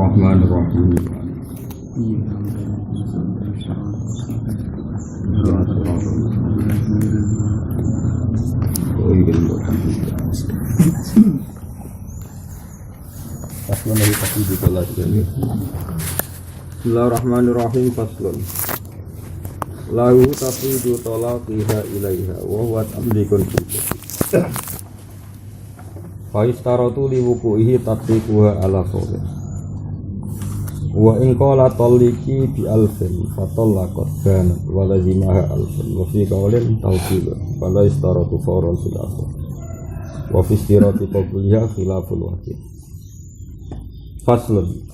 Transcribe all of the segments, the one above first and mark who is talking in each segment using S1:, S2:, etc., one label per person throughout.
S1: Bismillahirrahmanirrahim. Bismillahirrahmanirrahim. Faslun. Lahu tafidu talaqiha ilaiha wa huwa tamlikun fiha. Fa istaratu li wuqu'ihi tatliquha ala qawli. Wa in qala taliki bi alfin fa talaqat kanat wa lazimaha alfin wa fi qawlin tawqil fa la istaratu fawran silafa. Wa fi istirati qabliha khilaful wajib. Faslun.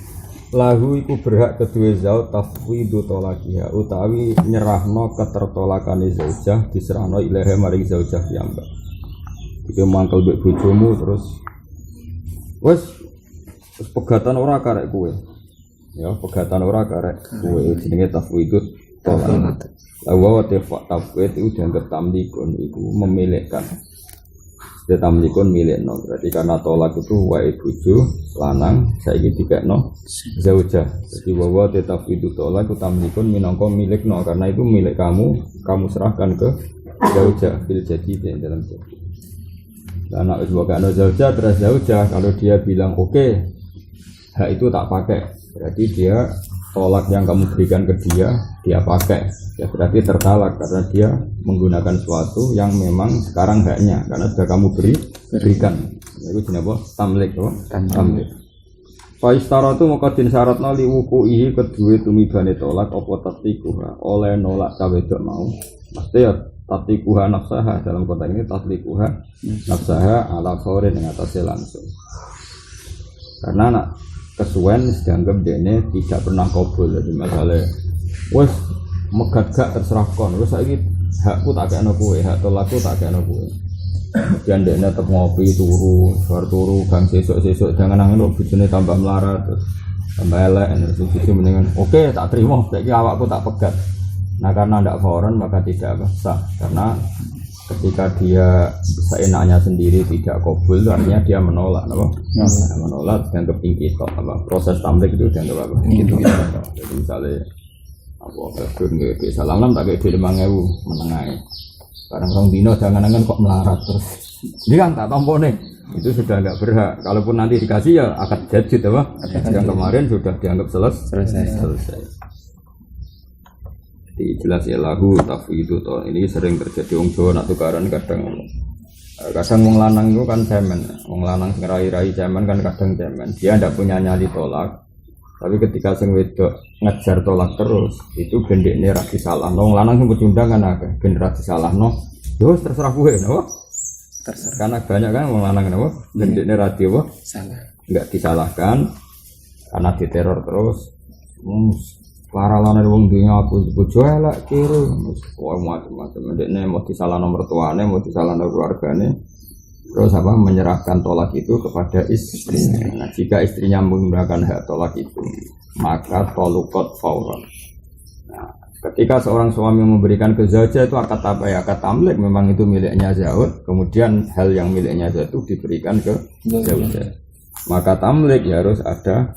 S1: Lahu iku berhak kedua zauj tafwidu tolakiha utawi nyerahno ketertolakane zaujah diserahno ilaha maring zaujah piyambak. Iki mangkel mbek bojomu terus wis pegatan ora karek kowe. Ya, pegatan ora karek kowe jenenge tafwidu tolak. Wa tafwid itu dianggap tamlikun iku memilikkan. Dia tamlikun milikno berarti karena tolak itu wae bojo lanang saiki dikekno zaujah. Jadi wa tafwidu tolak itu tamlikun minangka milikno karena itu milik kamu serahkan ke zaujah bil jadi dalam jadi. Dan anak sebagai zaujah terus zaujah kalau dia bilang oke, hak itu tak pakai berarti dia tolak yang kamu berikan ke dia pakai ya berarti tertalak karena dia menggunakan sesuatu yang memang sekarang haknya karena sudah kamu berikan itu jenenge tamlik tamlik fa istaratu muqaddin syaratna li wuqu'ihi kedue tumibane tolak apa tatliquha oleh nolak cawedok mau mesti ya tatliquha nafsaha dalam konteks ini tatliquha nafsaha ala khaurin yang atasnya langsung karena anak kesuwen dianggap dene tidak pernah kabul jadi masalah wes megat gak terserah kon wes saiki hakku tak kene kowe hak tolakku tak kene kowe kemudian dene tetep ngopi turu gang sesuk jangan nang bojone tambah melarat tambah elek terus iki mendingan oke tak terima saiki awakku tak pegat nah karena ndak foreign maka tidak sah karena ketika dia seenaknya sendiri tidak kabul artinya dia menolak apa? Menolak dianggap tinggi tok apa proses tamlik itu dianggap apa? Gitu. Jadi misalnya apa betul nggih salam tak kayak 5.000 menengae. Barang rong dino jangan-jangan kok melarat terus. Dia tak tampone. Itu sudah enggak berhak. Kalaupun nanti dikasih ya akad jadid apa? Yang kemarin sudah dianggap selesai. Jelas ya lahu tafwidu to ini sering terjadi wong Jawa nak tukaran kadang wong lanang itu kan cemen wong lanang sing rai-rai cemen kan kadang cemen dia ndak punya nyali tolak tapi ketika sing wedok ngejar tolak terus itu gendekne ra disalahno wong lanang sing pecundang kan akeh ben ra disalahno yo terserah kowe napa terserah karena banyak kan wong lanang napa gendekne ra salah enggak disalahkan karena diteror terus para lanang wong dunya aku bojo elek kiri wah macam-macam ndekne mau disalahno mertuane mau disalahno keluargane terus apa menyerahkan tolak itu kepada istrinya. Nah, jika istrinya menggunakan hak tolak itu maka tolukot fauran. Nah, ketika seorang suami memberikan ke zaujah itu akad apa ya akad tamlik memang itu miliknya zauj kemudian hal yang miliknya zauj itu diberikan ke zaujah maka tamlik ya harus ada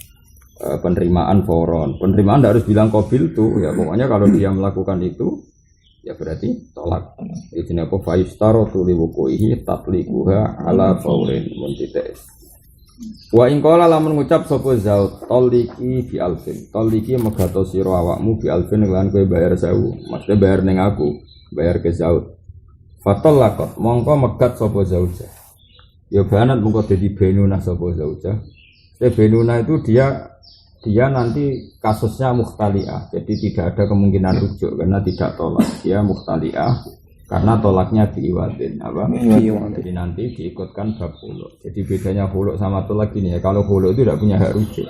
S1: penerimaan foron. Penerimaan tidak harus bilang qabil tuh ya pokoknya kalau dia melakukan itu ya berarti tolak. Ini apa faistaratu li wuqu'ihi tatliquha ala faurin muntitais. Wa in qala lamun ngucap sapa zauj taliki bi alfin. Taliki megato sira awakmu bi alfin lan kowe bayar 1000. Maksudnya bayar ning aku, bayar ke zauj. Fatallaqat mongko megat sapa zaujah. Ya banat mongko dadi benuna sapa zaujah. Benuna itu dia nanti kasusnya mukhtali'ah jadi tidak ada kemungkinan rujuk karena tidak tolak dia mukhtali'ah karena tolaknya diiwatin apa? Jadi nanti diikutkan bab khulu jadi bedanya khulu sama tolak ini ya kalau khulu itu tidak punya hak rujuk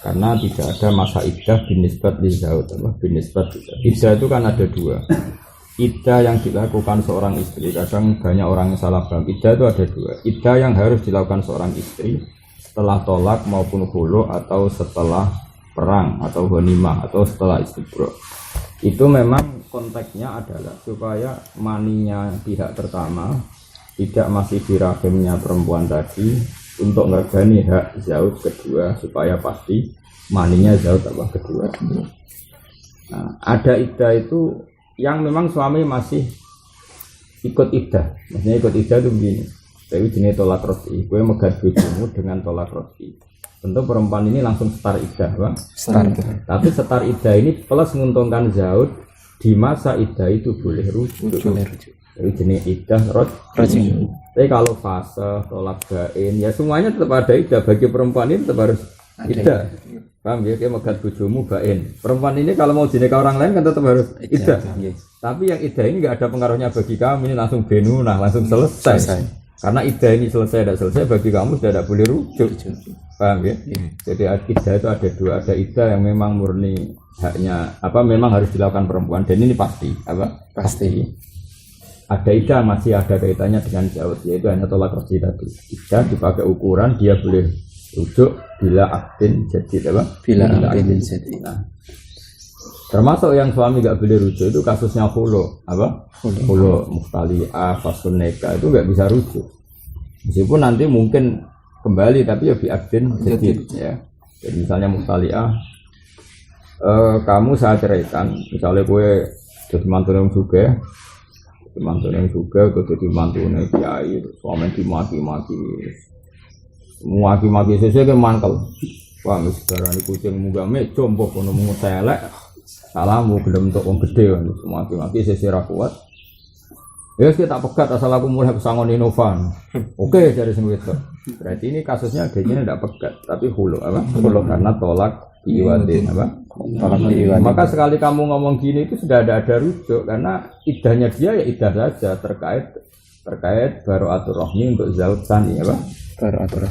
S1: karena tidak ada masa iddah binisbat li zauj apa? Binisbat iddah itu kan ada dua iddah yang dilakukan seorang istri kadang banyak orang yang salah paham iddah itu ada dua iddah yang harus dilakukan seorang istri setelah tolak maupun khulu atau setelah perang atau ghanimah atau setelah istibra itu memang konteksnya adalah supaya maninya pihak pertama tidak masih di rahimnya perempuan tadi untuk ngergani hak zauj kedua supaya pasti maninya zaut apa kedua. Nah, ada iddah itu yang memang suami masih ikut iddah. Maksudnya ikut iddah itu begini. Tapi jenis tolak roti. Gue megat bojomu dengan tolak roti. Tentu perempuan ini langsung setar iddah, Bang. Tapi setar iddah ini plus menguntungkan zaut di masa iddah itu boleh rujuk. Jadi jenis iddah roti. Tapi kalau fase tolak bain ya semuanya tetap ada iddah. Bagi perempuan ini tetap harus iddah. Paham ya? Dia megat bojomu bain. Perempuan ini kalau mau dinikah orang lain kan tetap harus iddah. Tapi yang iddah ini nggak ada pengaruhnya bagi kamu, ini langsung benunah, langsung selesai. Karena iddah ini selesai tidak selesai bagi kamu sudah tidak boleh rujuk. Paham ya? Jadi iddah itu ada dua, ada iddah yang memang murni haknya apa memang harus dilakukan perempuan dan ini pasti apa? Pasti. Ada iddah masih ada kaitannya dengan zaut, yaitu hanya tolak roti tadi. Iddah dipakai ukuran dia boleh rujuk bila akdin jadi apa? Bila akdin jadi. Nah, termasuk yang suami nggak boleh rujuk itu kasusnya khulu, apa? Khulu muhtali'ah, fasun nikah itu nggak bisa rujuk. Meskipun nanti mungkin kembali tapi ya bi akdin jadi ya. Jadi misalnya muhtali'ah, kamu saya ceraikan, misalnya gue jadi mantu yang juga, gue jadi mantu yang kiai, suami dimaki-maki. Maki-maki sesuai ke mantel. Wah, sekarang ini kucing munggah mejo, mbok kono mungut selek. Salahmu gelem untuk wong gede kan. Maki-maki sesuai ra kuat. Ya wis tak pegat asal aku mulai pesangon Inovan. Oke, dari sing wedok. Berarti ini kasusnya adanya ndak pegat, tapi hulu apa? Hulu karena tolak diiwadin apa? Tolak diiwadin. Maka sekali kamu ngomong gini itu sudah ada rujuk karena iddahnya dia ya iddah saja terkait baro'atur rahmi untuk zaut sani apa?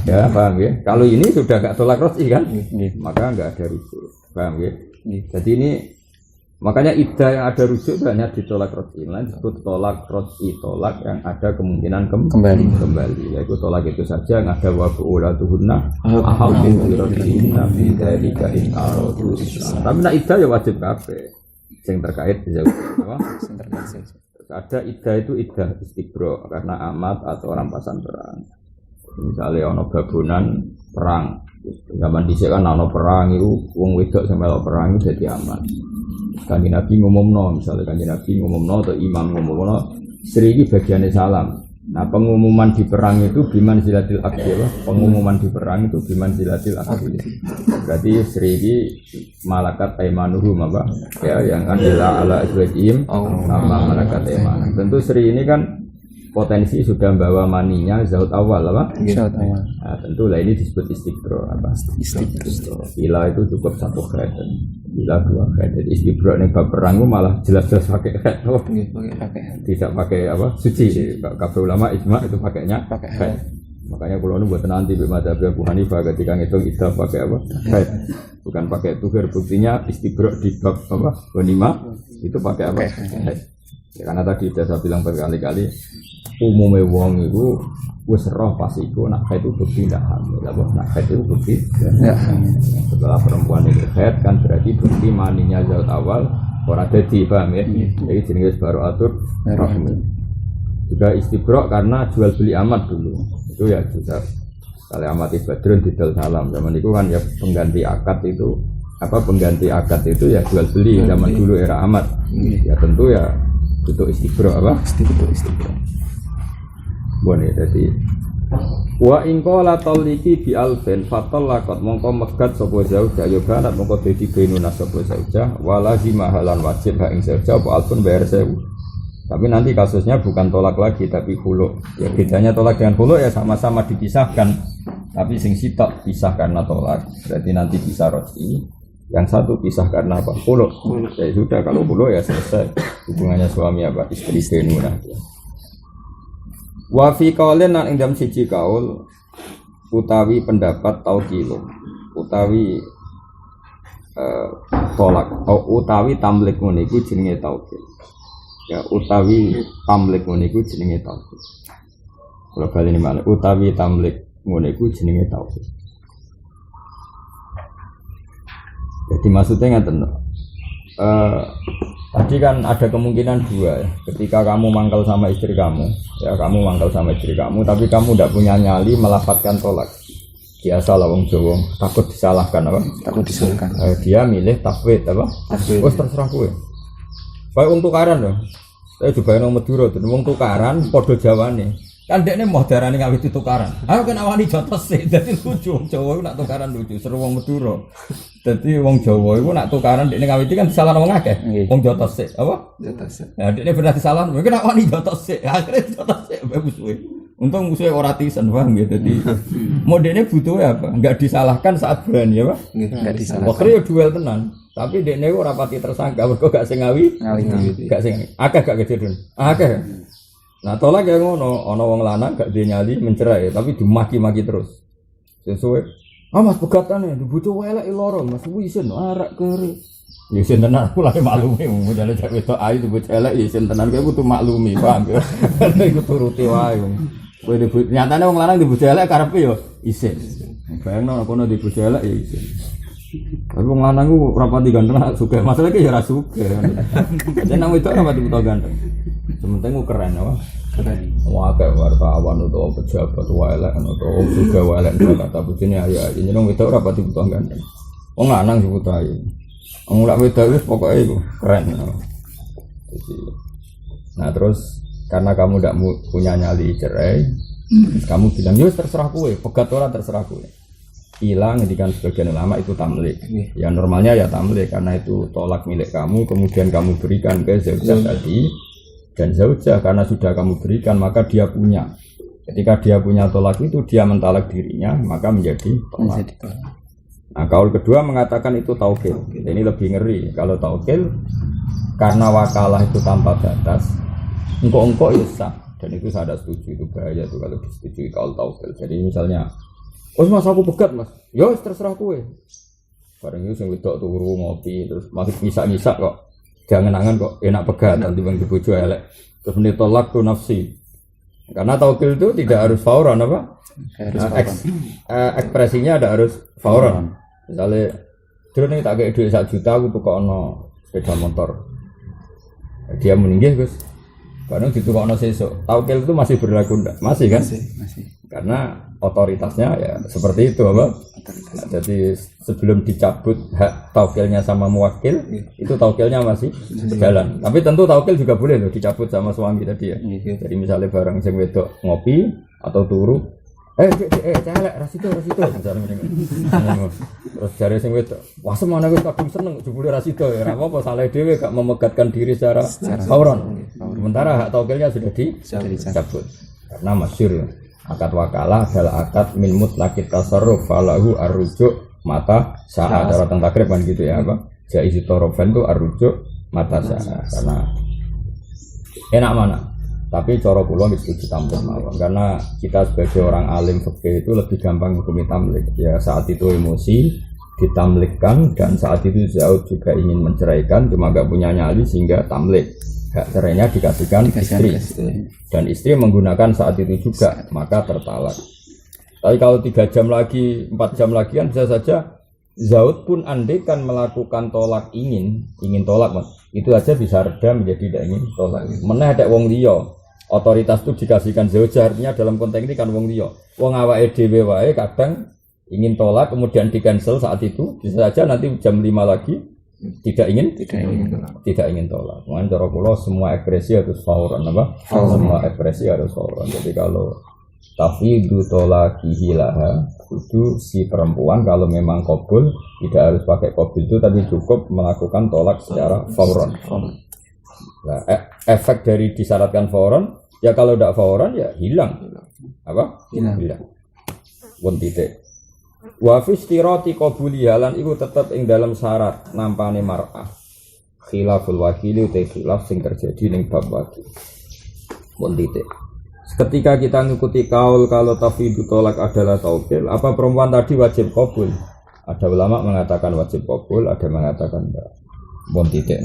S1: Ya paham ya. Kalau ini sudah gak tolak roti kan, maka nggak ada rujuk. Paham ya. Jadi ini makanya iddah yang ada rujuk itu hanya ditolak roti. Lain disebut tolak roti, tolak yang ada kemungkinan kembali. Yaitu tolak itu saja yang ada wabu ulatuhunna ahautin birotihinna bidalika in aradu. Tapi nak iddah ya wajib kabeh. Yang terkait jauh apa? Ada iddah itu iddah istibro karena amat atau rampasan perang. Misalnya ono babonan perang, zaman dhisik kan ono perang itu wong wedok sing melok perang itu jadi aman. Kanjeng Nabi ngumumno, misalnya Kanjeng Nabi ngumumno atau imam ngumumno, istri iki bagiane salam. Nah, pengumuman di perang itu biman zilatil akdi, pengumuman di perang itu biman zilatil akdi. Berarti istri iki malakat aimanuhum apa? Ya, yang adalah ala azwajihim nama malakat aiman. Tentu istri ini kan potensi sudah membawa maninya zaut awal apa? Zaut awal. Nah, tentu lah ini disebut istiqro apa? Istiqro. Bila itu cukup satu khair, bila dua khair. Jadi istiqro ini bab perang malah jelas-jelas pakai khair. Tidak pakai apa? Suci. Kabeh ulama ijma itu pakainya khair. Makanya kalau buat nanti bimadzhab Abu Hanifah ketika ngitung iddah pakai apa? Khair. Bukan pakai tuhir. Buktinya istiqro di bab apa? Ghanimah itu pakai apa? Khair. Ya, karena tadi sudah saya bilang berkali-kali umumnya wong itu wis roh pas iku nak haid itu bukti ndak hamil. Lah nak haid itu bukti ya. Setelah perempuan itu haid kan berarti bukti maninya zaut awal ora dadi, paham ya. Jadi jenenge baro'atur rahmi. Juga istibrok karena jual beli amat dulu. Itu ya juga kalau amati badrun didol salam zaman itu kan ya pengganti akad itu apa pengganti akad itu ya jual beli zaman dulu era amat. Ya tentu ya itu istibrok apa? Istibrok. Boleh jadi wa in qala taliki bi alfen fatallaqat mongko megat sapa zauja ya banat mongko dadi benuna sapa zauja wala zimahalan wajib ha ing zauja apa alfun bayar 1000. Tapi nanti kasusnya bukan tolak lagi tapi khulu. Ya bedanya tolak dengan khulu ya sama-sama dipisahkan. Tapi sing sitok pisah karena tolak. Berarti nanti bisa roti. Yang satu pisah karena apa? Khulu. Ya sudah kalau khulu ya selesai hubungannya suami apa istri benuna. Wa fi qaulin nang ing dalem siji kaul utawi pendapat taukil utawi tolak atau utawi tamlik ngene iku jenenge taukil. Ya utawi tamlik ngene iku jenenge taukil. Kalau kali ini mana utawi tamlik ngene iku jenenge taukil. Jadi maksudnya ngaten. Tadi kan ada kemungkinan dua ya. Ketika kamu mangkal sama istri kamu, ya kamu mangkal sama istri kamu, tapi kamu tidak punya nyali melafadzkan tolak. biasa lah wong Jawa takut disalahkan apa?
S2: Takut disalahkan.
S1: Dia milih tafwid apa?
S2: Tafwid.
S1: Wes terserah kowe. Bae wong tukaran lho. Saya juga nang Madura tuh wong tukaran padha Jawane. Kan dekne mau darani ngawiti tukaran. Ayo kan awani jotos sih dadi lucu wong Jawa iku nak tukaran lucu seru wong Madura. Dadi wong Jawa iku nak tukaran dekne ngawiti kan disalahno wong akeh. Wong jotos sih apa?
S2: Jotos.
S1: Ya dekne pernah disalahno mungkin awani jotos sih. Akhire jotos sih musuhe. Untung musuhnya ora tisen paham gitu. Jadi modelnya butuhnya apa? Enggak disalahkan saat berani ya, Pak?
S2: Enggak disalahkan.
S1: Waktu ya duel tenan. Tapi dekne ora pati tersangka, mergo gak sing ngawi. Gak sing akeh gak kejadian. Akeh. Nah, tolak ya ngono, ana wong lanang gak dinyali mencerai, tapi dimaki-maki terus. Sesuai. Ah Mas pegatane dibutuh elek loro, Mas isin arak kere. Ya isin tenan mulai maklumi, modele cek wedok ayu dibutuh elek isin tenan kowe kudu maklumi, paham ya. Iku turuti wae. Kowe nyatane wong lanang dibutuh elek karepe yo isin. Bayangno kono dibutuh elek ya isin. Tapi wong lanang ku ora pati ganteng sugih. Masalah iki ya ora sugih. Dene nang wedok ora pati butuh ganteng. Sementing ku keren apa? Keren. Wah kayak wartawan atau pejabat elek atau sugih elek kata bojone ayo ini nang wedok ora pati butuh ganteng. Wong lanang sing butuh ayu. Wong lak wedok wis pokoke iku keren. Nah terus karena kamu tidak punya nyali cerai, kamu bilang, ya terserah kowe, pegat ora terserah kowe. Hilang ngendikan sebagian ulama itu tamlik. Ya normalnya ya tamlik karena itu tolak milik kamu, kemudian kamu berikan ke zaujah tadi dan zaujah karena sudah kamu berikan maka dia punya. Ketika dia punya tolak itu dia mentalak dirinya maka menjadi tolak. Nah kaul kedua mengatakan itu taukil. Ini lebih ngeri kalau taukil karena wakalah itu tanpa batas. Engkau ya sah dan itu saya ada setuju itu bahaya tuh kalau disetujui kaul taukil. Jadi misalnya, oh mas aku pegat mas, ya terserah kowe. Bareng itu sing wedok turu ngopi terus masih bisa kok. Jangan-jangan kok enak pegat nanti bang dibojo elek. Terus menitolak tuh nafsi. Karena taukil itu tidak harus fauran apa? Ekspresinya ada harus fauran. Misalnya, dulu nih tak kayak duit 1 juta aku tukokno sepeda motor. Dia meninggal Gus. Kadang ditukokno sesuk. Taukil itu masih berlaku enggak? Masih kan? Masih. Karena otoritasnya ya seperti itu apa? Nah, jadi sebelum dicabut hak taukilnya sama muwakil, itu taukilnya masih berjalan. Tapi tentu taukil juga boleh loh dicabut sama suami tadi ya. Jadi misalnya barang sing wedok ngopi atau turu, celek rasito misalnya terus jare sing wedok, wah semana wis kadung seneng jebule rasito ya. Ora apa-apa salah dhewe gak memegatkan diri secara fauron. Sementara hak taukilnya sudah dicabut. Karena masyhur ya. Akad wakalah adalah akad min mutlaqit tasarruf falahu arrujuk mata saat cara tentang takrib kan gitu ya apa jaiz tarafan itu arrujuk mata saat karena enak mana tapi cara kula wis setuju tamlik mawon karena kita sebagai orang alim fikih itu lebih gampang hukumi tamlik ya saat itu emosi ditamlikkan dan saat itu zauj juga ingin menceraikan cuma gak punya nyali sehingga tamlik hak cerainya dikasihkan istri dan istri menggunakan saat itu juga maka tertalak. Tapi kalau 3 jam lagi 4 jam lagi kan bisa saja zauj pun andai kan melakukan tolak ingin tolak mas itu aja bisa reda menjadi tidak ingin tolak. Meneh ada wong liya otoritas itu dikasihkan zauj artinya dalam konteks ini kan wong liya wong awake dhewe wae kadang ingin tolak kemudian di cancel saat itu bisa saja nanti jam 5 lagi tidak ingin tolak. Makanya cara kula semua ekspresi harus fauran apa? Semua ekspresi harus fauran. Jadi kalau tafidu tolaqihi laha itu si perempuan kalau memang qabul tidak harus pakai qabul itu tapi cukup melakukan tolak secara fauran. Nah, efek dari disyaratkan fauran ya kalau tidak fauran ya hilang. Apa? Hilang. Won titik. Wa fi istirati qabuli halan iku tetep ing dalam syarat nampane mar'ah. Khilaful wakili uta khilaf sing terjadi ning bab wakil. Pun titik. Ketika kita ngikuti kaul kalau tafidu tolak adalah taukil, apa perempuan tadi wajib qabul? Ada ulama mengatakan wajib qabul, ada mengatakan enggak. Pun titik.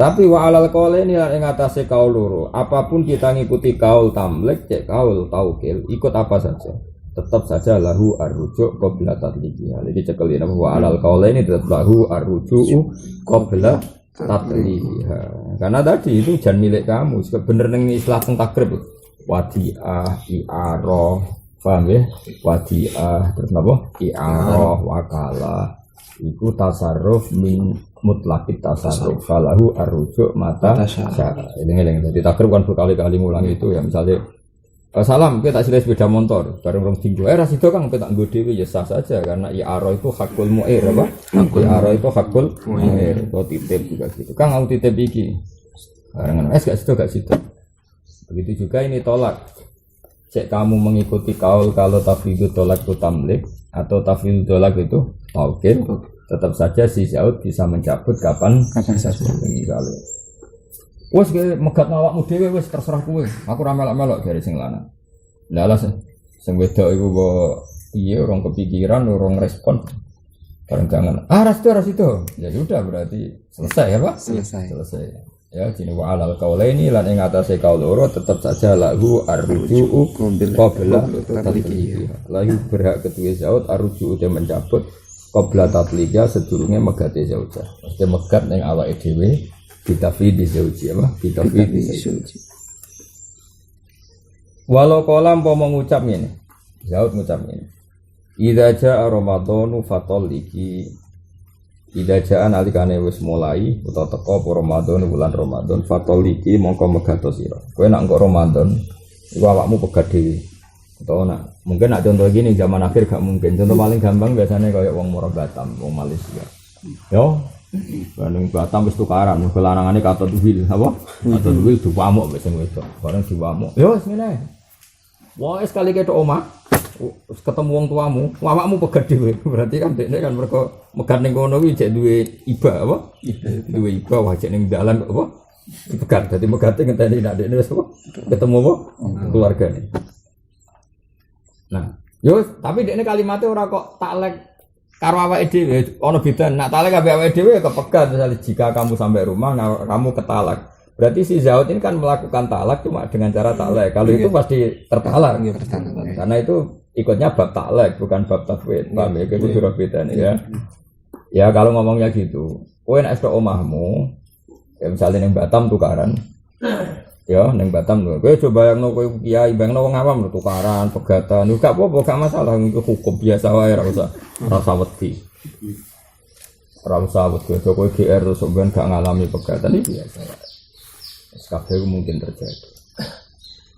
S1: Tapi wa alal qauli ini ing atase kaul loro. Apapun kita ngikuti kaul tamlik, cek kaul taukil, ikut apa saja. Tetap saja lahu arrujuk qabla tatliqiha. Jadi cekelin apa wa alal qaulaini tetap lahu arrujuk qabla tatliqiha. Karena tadi itu jan milik kamu. Bener ning istilah teng takrib. Wadi'ah, i'arah, Paham ya? Wadiah terus napa? I'arah wakalah. Iku tasarruf min mutlaqit tasarruf. Falahu arrujuk mata sya'a. Eling-eling. Jadi takrib kan berkali-kali ngulang itu ya misalnya salam, kita tak silih sepeda motor, bareng rong tinggu. Ras itu kan kita nggo dhewe ya sah saja karena i'arah itu hakul mu'ir apa? I'arah itu hakul mu'ir. Atau titip juga gitu. Kang aku titip iki. Barengan gak situ. Begitu juga ini tolak. Cek kamu mengikuti kaul kalau tafwidul tolak itu tamlik atau tafwidul tolak itu mungkin tetap saja si Zaud bisa mencabut kapan saja. Kalau wes ge megat awakmu dhewe wes terserah kowe. Aku ra melok-melok dari sing lanang. Lah alas sing wedok iku kok piye orang kepikiran, orang respon. Bareng jangan. Ras itu. Ya sudah berarti selesai ya, Pak? Selesai. Ya, jini wa alal qaulaini lan ing atase kaul loro tetep saja lahu arruju'u qabla tatliqi. Lahu berhak kedua Zaud arruju'u te mencabut qabla tatliqa sedurunge megate Zaud. Mesti megat ning awake dhewe ditafid di zauji apa? Ditafid di zauji. Walau kolam mau mengucap ini, Zaud mengucap ini. Idza jaa Ramadhanu fatalliki. Idza jaa nalikane wis mulai utawa teka apa Ramadan bulan Ramadan fatalliki mongko megato sira. Kowe nak engko Ramadan iku awakmu pegat dhewe. Utawa nak mungkin nak contoh gini zaman akhir gak mungkin. Contoh paling gampang biasanya kayak wong Moro Batam, wong Malaysia. Yo Bandung Batam wis tukaran, kelanangane kata duwil, apa? Kata duwil diwamuk wis sing wedok. Bareng diwamuk. Yo wis ngene. Wah, sekali ketok omah, ketemu wong tuamu, awakmu pegat dhewe. Berarti kan dekne kan mergo megat ning kono kuwi jek duwe iba apa? Duwe iba wah jek ning dalan apa? Dipegat. Dadi megate ngenteni nek dekne wis apa? Ketemu apa? Keluargane. Nah, yo tapi dekne kalimatnya ora kok taklek karo awake dhewe ana beda nak talak ambek awake dhewe kepegat misalnya jika kamu sampai rumah kamu ketalak berarti si Zaud ini kan melakukan talak cuma dengan cara talak kalau itu pasti tertalak karena itu ikutnya bab talak bukan bab tafwid paham ya itu beda nih ya kalau ngomongnya gitu kowe nek esuk omahmu ya misalnya ning Batam tukaran ya ning Batam lho kowe coba yang kowe kiai bayangno wong awam tukaran pegatan yo gak apa-apa gak masalah itu hukum biasa wae ora usah wedi ora usah wedi kowe GR terus sampean gak ngalami pegatan iki biasa kabeh mungkin terjadi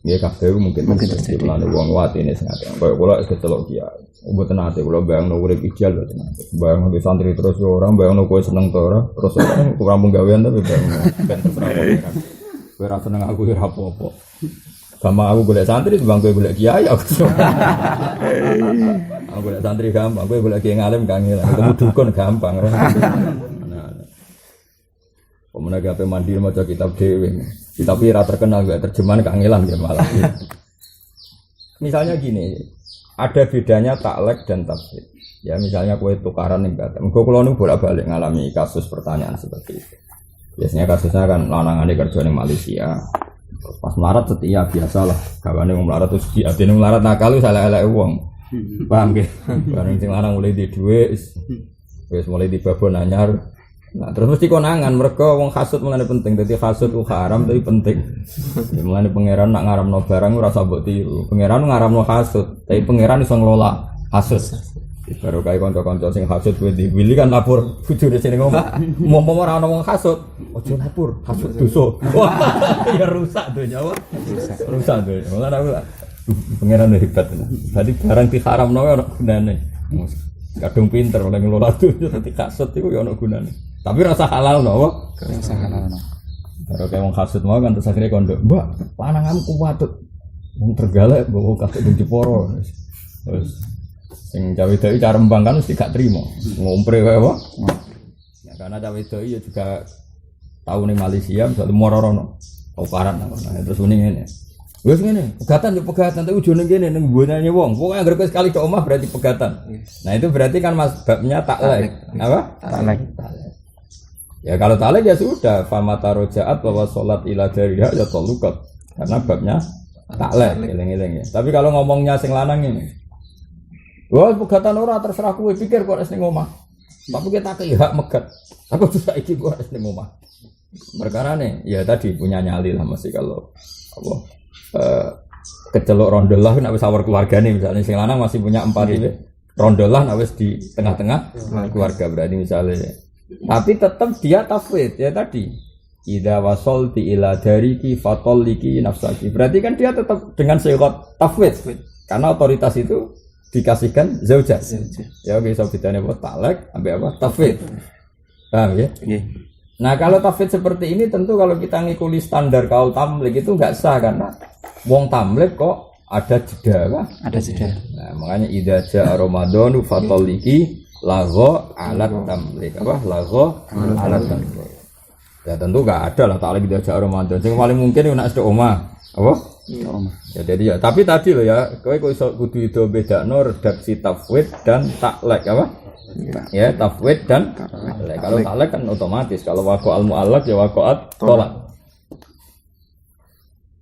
S1: ya kabeh mungkin terjadi lan wong watine sing ate koyo kula wis kecelok kiai mboten ate kula bayangno urip ideal mboten ate bayangno di santri terus orang bayangno kowe seneng to ora terus orang rampung gawean tapi bayangno ben terserah kowe ra seneng aku ora apa-apa. Gampang aku golek santri timbang kowe golek kiai aku. Aku golek santri gampang, kowe golek kiai ngalim kangen. Ketemu dukun gampang. Pemenang gawe mandiri maca kitab dhewe. Tapi ra terkenal gak terjemahan kangelan ya malah. Misalnya gini, ada bedanya taklek dan tafsir. Ya misalnya kowe tukaran ning Batam. Engko kula nu bolak-balik ngalami kasus pertanyaan seperti itu. Biasanya kasusnya kan lanangane kerja ning Malaysia. Pas melarat setia biasalah. Gawane wong melarat terus diatine melarat nakal salah-eleke wong. Paham nggih? Bareng sing lanang mulai di dhuwit wis mulai dibabon anyar. Nah, terus mesti konangan mergo wong hasud mengenai penting. Dadi hasud ku haram tapi penting. Ya mulane pangeran nak ngaramno barang ora usah mbok tiru. Pangeran ngaramno hasud, tapi pangeran iso ngelola hasud. Baru kaya kanca-kanca sing hasud kowe diwili kan lapor bojone sing ngomong. Momo ora ana wong hasud, aja lapor, hasud dosa. Wah, ya rusak donya wae. Rusak donya. Mulane aku pangeran hebat. Dadi barang diharamno ora gunane. Kadung pinter oleh ngelola donya dadi hasud iku ya ana gunane. Tapi rasa halal no, rasa halal no. Baru kaya wong hasud mau kan terus akhirnya kondo, "Mbak, pananganmu kuat." Wong tergalak bawa kasut di Jeporo. Terus sing cawe doi cara rembang kan mesti gak trimo. Ngompre wae wae. Ya karena cawe doi ya juga tahu ning Malaysia misalnya Mororono. Oparan nah terus muni ngene. Wis ngene, pegatan yo pegatan tapi ujune ngene ning mbonane wong. Pokoke anggere kowe sekali tok omah berarti pegatan. Nah itu berarti kan masbabnya taklek. Apa? Taklek. Ya kalau taklek ya sudah famata rojaat bahwa salat ila dariha ya talukat. Karena babnya taklek eling-eling ya. Tapi kalau ngomongnya sing lanang ini wah, pegatan ora terserah kowe pikir kok ning omah. Tapi kita kei hak megat. Aku susah iki kok ning omah. Perkarane ya tadi punya nyali lah mesti kalau apa kecelok rondolah nek wis awar keluargane misalnya sing lanang masih punya 4 iki. Rondolah nek wis di tengah-tengah keluarga berarti misalnya. Tapi tetap dia tafwid ya tadi. Idza wasalti ila dariki fatalliki nafsaki. Berarti kan dia tetap dengan syarat tafwid. Karena otoritas itu dikasihkan zaujah. Ya oke iso bedane apa talak ambek apa tafwid. Paham ya? Nggih. Nah, kalau tafwid seperti ini tentu kalau kita ngikuti standar kaul tamlik itu enggak sah karena wong tamlik kok ada jeda apa? Ada jeda. Nah, makanya idza jaa ramadhanu fatalliki lagho alat tamlik apa? Lagho alat tamlik. Ya tentu enggak ada lah talak idza jaa ramadhan. Sing paling mungkin nek sedek omah. Apa? Omah. Ya jadi ya, tapi tadi loh ya, kowe kok iso kudu itu bedakno redaksi tafwid dan taklek apa? Ya, tafwid dan taklek. Kalau taklek kan otomatis, kalau waqa'al mu'allaq ya waqa'at tolak.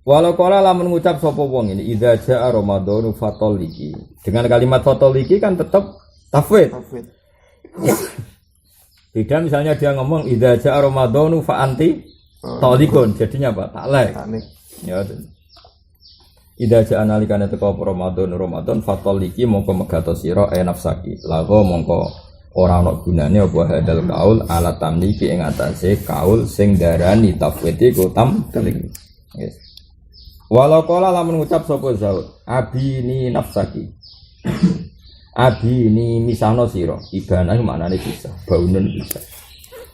S1: Walau qala lamun ngucap sapa wong ini idza jaa ramadhanu fatalliki. Dengan kalimat fatalliki kan tetap tafwid. Beda misalnya dia ngomong idza jaa ramadhanu fa anti talikun, jadinya apa? Taklek. Ya. Idza jaa nalikane teko Ramadan fatalliki mongko megato sira nafsaki. Lago mongko ora ana gunane apa hadal kaul ala tamliki ing atase kaul sing darani tafwid iku tamlik. Yes. Walau qala lamun ngucap sapa Zaud, abini nafsaki. Abini misano sira, ibana maknane bisa, baunun bisa.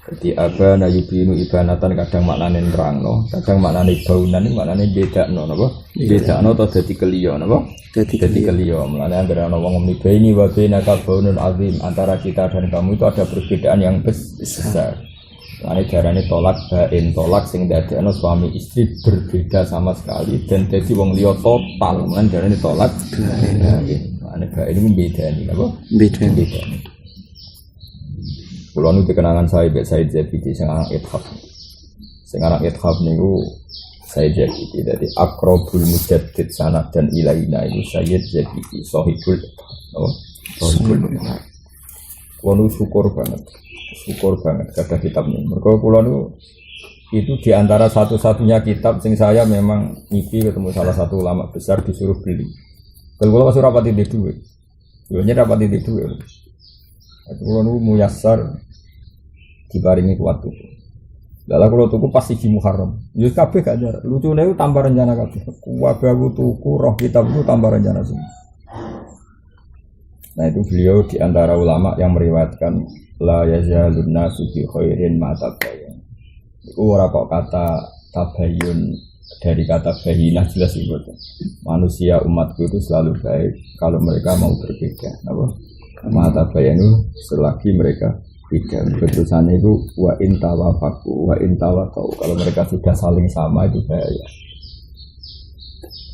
S1: Jadi abana yubinu ibanatan kadang maknane nerangno, kadang maknane baunan maknane bedakno napa? Bedakno to dadi keliya napa? Dadi keliya. Mulane anggere ana wong muni baini wa bainaka baunun azim, antara kita dan kamu itu ada perbedaan yang besar. Mulane jarane tolak bain, tolak sing dadekno suami istri berbeda sama sekali dan dadi wong liya total. Mulane jarane tolak. Mulane bain itu bedani napa? Bedani. Kulo nu kenangan saya Mbak Said Zabidi sing aran Ithaf. Sing aran Ithaf niku Said Zabidi dadi aqrabul mujaddid sanad dan ilaina itu Sayyid Zabidi sahibul Ithaf. Oh, sahibul Ithaf. Kulo syukur banget kata kitab ini. Mergo kulo nu itu di antara satu-satunya kitab sing saya memang ngipi ketemu salah satu ulama besar disuruh beli. Kalau kulo masih rapati di duit. Kulonya rapati di duit. Kulo nu muyassar diparingi kuat tuku. Dalah kulo tuku pas siji Muharram. Yo kabeh gak jar. Lucune ku tambah rencana kabeh. Kuwabe aku tuku roh kitab ku tambah rencana semua. Nah itu beliau di antara ulama yang meriwayatkan la yazalun nasu bi khairin ma tabayyan. Iku ora kok kata tabayyun dari kata bayinah jelas itu. Manusia umatku itu selalu baik kalau mereka mau berbeda. Apa? Mata bayanu selagi mereka beda. Keterusannya itu wa intawafaku wa intawakau. Kalau mereka sudah saling sama itu bahaya.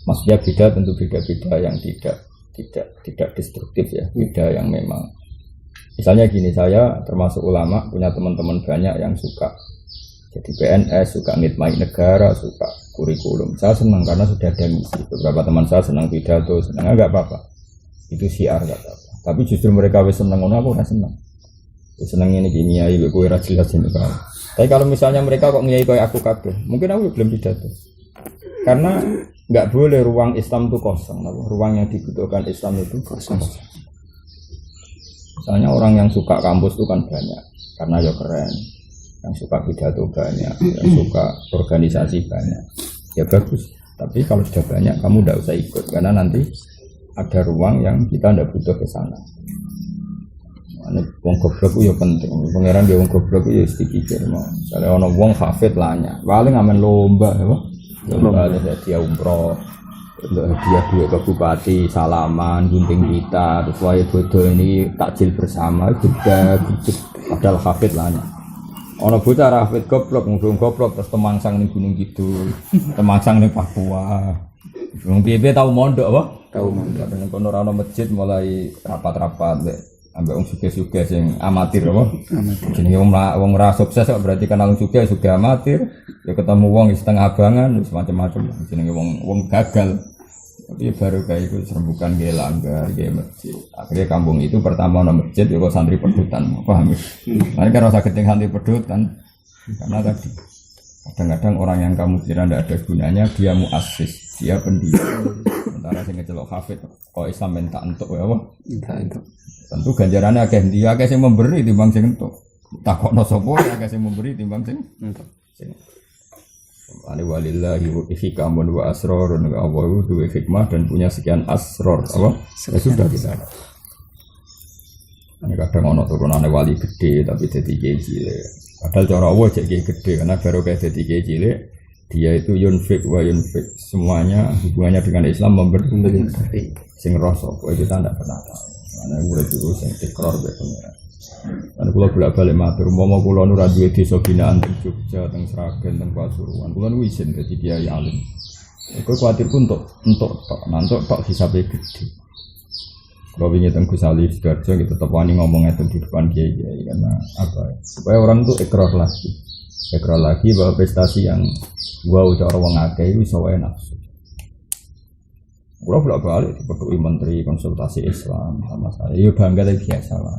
S1: Maksudnya beda tentu beda-beda yang tidak destruktif ya. Beda yang memang. Misalnya gini, saya termasuk ulama punya teman-teman banyak yang suka jadi PNS, suka ngitmai negara, suka kurikulum. Saya senang karena sudah ada misi. Beberapa teman saya senang pidato, senang enggak apa-apa. Itu syiar enggak apa-apa. Tapi justru mereka wis seneng ngono aku ora seneng. Seneng ini gini ya, kowe ora jelas ini kan. Tapi kalau misalnya mereka kok ngiyai koyo aku kabeh, mungkin aku belum pidato. Karena enggak boleh ruang Islam itu kosong, ruang yang dibutuhkan Islam itu kosong. Misalnya orang yang suka kampus itu kan banyak, karena ya keren. Yang suka pidato banyak, yang suka organisasi banyak. Ya bagus. Tapi kalau sudah banyak, kamu tidak usah ikut karena nanti ada ruang yang kita tidak butuh ke sana. Ini wong goblok itu ya penting. Pangeran dia wong goblok itu ya sedikit. Misalnya orang wong hafid lanya, paling ngamen lomba, ya, lomba ada dia umroh, dia duit ke bupati, salaman, gunting kita, terus waya bodoh ini takjil bersama juga, padahal hafid lanya. Orang bocah hafid goblok, ngomong goblok terus temangsang nih gunung gitu, temangsang nih Papua. Wong piye tahu mondok apa? Tahu mondok. Nek kono ora ono masjid mulai rapat-rapat ambek wong sugih-sugih sing amatir apa? Amatir. Jenenge wong ora sukses kok berarti kenal sugih amatir. Ya ketemu wong setengah abangan wis macam-macam. Jenenge wong gagal. Tapi baru kayak itu serembukan ge langgar, ge masjid. Akhirnya kampung itu pertama ono masjid ya kok santri pedutan. Paham ya? Mari kan rasa gedeng santri pedutan. Karena tadi kadang-kadang orang yang kamu kira tidak ada gunanya dia muassis. dia pendiam. Sementara sing ngecelok hafid kok Islam minta entuk ya apa?
S2: Minta entuk.
S1: Tentu ganjarannya akeh ndi akeh sing memberi timbang sing entuk. Takokno sapa akeh sing memberi timbang sing entuk. Sing Ani walillahi hikamun wa asrarun Allah itu hikmah dan punya sekian asror apa? Ya sudah kita. Ini kadang ono turunane wali gede tapi dadi kiai cilik. Padahal cara Allah cek kiai gede karena baru kayak dadi kiai cilik dia itu yunfik wa yunfik semuanya hubungannya dengan Islam memberi sing rasa kowe kita ndak pernah tahu. Ana urip itu sing ikrar be pengira. Lan kula bolak-balik matur umpama kula nu ra duwe desa binaan teng Jogja, teng Sragen, teng Pasuruan. Kula nu isin dadi kiai alim. Kowe kuwatir pun untuk tok hisabe gede. Kalau ingin tentang Gus Ali Sidoarjo kita tetap wani ngomong itu di depan kiai karena apa? Supaya orang itu ikrar lagi bahwa prestasi yang gua udah orang akeh itu sesuai nafsu. Gua bolak-balik diperlukan menteri konsultasi Islam sama saya. Yo bangga lagi biasa lah.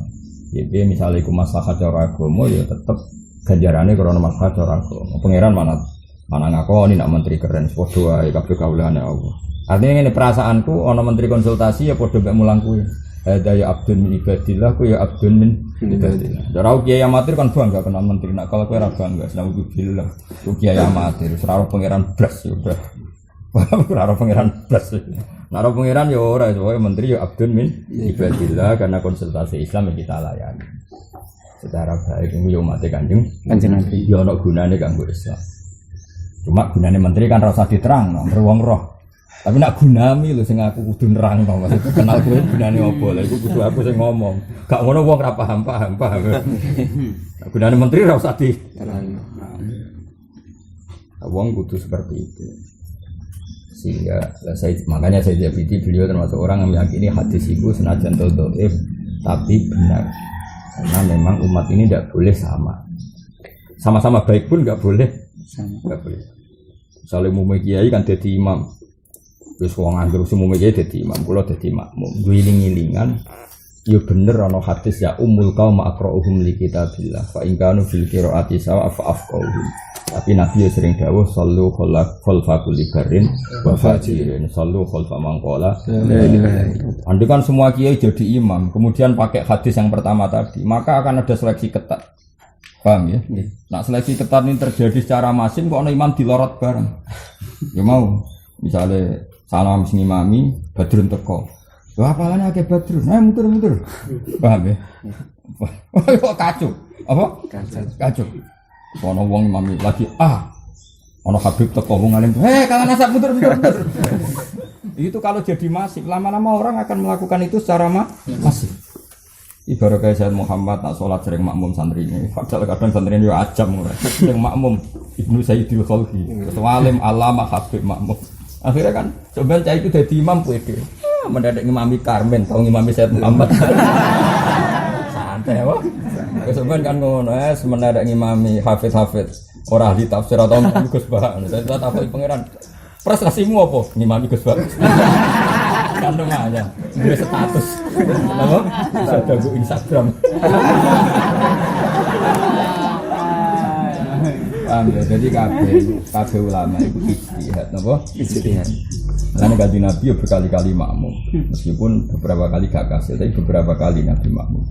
S1: Jadi misalnya iku maslahat cara agama ya tetap ganjarannya karena maslahat cara agama. Pangeran mana ngakoni nak menteri keren padha ae kabeh kawulane Allah. Artinya ini perasaanku, ono menteri konsultasi ya podo mbek mulang kuwi. Ada ya abdun min ibadillah, ku ya abdun min ibadillah. Darau kiai amatir kan bangga kena menteri, nak kalau kowe ora bangga, alhamdulillah. Ku kiai amatir, ora pangeran blas ya udah. Ora pangeran blas. Ora pangeran ya ora, soalnya menteri ya abdun min ibadillah karena konsultasi Islam yang kita layani. Secara baik ini yo mate Kanjeng Nabi. Ya ono gunane kanggo Islam. Cuma gunane menteri kan ora usah diterangno, wong roh. Tapi nak gunami lho sing aku kudu nerang to Mas. Kenal kowe gunane opo? Lah iku kudu aku sing ngomong. Gak ngono wong ora paham. Gunane menteri ora usah diterang. Wong kudu seperti itu. Sehingga makanya saya jadi beliau termasuk orang yang meyakini hadis itu senajan dhaif tapi benar. Karena memang umat ini tidak boleh sama-sama baik pun nggak boleh sama. Nggak boleh. Misalnya umum kiai kan jadi imam. Terus wong anggur semua kiai jadi imam, kula jadi makmum. Giling-gilingan, yo bener ana hadis ya ummul qaum aqra'uhum li kitabillah. Fa in kanu fil qiraati sawa fa afqahuhum. Tapi Nabi sering dawuh sallu khalfa kulli barrin wa fajirin. Sallu khalfa man qala la ilaha illallah. Andai kan semua kiai jadi imam, kemudian pakai hadis yang pertama tadi, maka akan ada seleksi ketat. Paham ya? Nah, seleksi ketat ini terjadi secara masif kok ana imam dilorot bareng. Ya mau. Misalnya salam sing imami Badrun teko. Lha apalane akeh Badrun? Muter-muter. Paham ya? Kok kacau. Apa? Kacau. Ono wong imami lagi ono Habib teko wong alim. Kalah nasab muter-muter. Itu kalau jadi masif, lama-lama orang akan melakukan itu secara masif. Ibarat kayak Sayyid Muhammad nak sholat sering makmum santri ini. Padahal kadang santri ini ajam sering makmum Ibnu Sayyidil Khalqi. Ketualim alama Habib makmum. Akhirnya kan coba cah itu jadi imam pede. Mendadak ngimami Karmen, tau ngimami Sayyid Muhammad. Santai apa? Kesuwen kan ngono mendadak ngimami Hafiz. Ora ahli tafsir atau Gus Bah. Saya takut pangeran. Prestasimu apa? Ngimami Gus Bah. Kan namanya. Dia status. Apa? Ada bu Instagram. Jadi kabeh ulama itu ijtihad, napa? Ijtihad. Karena Kanjeng Nabi ya berkali-kali makmum, meskipun beberapa kali gak kasil, tapi beberapa kali Nabi makmum.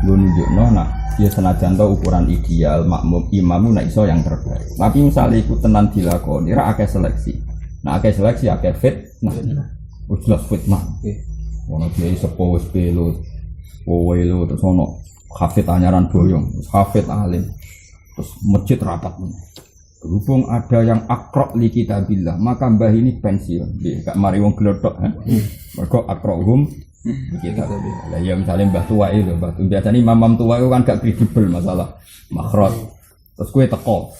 S1: Lu nunjukno nak dia senajan tau ukuran ideal makmum imam nak iso yang terbaik. Tapi misalnya ikut tenan dilakoni, ra akeh seleksi. Nah akeh seleksi akeh fitnah. Jelas fitnah. Ono kiai sepo wis pelo, welo terus ono hafid anyaran boyong, hafid alim. Terus masjid rapat. Berhubung ada yang akrok li kitabillah, maka mbah ini pensiun. Gak mari wong glodok mergo akrokhum kitabillah. Lah ya misalnya mbah tua itu, biasanya imam tua itu kan gak kredibel masalah makhraj. Terus kowe teko.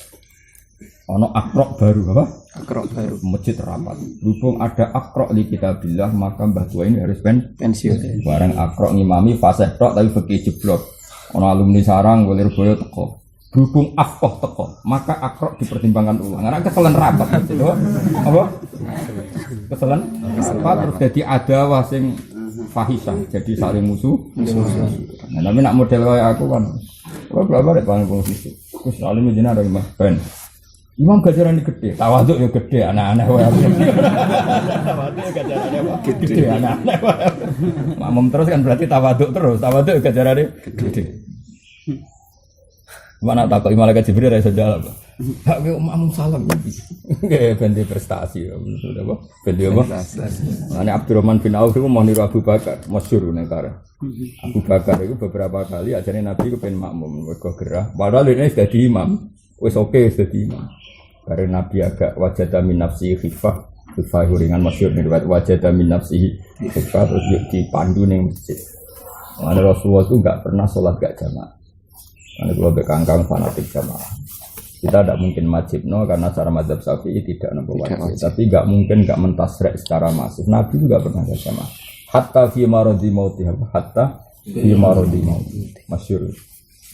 S1: Ono akrok baru apa? Akrok baru. Masjid rapat. Berhubung ada akrok li kitabillah, maka mbah tua ini harus pensiun. Barang akrok ngimami fasih tok tapi fikih jeblok. Ono alumni sarang golir boyo teko. Berhubung afqah teko, maka akrok dipertimbangkan ulang. Karena kesalahan rapat gitu. Apa? Kesalahan rapat terus jadi adawah sing fahisah, jadi saling musuh. Nah, tapi nak model kayak aku kan. Kalau berapa deh paling posisi. Terus alim jenenge ada imam ben. Imam gajaran gede, tawaduk ya gede, anak-anak wae. Tawaduk gajarane gede, anak-anak wae. Makmum terus kan berarti tawaduk terus, tawaduk gajarane gede. Mana takut malaikat Jibril ra iso jawab. Hak ke makmum salam iki. Nggih ganti prestasi ya. Sudah apa? Ganti apa? Ane Abdurrahman bin Auf itu mau niru Abu Bakar, masyhur negara. Abu Bakar itu beberapa kali ajane Nabi kepen makmum, mergo gerah. Padahal ini sudah di imam. Wis oke sudah di imam. Karena Nabi agak wajada min nafsi khifah. Khifah ringan masyhur nih wajada min nafsi khifah terus dipandu ning masjid. Ada Rasulullah itu enggak pernah sholat gak jamaah. Karena kalau bekangkang fanatik jamaah. Kita tidak mungkin wajib karena cara mazhab Syafi'i tidak wajib. Tapi enggak mungkin enggak mentasrek secara masif. Nabi juga pernah gak jamaah. Hatta fi maradi mauti, hatta fi maradi mauti. Masyhur.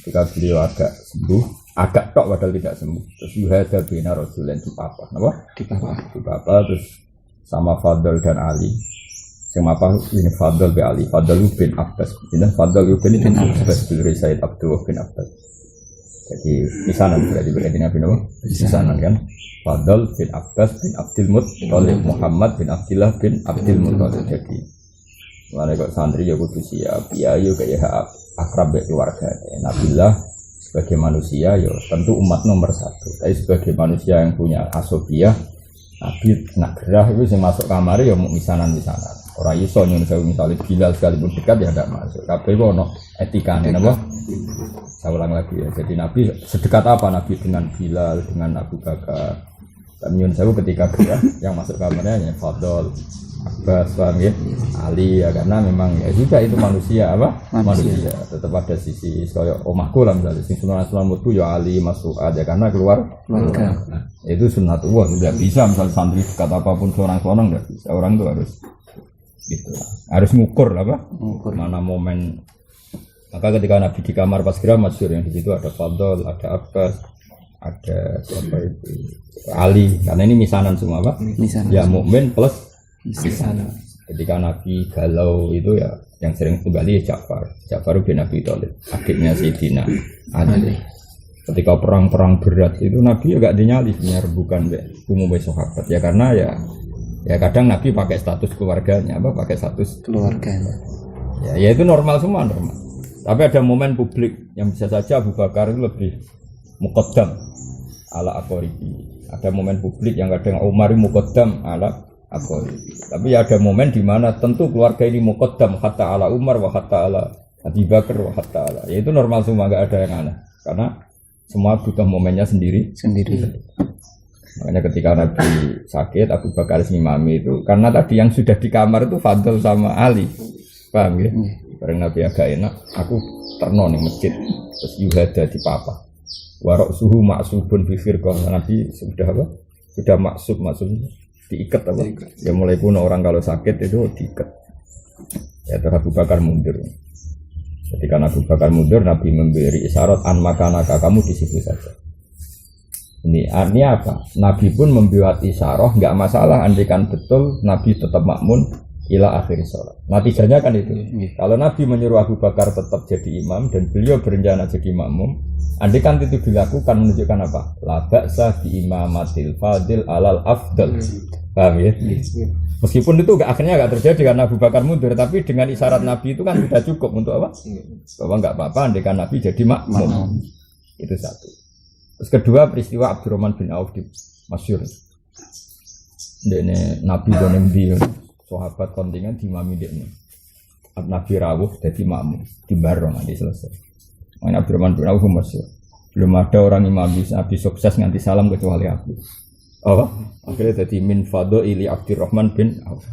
S1: Ketika beliau agak sembuh, agak tok padahal tidak sembuh. Terus yuhada bina rasulen di papa, napa? Di papa terus sama Fadl dan Ali. Sama apa ini Fadl bin Ali, Fadl bin Abbas. Ini Fadl bin Abbas bin Said Abdullah bin Abbas. Jadi misanan berarti Nabi Nabi misanan kan. Fadl bin Abbas bin Abdul Muttalib, Muhammad bin Abdullah bin Abdul Muttalib. Jadi mana kok santri ya kudu siap, ya yo kayak akrab keluarga. Nabilah sebagai manusia ya tentu umat nomor satu. Tapi sebagai manusia yang punya asobiah, Nabi nak gerah itu yang masuk kamar ya mau misanan. Orang iso nyun saya misalnya Bilal sekalipun dekat ya tidak masuk. Tapi ono etikane napa? Saya ulang lagi ya. Jadi Nabi sedekat apa Nabi dengan Bilal, dengan Abu Bakar. Dan nyun saya ketika gerah yang masuk kamarnya ya Fadl, Abbas, Ali ya karena memang ya juga itu manusia apa? Manusia. Tetap ada sisi kayak omahku lah misalnya sing sunnah mutu ya Ali masuk aja karena keluar. Nah, itu sunnatullah tidak bisa misalnya santri dekat apapun seorang enggak bisa. Orang itu harus gitu. Harus ngukur apa? Ngukur mana momen. Maka ketika Nabi di kamar pas kira masyhur yang di situ ada Fadl, ada Abbas, ada siapa itu Ali. Karena ini misanan semua apa? Misanan. Ya mukmin plus misanan. Ketika Nabi galau itu ya yang sering kembali ya Ja'far bin Abi Thalib, adiknya Sayyidina Ali. Ketika perang-perang berat itu Nabi agak dinyali sebenarnya bukan umum sahabat ya karena ya kadang Nabi pakai status keluarganya pakai status keluarganya. Ya itu normal semua normal. Tapi ada momen publik yang bisa saja Abu Bakar itu lebih muqaddam ala aqoribi. Ada momen publik yang kadang Umar muqaddam ala aqoribi. Tapi ada momen di mana tentu keluarga ini muqaddam hatta ala Umar wa hatta ala Abu Bakar wa hatta ala. Ya itu normal semua, enggak ada yang aneh. Karena semua butuh momennya sendiri. Makanya ketika Nabi sakit, Abu Bakar ngimami itu karena tadi yang sudah di kamar itu Fadl sama Ali, paham ya? Karena Nabi agak enak, aku terno nih masjid, terus yuhada di papa. Warok suhu maksubun bifir kau Nabi sudah apa? Sudah maksub diikat apa? Ya mulai kuno orang kalau sakit itu diikat. Ya terus Abu Bakar mundur. Ketika Abu Bakar mundur, Nabi memberi isyarat an makanaka kamu di situ saja. Ini artinya apa? Nabi pun membuat isyarah, enggak masalah andikan betul Nabi tetap makmun ila akhir sholat. Natijanya kan itu. Kalau Nabi menyuruh Abu Bakar tetap jadi imam dan beliau berencana jadi makmum, andikan itu dilakukan menunjukkan apa? La ba'sa bi imamatil fadil alal afdal. Paham ya? Meskipun itu akhirnya enggak terjadi karena Abu Bakar mundur, tapi dengan isyarat Nabi itu kan sudah cukup untuk apa? Bahwa enggak apa-apa andikan Nabi jadi makmum. Itu satu. Terus kedua peristiwa Abdurrahman bin Auf di masyhur. Dene Nabi donem di sahabat kontingen di mami dekne. Nabi rawuh jadi makmum di barong nanti selesai. Makanya Abdurrahman bin Auf masyhur. Belum ada orang imam Nabi sukses nganti salam kecuali aku. Oh, akhirnya jadi min fadhili Abdurrahman bin Auf.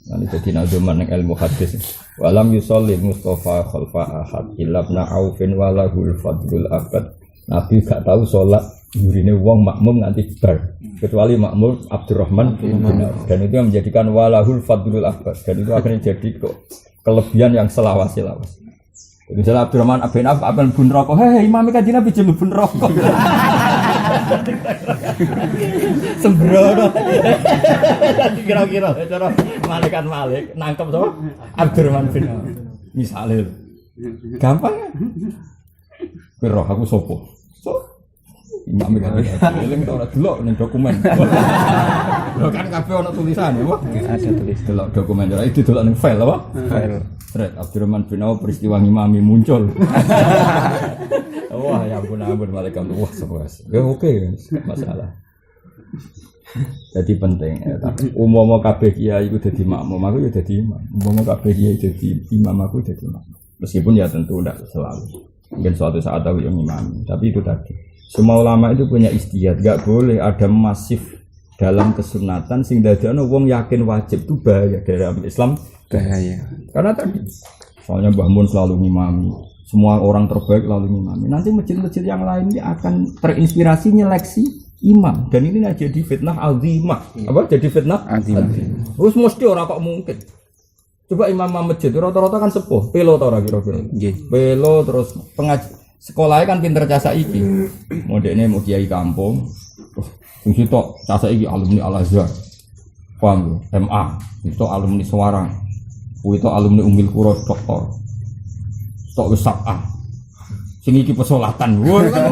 S1: Nanti jadi nazuman yang ilmu hadis. Walam yusolli Mustafa khalfa ahad illa ibn Aufin walahul fadlul abad. Nabi gak tahu sholat gurine wong makmum nganti bar kecuali makmum Abdurrahman bin Auf dan itu yang menjadikan walahul fadlul abbas dan itu akhirnya jadi kelebihan yang selawas-selawas. Misalnya Abdurrahman bin Auf apel bun rokok, hei imam kaji Nabi jelu bun rokok. Sembrono. Kira-kira cara malaikat Malik nangkep so Abdurrahman bin Auf. Misalnya gampang. Roh aku sopo. So Imam ganti. Eling ta ora delok ning dokumen. Lho kan kabeh ana tulisane apa?
S2: Ada tulis.
S1: Delok dokumen ora itu delok ning file apa?
S2: File.
S1: Thread Abdurrahman bin Auf peristiwa ngimami muncul. Wah ya ampun malaikat wah sepuas. Ya oke masalah. Jadi penting ya, tapi umum kabeh kiai iku dadi makmum aku ya dadi imam. Umum kabeh kiai dadi imam aku dadi makmum. Meskipun ya tentu tidak selalu. Mungkin suatu saat aku yang imam. Tapi itu tadi. Semua ulama itu punya istihad, enggak boleh ada masif dalam kesunatan sing dadekno wong yakin wajib itu bahaya dalam Islam.
S2: Bahaya.
S1: Karena tadi soalnya Mbah Mun selalu ngimami, semua orang terbaik lalu ngimami. Nanti masjid-masjid yang lain ini akan terinspirasi nyeleksi imam dan ini jadi fitnah azimah. Apa? Jadi fitnah azimah. Terus mesti orang kok mungkin. Coba imam masjid rata-rata kan sepuh, pelo ta ora kira-kira. Nggih. Pelo terus pengaji sekolahnya kan pinter casa iki. Modene mau kiai kampung. Sing sitok casa iki alumni Al-Azhar. Paham MA, itu alumni Semarang. Itu alumni Umil Qura doktor. Tok wis sabah. Sing iki pesolatan. Wah kan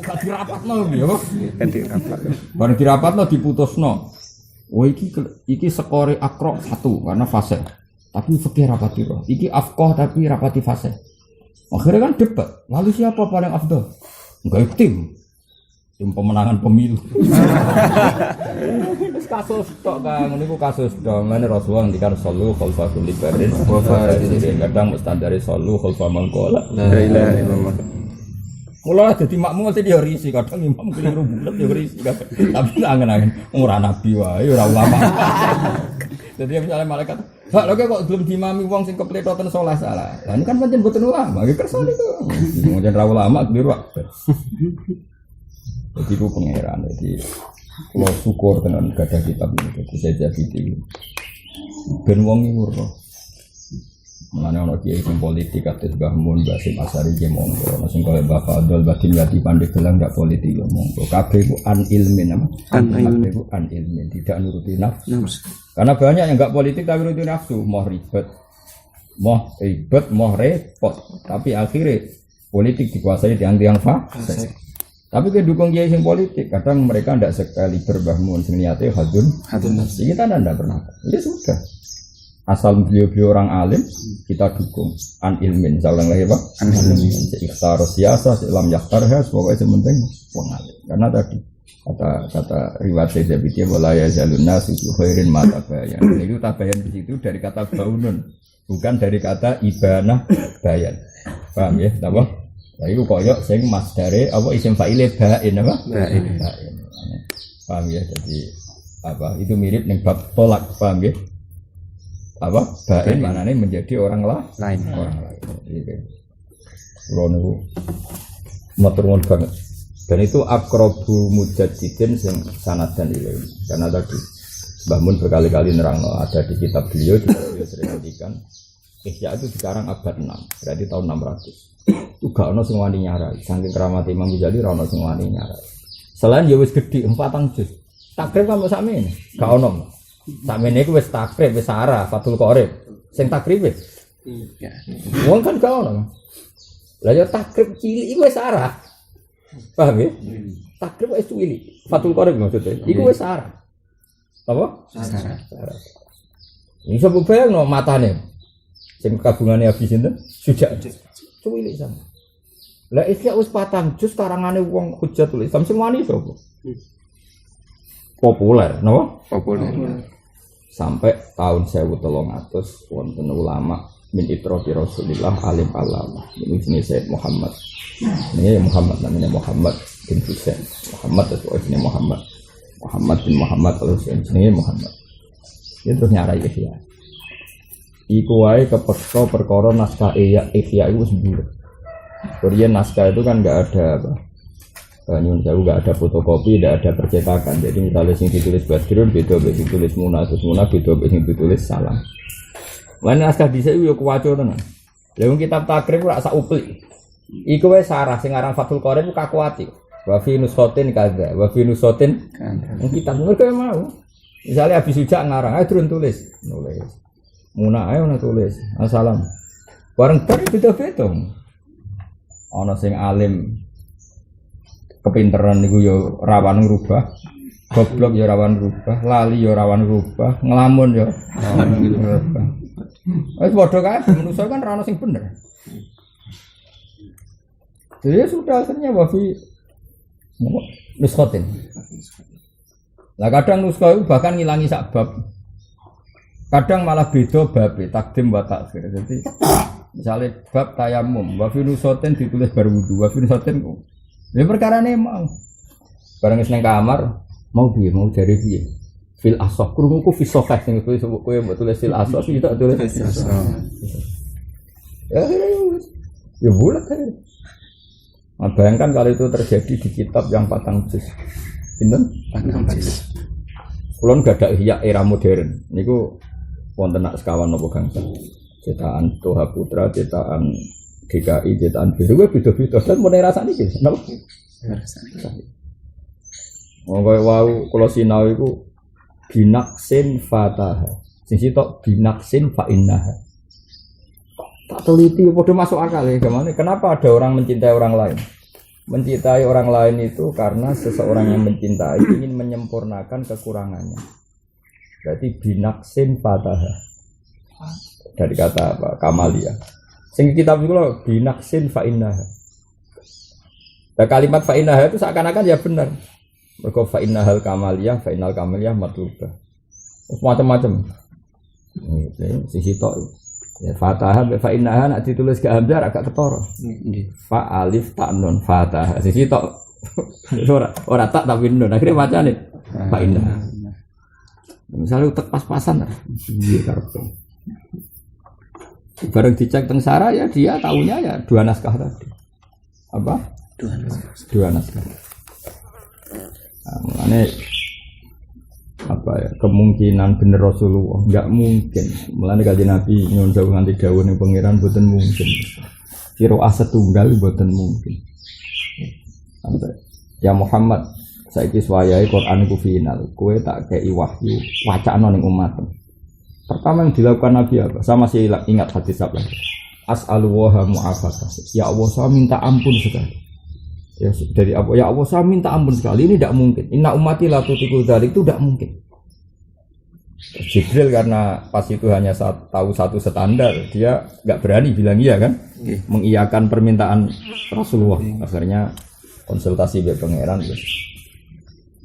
S1: gak dirapatno ya, Pak.
S2: Kan dirapat.
S1: Bareng dirapatno diputusno. Oh iki skore akro 1 karena fase. Tapi fikih rapati roh. Iki afqah tapi rapati fase. Akhirnya kan debat. Lalu siapa paling afdal? Enggak tim pemenangan pemilu. Kasus tok Kang, niku kasus tok. Mane Rasulullah ngendikan sallu khalfa kulli barin wa faridin. Kadang mustandari sallu khalfa man qala la ilaha illallah. Mula dadi makmum mesti dia risi, kadang imam keliru bulet ya risi. Tapi angen-angen ora nabi wae, ora ulama. Jadi misalnya malaikat, "Hak lho kok belum diimami wong sing kepletoten salah salah." Lah ini kan pancen mboten ulama, iki kersa niku. Mungkin ra ulama keliru wae. Jadi itu pengeran, jadi kalau syukur dengan gada kitab ini, jadi saya jadi itu ben wong ngurus mana orang kiai sing politik atas Mbah Mun, Mbah Sim Asari ki monggo, ana sing kaya Mbah Fadl, Mbah Dimyati Pandai gelang gak politik yo monggo. Kabeh iku an ilmin apa? Kabeh iku an ilmin, tidak nuruti nafsu. Karena banyak yang enggak politik tapi nuruti nafsu, mau ribet, mau repot, tapi akhirnya politik dikuasai tiang-tiang fasik. Tapi kedukung kiai sing politik, kadang mereka tidak sekali berbahmun sing niate hadun nafsi. Kita tidak pernah. Ya sudah. Asal beliau orang alim, kita dukung an ilmin. Saya ulang lagi Pak. An ilmin. Ikhtar siasa, selam yaktarha, pokoknya sementing wong alim. Karena tadi kata riwayat Zaidiyah wala yazalun nasu khairin ma tabayan. Itu tabayan di situ dari kata baunun, bukan dari kata ibanah bayan. Paham ya? Apa? Nah itu koyok sing masdare apa isim fa'ile ba'in apa? Ba'in. Paham ya? Jadi apa? Itu mirip ning bab tolak, paham ya? Apa? Ba'in maknanya menjadi orang lain. Orang lain. Jadi kulo niku matur nuwun banget. Dan itu aqrabu mujaddidin sing sanad dan ilmu. Karena tadi Mbah Mun berkali-kali nerangno ada di kitab beliau sering ngendikan Ihya itu sekarang abad 6, berarti tahun 600. Itu gak ono sing wani nyarai, saking keramat Imam Ghazali ra ono sing wani nyarai. Selain ya wis gedhi 4 juz. Takrib kan sakmene, gak ono. Sakmene iku wis takrib, wis sarah, Fathul Qorib. Sing takrib wis. Iya. Wong kan gak ono. Lah ya takrib cilik iku wis sarah. Paham ya? Takrib wis cilik. Fathul Qorib maksudnya. Iku wis sarah. Apa? Sarah. Iso bayangno matane. Sing kabungane habis sinten? Sujak. Cilik sama. Lah Ihya wis 4 juz karangane wong Hujjatul Islam sing wani sapa? Populer, napa? Populer. Sampai tahun 1300 wonten ulama min itrofi Rasulillah alim alama. Ini jenis Sayyid Muhammad. Ini Muhammad namanya Muhammad bin Husain. Muhammad itu jenis Muhammad. Muhammad bin Muhammad Al-Husain jenis Muhammad. Dia terus nyarai Ihya. Iku wae kepeksa perkara naskah Ihya itu wis mbulet. Kemudian naskah itu kan enggak ada apa. Nyun sewu enggak ada fotokopi, enggak ada percetakan. Jadi misalnya sing ditulis Badrun beda mek sing ditulis Munah, terus Munah beda mek sing ditulis Salam. Lan naskah dhisik yo kuwaco tenan. Lah wong kitab takrib ora sak uplik. Iku wae sarah sing aran Fathul Qorib ku kakuati. Wa fi nusotin kadza, wa fi nusotin kan. Kitab mergo mau. Misalnya habis sujak ngarang, ayo turun tulis. Munah ae ono tulis. Assalam. Bareng bar beda-beda. Ana sing alim kepinteran niku yo rawan ngrubah, goblok yo rawan ngrubah, lali yo rawan ngrubah, ngelamun yo rawan ngrubah. Wis padha kae manusa kan ra ono sing bener. Jadi sudah akhirnya wafi nuskotin. Lah kadang nuskah itu bahkan ngilangi sak bab. Kadang malah beda bab takdim wa takhir. Jadi misalnya bab tayamum, wafi nuskotin ditulis bar wudu, wafi nuskotin. Ya perkarane mau. Bareng wis nang kamar mau piye, mau jare piye. Fil asah krunguku fi sahih sing kowe mbok tulis fil asah iki tak tulis. Ya bulat kan. Nah, bayangkan kalau itu terjadi di kitab yang patang juz. Pinten? Patang juz. Kulon gak ada ihya era modern. Niku wonten nak sekawan napa gangsal. Cetakan Toha Putra, cetakan DKI, cetakan biru beda-beda. Dan mulai rasane iki, napa? Rasane. Wong wau kula sinau iku binaksin fataha. Sing sitok binaksin fa innaha. Tak teliti padha masuk akal ya gimana? Kenapa ada orang mencintai orang lain? Mencintai orang lain itu karena seseorang yang mencintai ingin menyempurnakan kekurangannya. Berarti binaksin fataha. Dari kata apa? Kamalia. Sing kitab itu loh binaksin fa innaha. Nah, kalimat fa innaha itu seakan-akan ya benar. Mergo fa innahal kamaliyah, fa innal kamaliyah matlubah. Macam-macam. Ini sisi tok. Ya fataha fa innaha nak ditulis ke hamzah agak ketara. Fa alif ta nun fataha. Sisi tok. Ora tak tapi nun. Akhirnya bacane fa innaha. Misalnya utek pas-pasan. Piye karepe. Bareng dicek teng Sara ya dia tahunya ya dua naskah tadi. Apa? Dua naskah. Nah, apa ya kemungkinan bener Rasulullah enggak mungkin. Mulane kanjeng Nabi nyuwun jauh nganti dawuh ning pangeran mboten mungkin. Qiraah setunggal mboten mungkin. Ya Muhammad, saiki swayahe Quran iku final. Kowe tak kei wahyu wacana ning umat. Pertama yang dilakukan Nabi apa? Saya masih ingat hadis apa? As'alullaha mu'afatah. Ya Allah, saya minta ampun sekali. Ya dari apa? Ya Allah, saya minta ampun sekali. Ini tidak mungkin. Inna ummati la tutiku dzalik, itu tidak mungkin. Jibril karena pas itu hanya tahu satu standar, dia nggak berani bilang iya kan, mengiyakan permintaan Rasulullah. Akhirnya konsultasi dengan pangeran,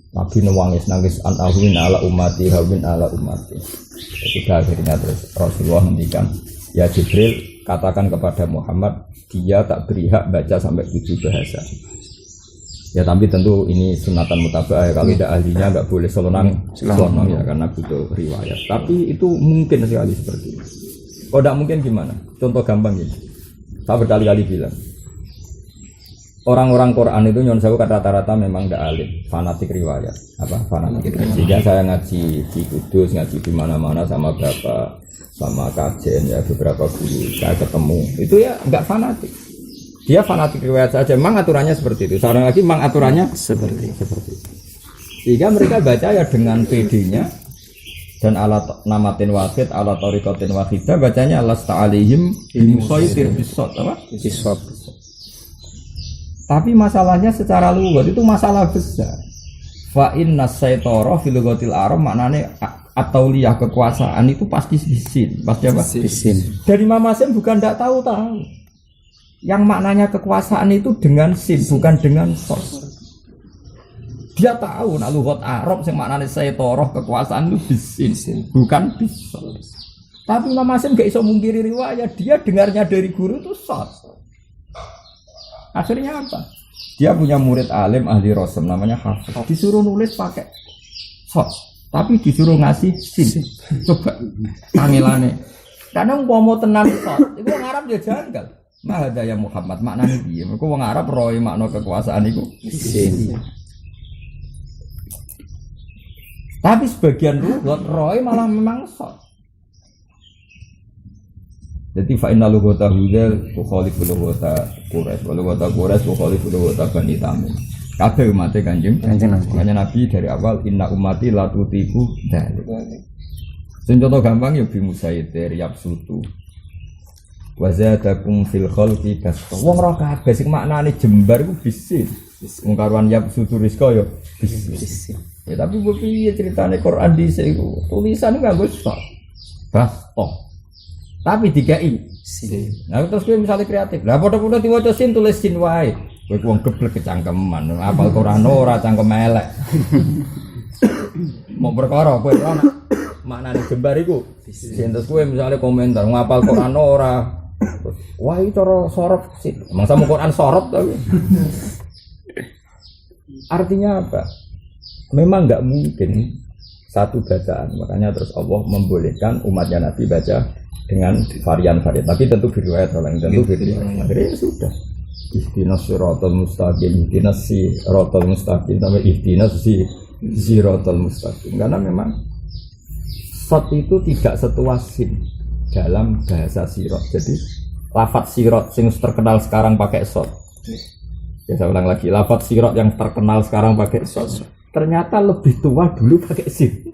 S1: Nabi nangis an ahwin ala ummati, hawin ala ummati. Ketika akhirnya terus Rasulullah menghentikan, ya Jibril katakan kepada Muhammad, dia tak beri hak baca sampai 7 bahasa. Ya tapi tentu ini sunatan mutaba'ah, kalau tidak ahlinya nggak boleh selonang ya karena butuh riwayat. Tapi itu mungkin sekali seperti itu. Kalau tidak mungkin gimana? Contoh gampang ini. Saya berkali-kali bilang, orang-orang Quran itu nyon sewu rata-rata memang tidak alim, fanatik riwayat. Apa? Fanatik riwayat. Sehingga saya ngaji di Kudus, ngaji di mana-mana sama bapak, sama kajen ya beberapa guru saya ketemu. Itu ya nggak fanatik. Dia fanatik riwayat saja, memang aturannya seperti itu. Seorang lagi memang aturannya seperti itu. Sehingga mereka baca ya dengan PD-nya dan alat namatin wahid, alat tariqatin wahidah, bacanya lasta alaihim bimusaitir bisot apa? Bisot. Tapi masalahnya secara lugat itu masalah besar. Fa inna saytara fil lughatil arab maknane at-tauliyah kekuasaan itu pasti bisin. Pasti apa? Bisin. Dari Imam Hasim bukan tidak tahu. Yang maknanya kekuasaan itu dengan sin, bukan dengan sos. Dia tahu nak lughat Arab yang maknanya saytara kekuasaan itu bisin, bukan bisos. Tapi Imam Hasim gak iso mungkiri riwayat, dia dengarnya dari guru itu sos. Akhirnya apa? Dia punya murid alim ahli rosem namanya Hafiz. Disuruh nulis pakai sos, tapi disuruh ngasih sin. Coba tangilane. Karena mau tenan sos, itu orang Arab ya janggal. Mahada ya Muhammad maknanya piye? Mergo wong Arab roe makna kekuasaan iku sin. Tapi sebagian lughat roe malah memang sos. Jadi fa inna lughata hudal tukhalifu lughata Quraisy wa lughata Quraisy tukhalifu lughata Bani Tamim. Kabeh umat Kanjeng Nabi dari awal inna ummati la tutiku dzalik. Sing contoh gampang ya bi musaitir yabsutu. Wa zadakum fil khalqi basta. Wong ora kabeh sing maknane jembar iku bisin. Wong karuan yap sutu rizqa ya bisin. Ya tapi mbok piye ceritane Quran dhisik iku? Tulisan nganggo sok. Basta. Tapi dikai sin. Nah terus kowe misale kreatif. Lah padha-padha diwaca sin tulis sin wae. Kowe wong geblek kecangkeman. Apal Quran ora cangkem elek. Mau perkara kowe ora maknane jembar iku. Sin terus kowe misale komentar ngapal Quran ora. Wah itu cara sorot sih. Emang sama Quran sorot tapi. Artinya apa? Memang nggak mungkin satu bacaan. Makanya terus Allah membolehkan umatnya Nabi baca dengan varian-varian. Tapi tentu riwayat orang tentu riwayat. Akhirnya sudah. Ihdinas siratal mustaqim, ihdinas siratal mustaqim, sampai ihdinas siratal mustaqim. Karena memang sot itu tidak setua sin dalam bahasa sirot. Jadi lafadz sirot yang terkenal sekarang pakai sot. Ya saya ulang lagi, lafadz sirot yang terkenal sekarang pakai sot ternyata lebih tua dulu pakai sin.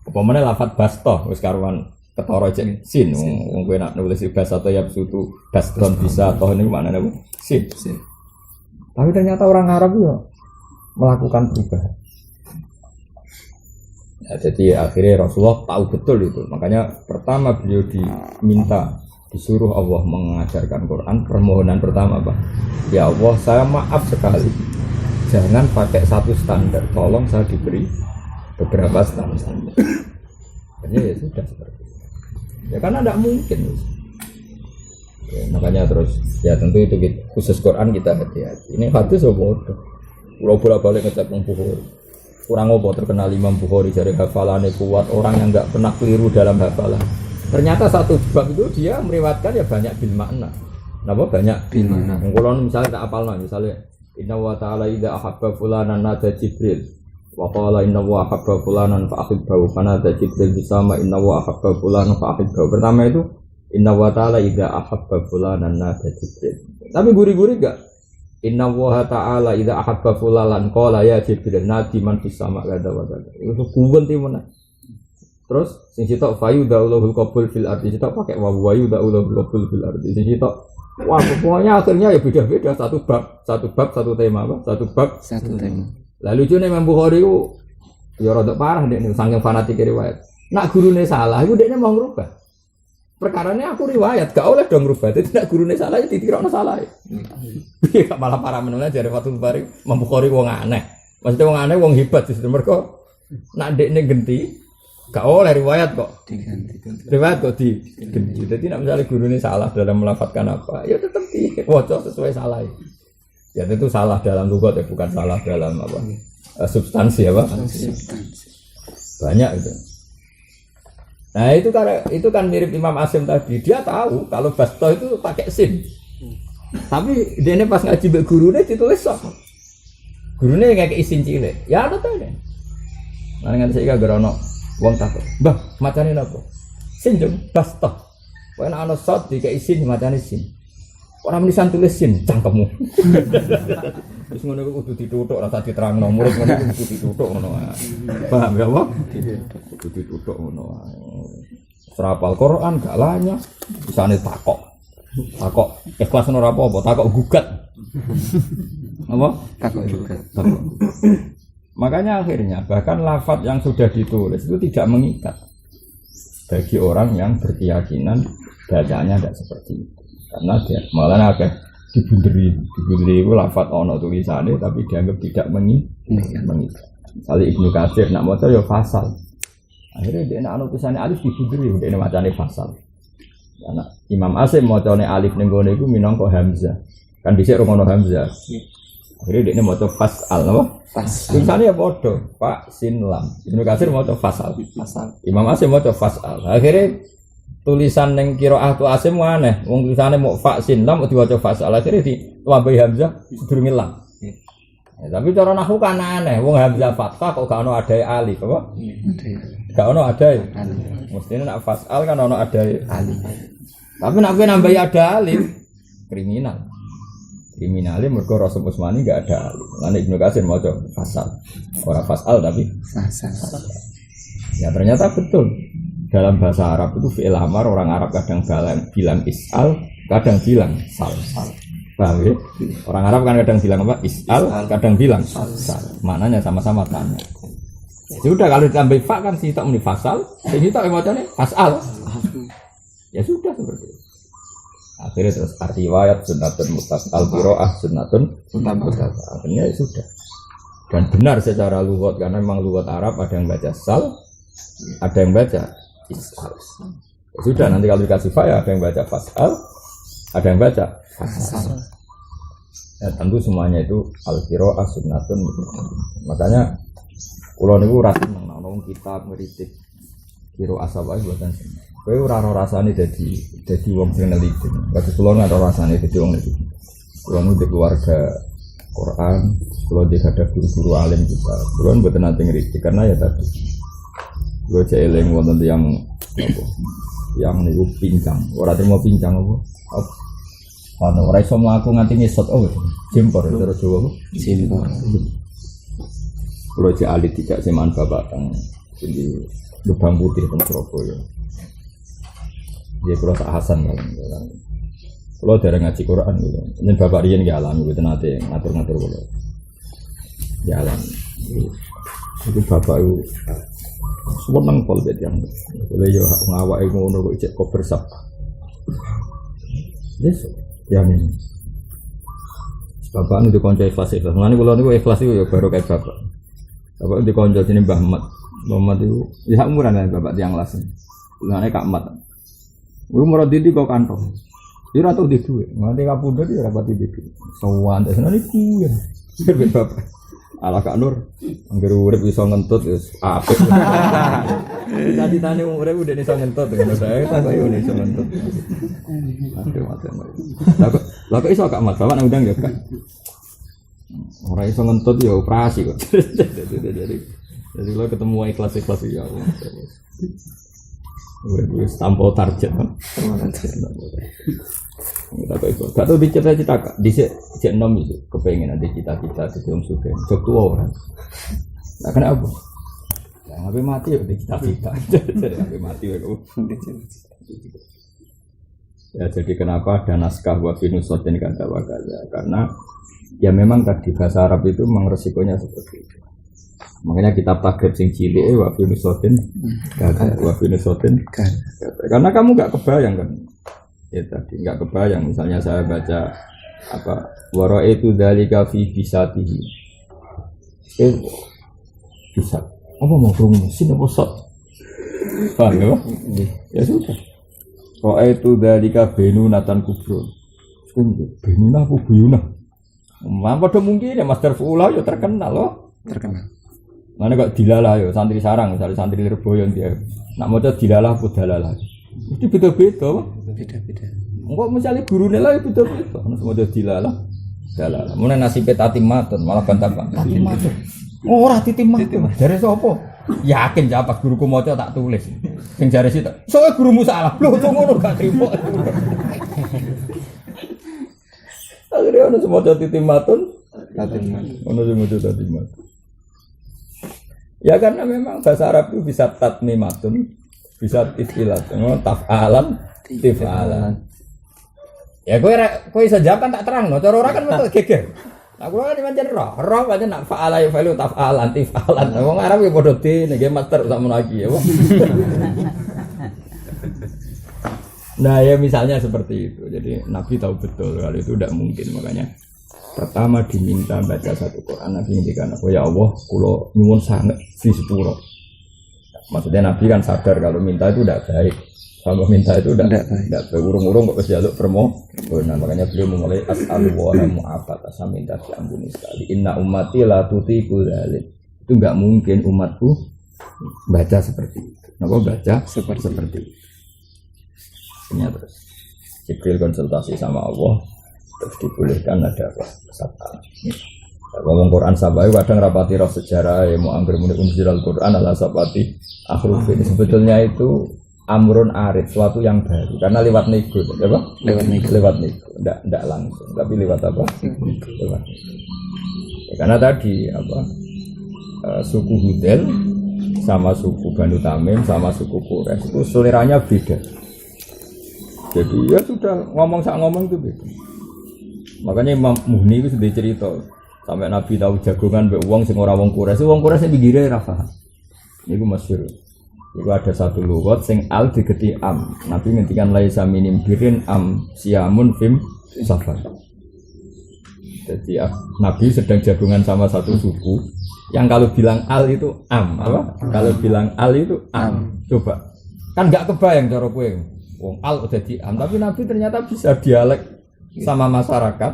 S1: Umpamane lafadz basto wis karuan ketara jek sin. Wong kowe nak nulis bahasa atau yabsutu baston bisa atau ini mana nih sin. Tapi ternyata orang Arab ya melakukan perubahan. Ya, jadi akhirnya Rasulullah tahu betul itu. Makanya pertama beliau disuruh Allah mengajarkan Quran. Permohonan pertama Pak, ya Allah saya maaf sekali, jangan pakai satu standar, tolong saya diberi beberapa standar. Jadi ya sudah seperti itu. Ya karena tidak mungkin. Ya, makanya terus ya tentu itu khusus Quran kita hati-hati. Ini hadis bodoh. Pulau bolak-balik ngecek Bukhari. Kurang apa terkenal Imam Bukhari dari hafalannya kuat, orang yang enggak pernah keliru dalam hafalan. Ternyata satu bab itu dia meriwayatkan ya banyak bil makna. Napa banyak bil makna. Kalau misalnya tak hafalna misalnya inna wa ta'ala idza ahabba fulanan nada Jibril wa qala inna wa ahabba fulanan fa ahibbahu kana Jibril bisama inna wa ahabba fulanan fa ahibbahu. Pertama itu inna wa ta'ala idza ahabba fulanan nada Jibril. Tapi guri-guri enggak inna wa ta'ala idza ahabba fulalan qala ya Jibril nadi man fis sama kada wa kada. Itu kuwen ti mana. Terus sing sitok fayu daulul qabul fil ardi sitok pakai wa daulul qabul fil ardi. Sing sitok wah pokoknya akhirnya ya beda-beda satu bab satu tema apa? Satu bab satu tema. Lalu lucunya Imam Bukhari itu ya rada parah nek saking fanatik riwayat. Nak gurune salah iku dekne mau ngrubah. Perkarane aku riwayat, gak oleh dong rubah. Jadi nak gurune salah ya ditirokno salah. Iya malah para menulnya dari Fathul Bari Imam Bukhari wong aneh. Maksudnya wong aneh wong hebat justru mergo nak dekne genti gak oleh riwayat kok diganti. Riwayat kok diganti. Jadi nak misalnya gurune salah dalam melafatkan apa, ya tetap diwaca sesuai salah. Ya itu salah dalam lughat ya bukan salah dalam apa? Substansi apa? Substansi. Banyak itu. Nah itu kan mirip Imam Asim tadi. Dia tahu kalau basto itu pakai sin. Tapi dia ini pas ngaji mbek gurune ditulis sok. Gurune ngekeki sin cilik. Ya ada ta ne. Nang nganti saiki gara ono wong takut. Mbah, macane napa? Sin jeng basto. Kowe nek ana sot dikeki sin macane sin. Ora menisan tulis sin cangkemmu. Wis ngono iku kudu dituthuk ora tak diterangno. Murid ngono iku kudu dituthuk ngono. Paham ya, Pak? Kudu dituthuk ngono. Serapal Quran gak lanya, bisane takok ikhlas ora apa-apa, takok gugat. Apa? Takok gugat. Makanya akhirnya bahkan lafaz yang sudah ditulis itu tidak mengikat bagi orang yang berkeyakinan bacanya tidak seperti itu. Karena dia malah agak dibunderi itu lafaz ono tulisannya tapi dianggap tidak mengikat. Misalnya Ibnu Katsir nak maca ya fasal. Akhirnya dia nak tulisannya alif dibunderi, dia macane fasal. Karena Imam Asim macane alif ning gone iku minangka hamzah. Kan dhisik romono hamzah. Akhirnya dia maca fasal apa? Fasal. Tulisannya ya padha, Pak Sin Lam. Ibnu Katsir maca fasal. Imam Asim maca fasal. Akhirnya tulisan ning qiraah tu Asim aneh. Wong tulisane mau fa sin lam diwaca fasal. Akhirnya ditambahi hamzah sedurunge lam. Ya, tapi cara nahwu kan aneh. Wong hamzah fathah kok gak ono adae alif apa? Gak ono adae. Mestine nak fasal kan ono adae alif. Tapi nak kowe nambahi ada alif kriminal. Kriminale mergo Rasul Utsmani gak ada alif. Lan Ibnu Katsir maca fasal. Ora fasal tapi fasal. Ya ternyata betul. Dalam bahasa Arab itu fi'il amar orang Arab kadang bilang is'al, kadang bilang sal. Paham ya? Orang Arab kan kadang bilang apa? Is'al, kadang bilang sal. Maknanya sama-sama tanya. Ya sudah kalau ditambah fa kan si tak muni fasal, si tak emocane fasal. Ya sudah seperti itu. Akhirnya terus riwayat sunnatun mutlaq al-qiraah sunnatun mutlaq. Akhirnya ya sudah. Dan benar secara lughat karena memang lughat Arab ada yang baca sal, ada yang baca is'al. Ya sudah nanti kalau dikasih fa ya ada yang baca fasal, ada yang baca fasal. Ya tentu semuanya itu al-qiraah sunnatun mutlaq. Makanya kula niku ora seneng nang kitab ngritik kira asal wae mboten seneng. Kowe ora rasane dadi wong sing neliti. Bagi kula ora rasane dadi wong neliti. Kula nu di keluarga Quran, kula ada guru-guru alim juga. Kula mboten nate ngritik karena ya tadi. Kula cek eling wonten yang apa? Yang niku pincang. Ora terima pincang apa? Ana ora iso mlaku nganti ngesot oh jempor terus Jawa. Jempor. Kalau cek alit tidak semaan bapak teng di Lubang Putih teng Surabaya. Dia kalau tak Hasan kan. Kalau dari ngaji Quran gitu. Ini bapak Rian nggak alami gitu nanti ngatur-ngatur kalau jalan. Itu bapak itu seneng pol bet yang. Boleh yo ngawak ngono kok cek koper sap. Yes, yang ini. Bapak itu dikonco ikhlas. Mana kalau itu ikhlas itu ya baru kayak bapak. Bapak di konco sini Mbah Mat itu ya umuran kan bapak tiang las ini. Ngene Kak Mat. Lu murah didi kok kantong. Dia ratu di duit. Nanti kapundhut dia rapat di duit. Sowan terus nanti ku ya. Bapak. Ala Kak Nur. Angger urip iso ngentut wis apik. Cita-citane urip udah iso ngentut ngono saya tak koyo iso ngentut. Aduh mate. Lah kok iso Kak Mat bapak nang undang ya Kak. Orang iso ngentut ya operasi kok. Jadi lo ketemu ikhlas ya Allah. Udah tampol target kan. Kita kok itu. Gak tau dicita-cita kak. Di cek nom itu kepengen ada cita-cita jadi om suka. Cok tua orang. Nah kenapa? Ya ngapain mati ya di cita-cita. Jadi ngapain mati ya kamu. Ya jadi kenapa ada naskah wa finusot ini kata wakaza karena ya memang tadi bahasa Arab itu memang resikonya seperti itu. Makanya kitab takrib sing cilik wa fi nusotin kata wa fi nusotin karena kamu enggak kebayang kan. Ya tadi enggak kebayang misalnya saya baca apa wa ra'aitu dzalika fi bisatihi. Bisa. Apa mau kurung mesin apa sot? Paham ya? Ya sudah. Ra'aitu dzalika benunatan kubro. Benunah apa buyunah? Pada mungkin ya Master Fulah ya terkenal loh. Terkenal. Mana kok dilalah ya santri sarang, misalnya santri Lirboyo dia. Nak mau dilalah apa dalalah. Mesti beda-beda. Beda-beda. Enggak misalnya gurunya lah ya beda-beda. Mau dilalah, dalalah. Mana nasibnya tatimatun malah bantah tatimatun. Oh ora titimatun. Dari siapa? Yakin japak guruku mau tak tulis. Sing jare sih tak. Soalnya gurumu salah. Loh kok ngono gak trimo. Akhirnya ada semua tatimatun. Ono semua tatimatun. Ya karena memang bahasa Arab itu bisa tatnimatun, bisa tifilatun, taf'alan, tifalan. Ya kowe iso jawab kan tak terang, cara ora kan metu geger. Nah kula kan pancen roh pancen nak fa'ala ya fa'alu taf'alan, tifalan. Wong Arab ya padha dene nggih master sak menawa iki ya. Nah ya misalnya seperti itu. Jadi Nabi tahu betul kalau itu tidak mungkin makanya. Pertama diminta baca satu Quran Nabi ngendikan apa ya Allah kula nyuwun sanget di sepuro. Maksudnya Nabi kan sadar kalau minta itu tidak baik. Kalau minta itu tidak baik. Urung-urung kok jaluk permo. Nah makanya beliau memulai as'alu wa la mu'afat asal minta diampuni sekali. Inna ummati la tutiqu dzalik. Itu enggak mungkin umatku baca seperti itu. Napa baca seperti itu. Terus Jibril konsultasi sama Allah. Terus dibolehkan ada kesalahan. Ngomong Quran sabai kadang rapati roh sejarah ya mau angger muni unzilal Quran ala sabati akhrufin. Sebetulnya itu amrun arid, suatu yang baru karena lewat nego, apa? Lewat nego. Enggak langsung, tapi lewat apa? Lewat nego. Ya, karena tadi apa? Suku Hudel sama suku Banu Tamim sama suku Quraisy itu seleranya beda. Jadi ya sudah ngomong itu beda. Makanya Imam Muhni itu sudah cerita sampai Nabi tahu jagongan mbek wong sing ora wong Quraisy sing pinggire ra paham. Niku masyhur. Iku ada satu lugat sing al digeti am. Nabi ngendikan laisa minim birin am siamun fim safar. Jadi Nabi sedang jagungan sama satu suku yang kalau bilang al itu am, apa? Kalau bilang al itu am. Coba. Kan enggak kebayang cara kowe. Wong al udah di am, tapi Nabi ternyata bisa dialek sama masyarakat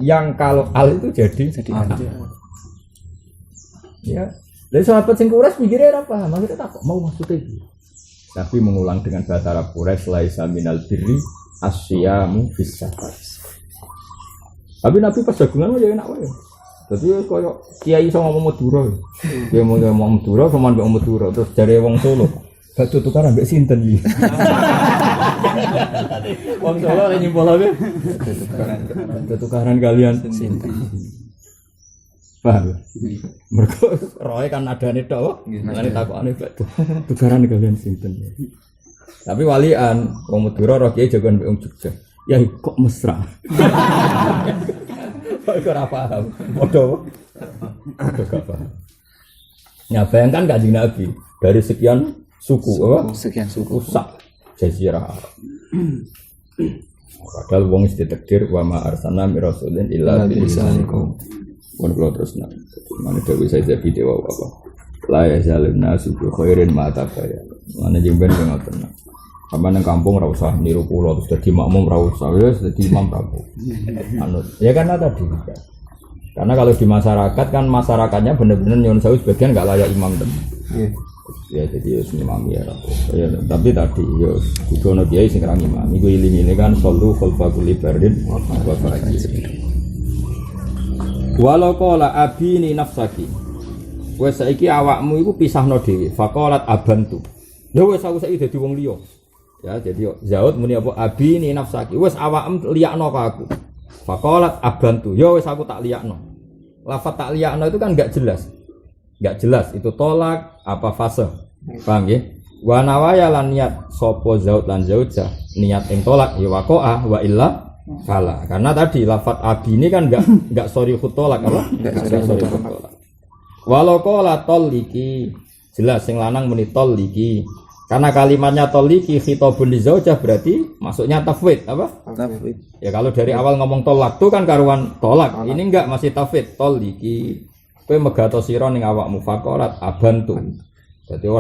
S1: yang kalau al itu jadi am. Ya. Dari sahabat sing Quraisy pikirnya apa? Maksudnya tak mau maksudnya itu. Tapi mengulang dengan bahasa Arab Quraisy laisa minal birri asyamu fis safar. Tapi Nabi pas jagungan aja enak wae. Dadi koyo kiai iso ngomong Madura. Dia mau ngomong Madura sama mbek Madura terus jare wong Solo. Batu tukaran mbek sinten iki? Wong Solo lek nyimpul ae. Tukaran kalian sinten? Paham? Mergo roe kan adane tok. Ngene takokane batu. Tukaran kalian sinten? Tapi walian wong Madura roh kiai jagoan mbek wong Jogja. Ya kok mesra. Kok ora paham. Padha. Gak paham. Ya bayangkan Kanjeng Nabi dari sekian suku apa? Sekian suku sak jazirah. Padahal wong wis ditakdir wa ma arsalna mir rasulin illa bi lisanikum. Pun kula terusna. Mane dewe saya video apa? La yazaluna suku khairin ma tabaya. Mane jemben ngoten. Sama nang kampung ora usah niru kula terus dadi makmum ora usah wis dadi imam kampung. Anut. Ya karena tadi. Karena kalau di masyarakat kan masyarakatnya benar-benar nyuwun sewu sebagian enggak layak imam tenan. Ya jadi wis imam ya. Ya tapi tadi yo kudu ono kiai sing ngrang imam. Iku iling-iling kan sallu khalfa kulli bardin wa farajin. Walau qala abini nafsaki. Wes saiki awakmu iku pisahno dhewe. Faqalat abantu. Ya wes aku saiki dadi wong liya. Ya jadi Zaud muni apa abi ni nafsaki wis awakmu liyakno ka aku. Faqalat abantu. Ya wis aku tak liyakno. Lafaz tak liyakno itu kan enggak jelas. Enggak jelas itu tolak apa fase. Paham nggih? Wa nawaya lan niat sapa Zaud lan Zaujah niat ing tolak ya waqa'a wa illa fala. Karena tadi lafaz abi ini kan enggak sorry tolak apa? Enggak sorry tolak. Walau qala taliki jelas sing lanang muni taliki. Karena kalimatnya toliki khitabun li zaujah berarti masuknya tafwid apa? Tafwid. Ya kalau dari awal ngomong tolak itu kan karuan tolak. Ini enggak masih tafwid toliki. Kowe megato sira ning awakmu faqarat abantu. Jadi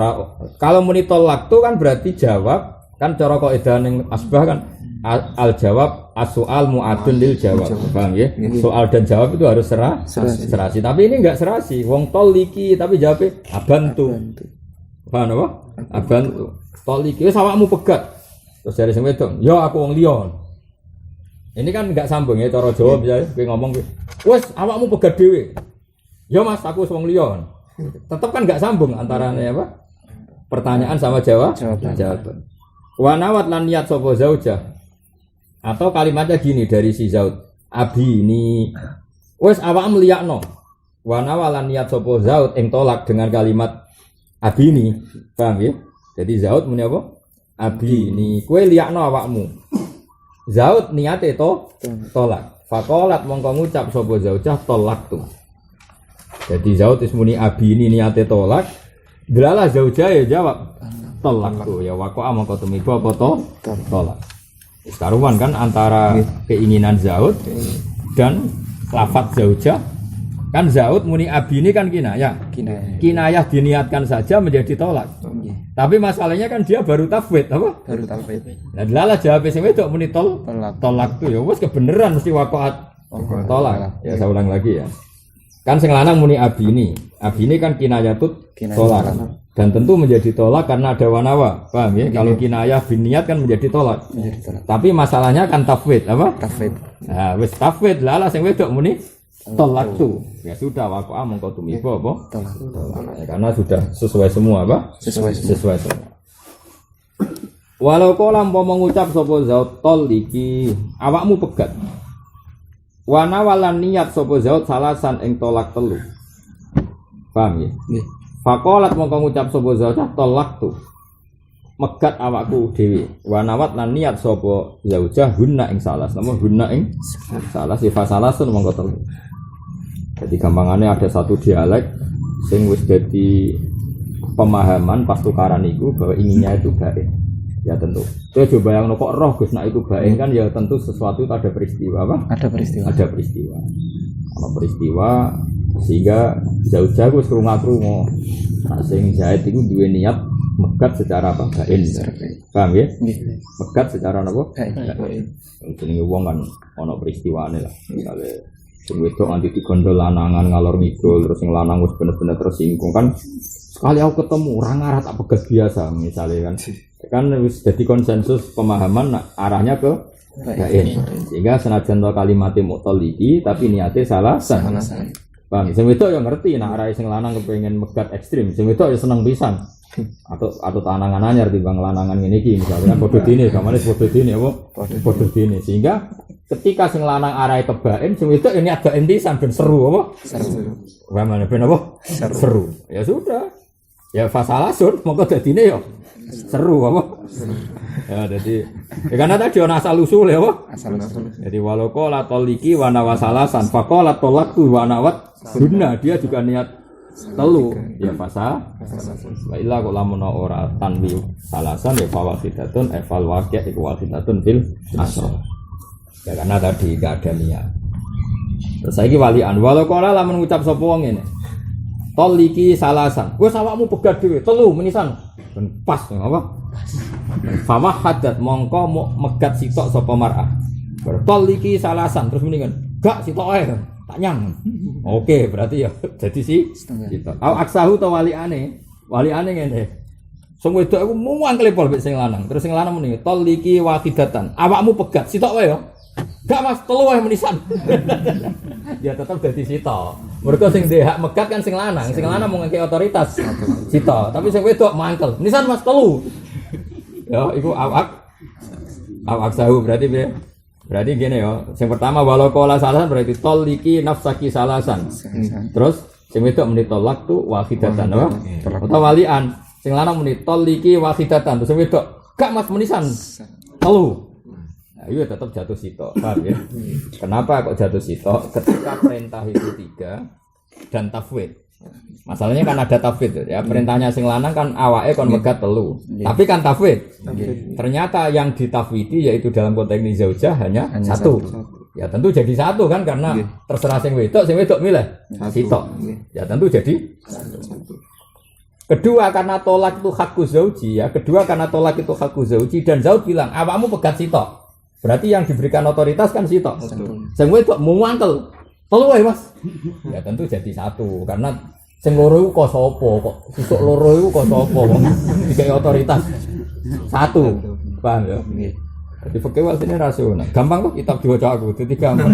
S1: kalau muni tolak itu kan berarti jawab kan cara kaidah ning asbah kan al jawab as-su'al mu'adun lil jawab. Paham ya? Soal dan jawab itu harus serasi. Tapi ini enggak serasi. Wong toliki tapi jawabnya abantu. Paham apa? Abantu. Toliki wis awakmu pegat. Terus dari sing wedok, "Ya aku wong liya." Ini kan enggak sambung ya cara Jawa misalnya kowe ngomong kowe, "Wis awakmu pegat dhewe." "Ya Mas, aku wong liya." Tetap kan enggak sambung antaranya apa? Pertanyaan sama jawaban. Wa nawat lan niat sapa zaujah. Atau kalimatnya gini dari si Zaud. Abi ini wis awakmu liyakno. Wa nawalan niat sapa Zaud ing tolak dengan kalimat abi ini, paham ya? Jadi Zaud muni apa? Abi ini, kue liyakno awakmu. Zaud niate tolak. Faqalat mongko ngucap sapa Zaujah tolak tu. Jadi Zaud wis muni abi ini niate tolak. Delalah Zaujah ya jawab tolak tu. Ya waqa'a mongko tumiba apa tolak. Karuan kan antara keinginan Zaud dan lafaz Zaujah. Kan Zaud muni abi ini kan kinayah diniatkan saja menjadi tolak. Tapi masalahnya kan dia baru tafwid apa? Baru tafwid. Nah delalah jawab sing wedok muni tolak tuh ya wis kebenaran mesti waqaat tolak. Ya saya ulang lagi ya. Kan sing lanang muni abi ini kan kinayatut tolak. Dan tentu menjadi tolak karena ada wanawa. Paham ya? Kalau kinayah biniat kan menjadi tolak. Tapi masalahnya kan tafwid apa? Tafwid. Nah wis tafwid delalah sing wedok muni tolak tuh ya sudah waqa'a mongko tumiba apa tolak ya, karena sudah sesuai semua apa sesuai semua. Walau qala mengucap sapa Zaud toliki awakmu pegat wana walan niat sapa Zaud salasan ing tolak telu paham ya Faqalat mongko ngucap sapa zaujah talaqtu. Megat awakku dhewe. Wa nawat lan niat sapa zaujah hunna ing salas. Napa hunna ing salas sifat salasun mongko telu. Jadi gampangannya ada satu dialek sing wis dadi pemahaman pas tukaran itu bahwa inginnya itu baik. Ya tentu. Saya coba yang kok roh Gus nak itu baik kan ya tentu sesuatu itu ada peristiwa apa?
S2: Ada peristiwa.
S1: Ada peristiwa. Ada peristiwa sehingga jauh-jauh wis krungu-krungu. Nah sing jahit itu duwe niat megat secara apa? Bain. Paham ya? Megat secara apa? Bain. Jenenge wong kan ana peristiwane lah. Misale sing wedok nganti digondol lanangan ngalor ngidul terus sing lanang wis bener-bener tersinggung kan sekali aku ketemu orang arah tak pegat biasa misalnya kan wis jadi konsensus pemahaman arahnya ke bain sehingga senajan to kalimatnya mutaliki tapi niatnya salah. Bang sing wedok ya ngerti nek arah sing lanang kepengin megat ekstrim sing wedok ya seneng pisan atau tanangan anyar timbang lanangan ngene iki misalnya kan padha dene gamane padha dene apa padha dene sehingga ketika sing lanang arahe kebain sing wedok ini agak entisan ben seru apa? Seru. Bagaimana ben apa? Seru. Ya sudah. Ya fasalasun mongko dadine ya seru apa? Ya jadi ya karena tadi ana asal usul ya apa? Asal usul. Jadi walau qala taliki wa nawasalasan faqala talaqtu wa nawat sunna dia juga niat telu ya wa illa kok lamun ora tanwi salasan ya fawaqidatun eval waqi' iku waqidatun fil asr. Ya karena tadi gak ada niat. Terus saiki walian, walau kala lamun ngucap sapa wong ngene. Taliki salasan. Wis awakmu pegat dhewe, telu menisan. Ben pas apa? Fama hadat mongko megat sitok sapa mar'ah. Taliki salasan terus mendingan. Gak sitok ae. Tak nyang. Oke, berarti ya jadi sitok. Au aksahu to waliane. Waliane ngene. Sing wedok iku muang klepol mek sing lanang. Terus sing lanang muni taliki waqidatan. Awakmu pegat sitok wae ya. Gak mas, telu wae menisan. Ya tetap dadi sita. Mergo sing ndek hak megat kan sing lanang mau ngeki otoritas. Sita, tapi sing wedok mangkel. Menisan mas telu. Ya, iku awak sahu berarti gini ya. Sing pertama walau qala salasan berarti taliki nafsaki salasan. Terus sing wedok muni talak tu wahidatan apa? Atau walian. Sing lanang muni taliki wahidatan. Terus sing wedok gak mas menisan. Telu. Iya tetap jatuh sitok, paham ya? Kenapa kok jatuh sitok? Ketika perintah itu 3 dan tafwid. Masalahnya kan ada tafwid ya. Perintahnya sing lanang kan awake kon megat telu. Tapi kan tafwid. Ternyata yang ditafwidi yaitu dalam konteks ini zaujah hanya satu. Ya tentu jadi satu kan karena terserah sing wedok milih sitok. Ya tentu jadi Kedua karena tolak itu hakku zauji ya. Kedua karena tolak itu hakku zauji dan zauj bilang awakmu pegat sitok. Berarti yang diberikan otoritas kan sitok. Sing wedok muangkel. Telu wae, Mas. Ya tentu jadi satu karena sing loro iku kok sapa kok sesuk loro iku kok sapa wong dikai otoritas. Satu. Paham ya? Jadi fikih wasine rasional. Gampang kok kitab diwaca aku, dadi gampang.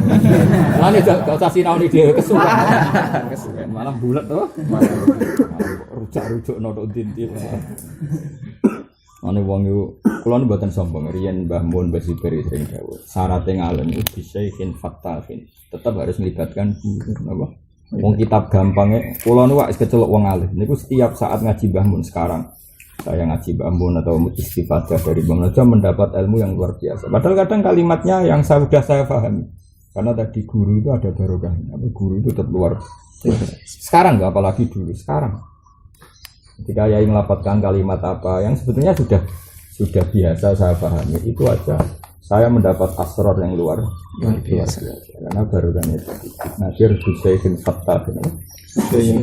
S1: Lan gak usah sinaoni dhewe kesuwen. Malah bulet to. Rujuk-rujuk notok dintil. Ane wong yo kula mboten sombong riyen Mbah Mun Mbah Sibir sering dawuh. Syaratnya ngalim itu bisain fattafin. Tetap harus melibatkan apa? Wong kitab gampangnya kula nu wis kecelok wong alim. Niku setiap saat ngaji Mbah Mun sekarang. Saya ngaji Mbah Mun atau istifadah dari Mbah Mun aja mendapat ilmu yang luar biasa. Padahal kadang kalimatnya yang sudah saya pahami. Karena tadi guru itu ada barokahnya. Guru itu tetap luar. Sekarang enggak apalagi dulu sekarang. Ketika Yai melapatkan kalimat apa yang sebetulnya sudah biasa saya pahami, itu aja saya mendapat asrar yang luar biasa. Karena baru kan itu. Nah, dia harus disaykin fakta.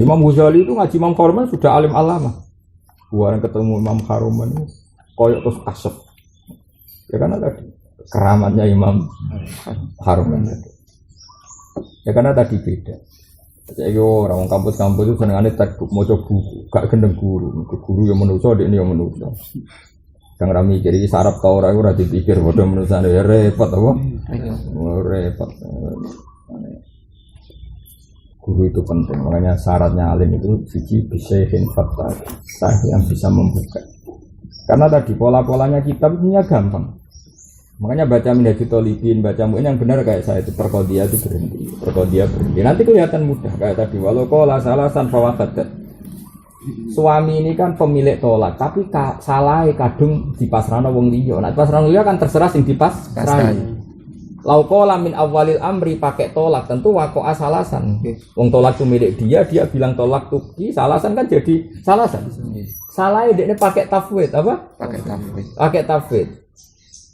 S1: Imam Ghazali itu ngaji Imam Haruman sudah alim alama. Buat ketemu Imam Haruman koyok terus kasep. Ya karena tadi keramatnya Imam Haruman. Ya karena tadi beda. Saya orang kampus-kampus itu senengannya textbook mau coba buku, gak gendeng guru yang menuso, dia yang menuso. Yang rami jadi sarap tau orang itu dipikir bodoh menuso ya repot apa? Repot. Guru itu penting, makanya syaratnya alim itu siji bisain fakta, yang bisa membuka. Karena tadi pola-polanya kitab punya gampang. Makanya baca Minhajul Thalibin, baca mu'in yang benar kayak saya itu perkodia itu berhenti. Nanti kelihatan mudah kayak tadi walau qala salasan fawafadat.
S3: Suami ini kan pemilik tolak, tapi salah kadung dipasrahno wong liya. Nek pasrahno liya kan terserah sing dipasrahi. Lau qala min awalil amri pakai tolak tentu waqa'a salasan. Wong tolak itu milik dia bilang tolak tuki, salasan kan jadi salasan. Salahe dekne pakai tafwid apa? Pakai tafwid.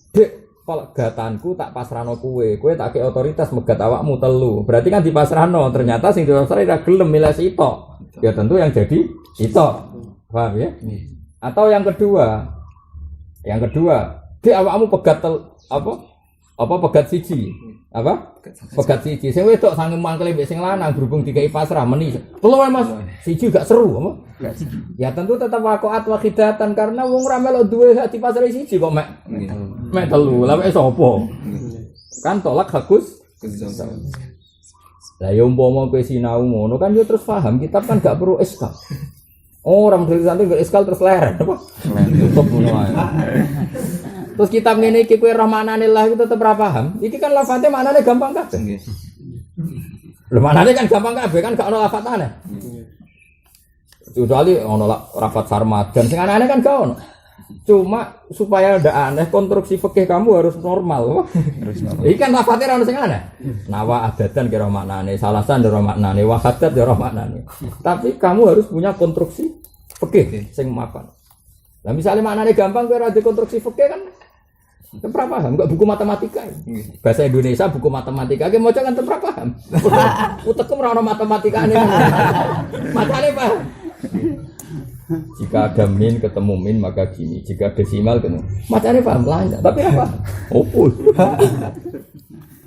S3: Dek, kalau gatanku tak pasrahno kowe tak kei otoritas megat awakmu telu. Berarti kan dipasrahno, ternyata sing dipasrahi ra gelem milih sitok. Ya tentu yang jadi sitok. Paham ya? Atau yang kedua, dek awakmu pegat apa pegat siji. Apa? Pegat siji. Sing wedok sange mangkele mbek sing lanang berhubung dikai pasrah meni. Keluar Mas, siji gak seru apa? Ya tentu tetap waqa'at wa khidatan karena wong ra melok duwe hak dipasrahi siji kok mek telu. Lah wis sapa? Kan tolak hakus. Lah ya umpama kowe sinau ngono kan yo terus paham kitab kan gak perlu eskal. Orang dari santri gak eskal terus leren apa? Tutup ngono ae. Terus kitab ngene iki kowe roh maknane lah iku tetep ra paham. Iki kan lafate maknane gampang kabeh. Lho maknane kan gampang kabeh kan gak ono lafatane. Kecuali ono rapat sarmadan sing aneh-aneh kan gak ono. Cuma supaya ndak aneh konstruksi fikih kamu harus normal. Iki kan lafate ra ono sing aneh. Nawa adatan kira maknane, salasan kira maknane, wahadat kira maknane. Tapi kamu harus punya konstruksi fikih sing mapan. Lah misalnya maknane gampang kowe ra ada konstruksi fikih kan tempra paham, enggak buku matematika. Bahasa Indonesia buku matematika ki maca kan tempra paham. Utekem ora ono matematikane. Makane paham. Jika ada min ketemu min maka gini, jika desimal ketemu. Macane paham lancar, tapi apa? Opo.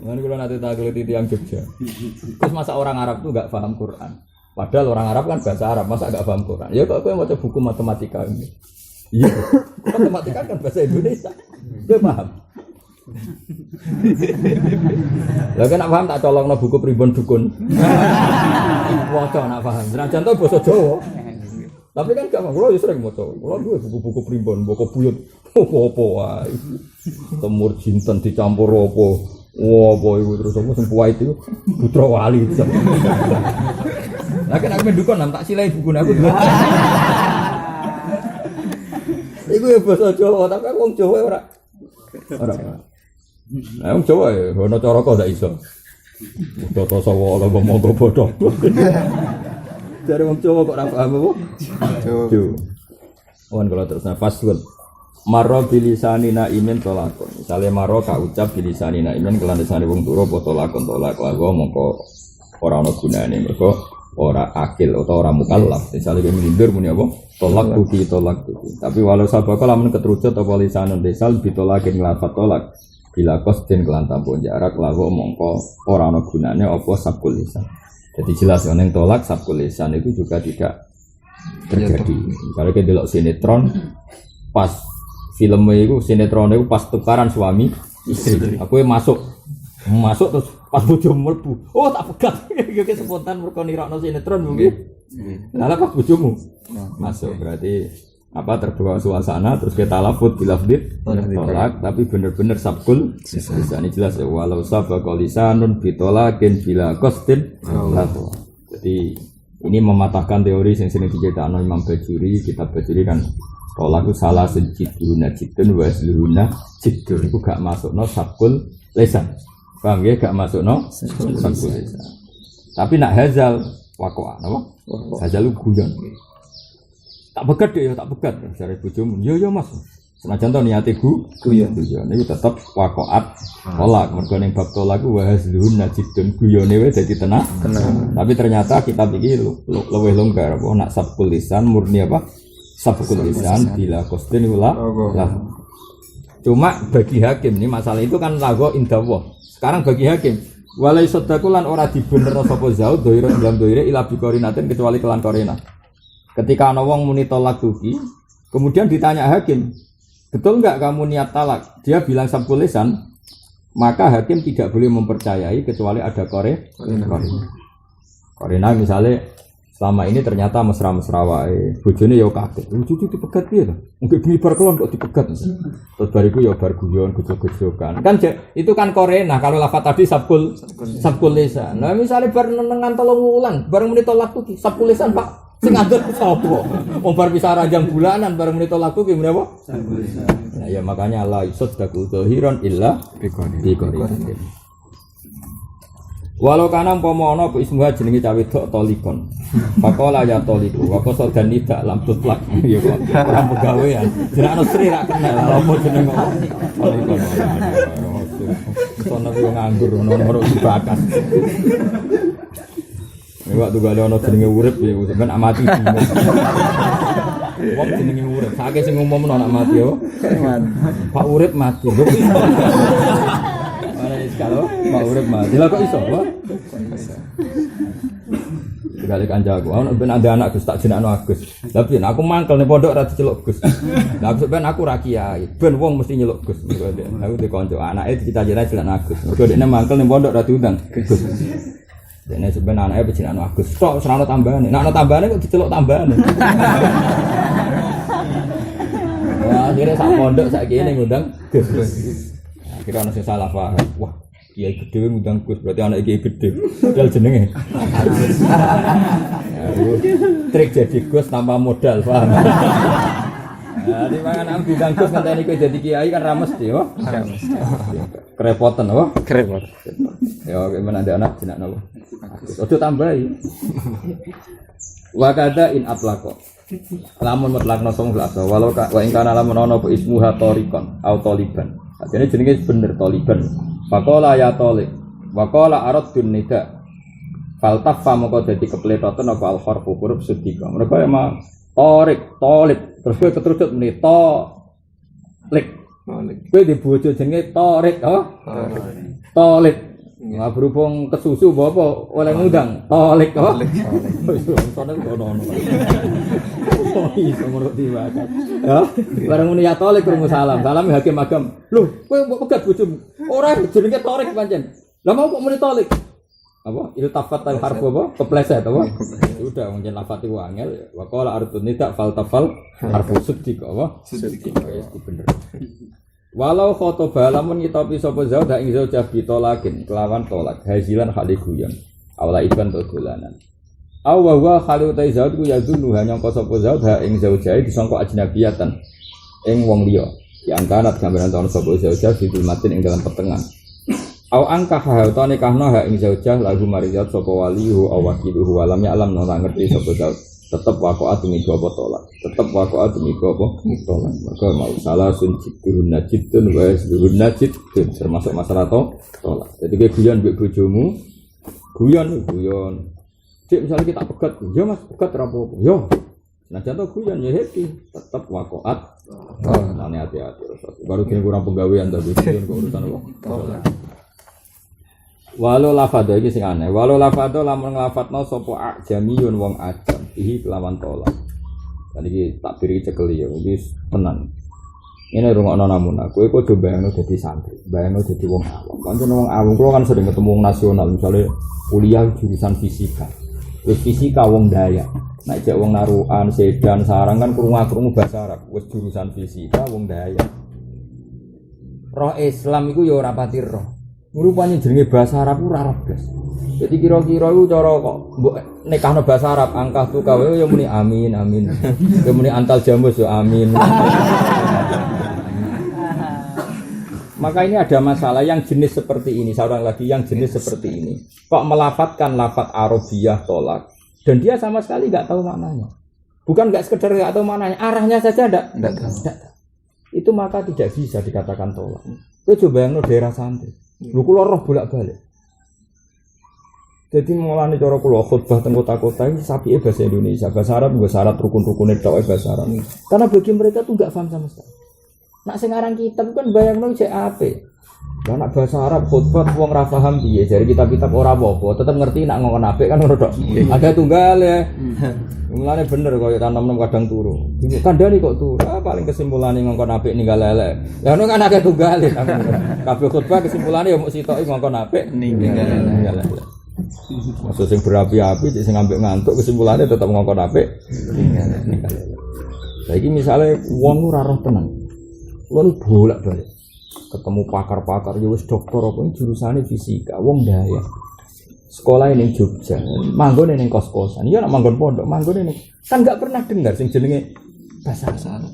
S3: Mana kalau nanti tak keliti yang Jogja. Terus masa orang Arab tuh enggak paham Quran. Padahal orang Arab kan bahasa Arab, masa enggak paham Quran. Ya kok kowe maca buku matematika ini. Iya, matematika kan bahasa Indonesia. Dia paham. Lah kan nak paham tak colongno buku pribon dukun. Waca nak paham. Senajan to basa Jawa. Tapi kan gak mau, ya sering maca. Kulo duwe buku-buku primbon, buku buyut. Apa wae. Temur jinten dicampur apa? Apa iku terus apa sing puait iku putra wali. Lah kan aku mendukon tak silai buku aku. Iku ya basa Jawa, tapi wong Jawa ora. Nah, wong Jawa ya ono cara kok ndak iso. Toto sawo ora ngomong bodoh. Dari wong Jawa kok ora paham apa? Jawa. Wan kalau terus nafas kun. Marra bilisanina imin tolakon. Misale marra ka ucap bilisanina imin kelan lisane wong turu apa tolakon tolak lagu mongko ora ana gunane mergo ora akil utawa ora mukallaf. Misale kowe mindur muni apa? Tolak tuki. Tapi walau sabaka lamun keterucut apa lisanun desal bitolakin lafat tolak. Bila qasdin kelan tampun jarak lagu mongko ora ana gunane apa sabkul lisan. Jadi jelas yang tolak sabkul lisan itu juga tidak terjadi. Kalau kita delok sinetron pas filmnya itu sinetron itu pas tukaran suami istri. Aku masuk terus pas bojomu mlebu. Oh tak pegat. Iki spontan mergo nirakno sinetron mungkin. Lah pas bojomu masuk berarti apa terbawa suasana terus kita lafut bilafdit tolak tapi bener-bener sabkul lisan ini jelas ya walau sabaqal lisanun bitolakin bila qasdin lato. Jadi ini mematahkan teori yang sering diceritakan Imam Bajuri. Kitab Bajuri kan tolak itu salah sejiduna jidun wa seluruhna jidun itu gak masuk no sabkul lisan. Paham ya gak masuk no sabkul lisan. Tapi nak hazal wakoa apa? Hazal guyon. Tak begat deh, tak begat. Cari bojomu, yo mas. Senajan to niate guyon. Niku tetep waqaat tolak. Mergo ning bab tolak ku wahazlun najidun guyone wae dadi tenang. Tapi ternyata kitab iki luwih longgar apa nak sabkul lisan murni apa? Sabkul lisan bila qasdin ula. Lah. Cuma bagi hakim ini masalah itu kan lago indawah. Sekarang bagi hakim walai sadakulan ora dibenerno sapa zaud doire dalam doire ila biqorinatin kecuali kelan korina. Ketika ana wong muni tolak tuki, kemudian ditanya hakim, betul enggak kamu niat talak? Dia bilang sabkul lisan, maka hakim tidak boleh mempercayai kecuali ada korina misalnya selama ini ternyata mesra-mesra wae, bojone ya kaget. Cucu dipegat piye to? Mungkin bengi bar kelon kok dipegat. Terus bariku ya bar guyon gojok-gojokan. Kan itu kan korina kalau lafaz tadi sabkul lisan. Nah misalnya bar nenengan 3 wulan, bareng muni tolak tuki, sabkul lisan Pak. Sing ngadeg sapa? Wong bar pisah ranjang bulanan bareng menito laku ki menapa? Nah ya makanya la yusaddaqu dhahiran illa biqori. Walau kana umpama ana apa ismuha jenenge cawe dok tolikon. Faqala ya toliku, wa qasa dan tidak lam tutlak. Ya kok ora pegawean. Jenenge Sri ra kenal apa jenenge tolikon. Sono yo nganggur ono dibakas. Nek tugale ana jenenge urip ya sampean amati bingung. Wong jenenge urip, sakake sing umumno anak mati yo. Pak urip mati. Kalau Pak urip mati. Lah kok iso, Pak? Sekali kancaku, ana ben ada anak Gus tak jenakno Agus. Lah piye aku mangkel ning pondok ora diceluk Gus. Lah ben aku ra kiai, ben wong mesti nyeluk Gus. Aku di kanca anake cita-cita jenakno Agus. Mergo dekne mangkel ning pondok ora diundang Gus. Dene sebenarnya anake jenakno Agus. Tok ora ono tambahane. Nek ono tambahane kok diceluk tambahane. Wah, akhirnya sak pondok sak kene ngundang Gus. Kira ana sing salah paham. Wah, kiai gede ngundang Gus berarti anak kiai gede. Padahal jenenge. Trik jadi Gus tanpa modal, paham. Nah, di mangan am ngundang Gus ngenteni kowe dadi kiai kan ra mesti, yo. Kerepotan, apa?
S2: Kerepotan.
S3: Ya, gimana ada anak jenakno. Ojo tambahi. Wa kada in atlaqo. Lamun mutlakna song lasa walau wa ing kana lamun ana apa ismuha tariqan au taliban. Jadi jenenge bener taliban. Faqala ya talik. Wa qala aradun nida. Faltaffa moko dadi kepletoten apa al harfu huruf sedika. Mereka emang tarik, talib. Terus kowe ketrudut meni talik. Kowe di bojo jenenge tarik, apa? Talib. Nah, berhubung kesusu bapak oleh ngundang talik, apa? Sono ono. Oh iya, menurut diwakil. Ya, barang muni ya tolek krungu salam. Salam hakim agam. Lho, kowe mbok pegat bojomu. Ora jenenge torik pancen. Lah mau kok muni tolik? Apa? Iltafat al harfu apa? Kepleset apa? Udah pancen lafate wangel. Wa qala ardun nida fal tafal harfu siddiq apa? Siddiq. Itu bener. Walau khotoba lamun ngitopi sapa zaud ing zaujah bitolakin kelawan tolak hazilan khaliguyan. Awla iban to dolanan. Aw wa huwa khalu ta zaud ku yazunu hanya kok sapa zaud ha ing zaujai disangka ajnabiyatan ing wong liya ya antara gambaran tahun sapa zaujah fitulmatin ing dalam pertengahan aw angkah ha ta nikahna ha ing zaujah lagu marizat sapa walihu aw wakiluhu walam ya alam ora ngerti sapa zaud tetep waqa'at demi apa tolak tetep waqa'at demi apa tolak maka mau salah sunjidun najidun wa yasdun najid termasuk masalah tolak jadi kowe guyon mbek bojomu guyon cik misalnya kita pegat, ya mas pegat rapopo, yo. Nah jatuh guyon ya happy, tetap wakoat. Nane hati-hati. Baru kini kurang penggawean tadi, kok urusan apa? Walau lafado iki sing aneh. Walau lafado lamun nglafatno sapa ajamiyun wong ajam, ihi kelawan tolak. Dan iki takbir iki cekeli ya, iki tenan. Ini rungokno namun aku iku do bayangno dadi santri, bayangno dadi wong awam. Pancen wong awam kula kan sering ketemu wong nasional, misalnya kuliah jurusan fisika. Wis fisika wong Dayak. Nek jek wong Narukan, Sedan, Sarang kan krungu-krungu bahasa Arab. Wis jurusan fisika wong Dayak. Roh Islam iku ya ora pati roh. Rupane jenenge bahasa Arab ora blas. Jadi kira-kira iku cara kok mbok nekahno bahasa Arab angkah tu kawe ya muni amin amin. Ya muni antal jamus ya amin. Maka ini ada masalah yang jenis seperti ini, seorang lagi yang jenis seperti ini. Kok melafatkan lafat Arabiyah tolak dan dia sama sekali enggak tahu maknanya. Bukan enggak sekedar enggak tahu maknanya, arahnya saja enggak tahu. Itu maka tidak bisa dikatakan tolak. Kowe coba yang daerah santri. Lho kula roh bolak-balik. Jadi mulane cara kula khutbah teng kota-kota iki sapike bahasa Indonesia, bahasa Arab bahasa Arab rukun-rukune tok bahasa Arab. Karena bagi mereka tuh enggak paham sama sekali. Nak sing aran kitab kan bayangno cek apik. Lah nak bahasa Arab khutbah wong ra paham piye, jare kitab-kitab ora apa-apa, tetep ngerti nak ngomong apik kan ngono tok. Ada tunggal ya. Mulane bener koyo tanam-tanam kadang turu. Kandhani kok turu. Paling kesimpulane ngongkon apik ninggal lelek. Lah ngono kan akeh tunggal. Kabeh khutbah kesimpulane ya mung sitoki ngongkon apik ninggal lelek. Maksud sing berapi-api sing ngambek ngantuk kesimpulannya tetep ngongkon apik ninggal lelek. Saiki misale wong ora roh tenan. Wong bolak-balik ketemu pakar-pakar ya wis dokter apa jurusane fisika wong Dayak
S1: sekolah ini Jogja, manggon ini kos-kosan. Iya nak manggon pondok, manggon ini kan nggak pernah dengar sing jenenge bahasa Arab.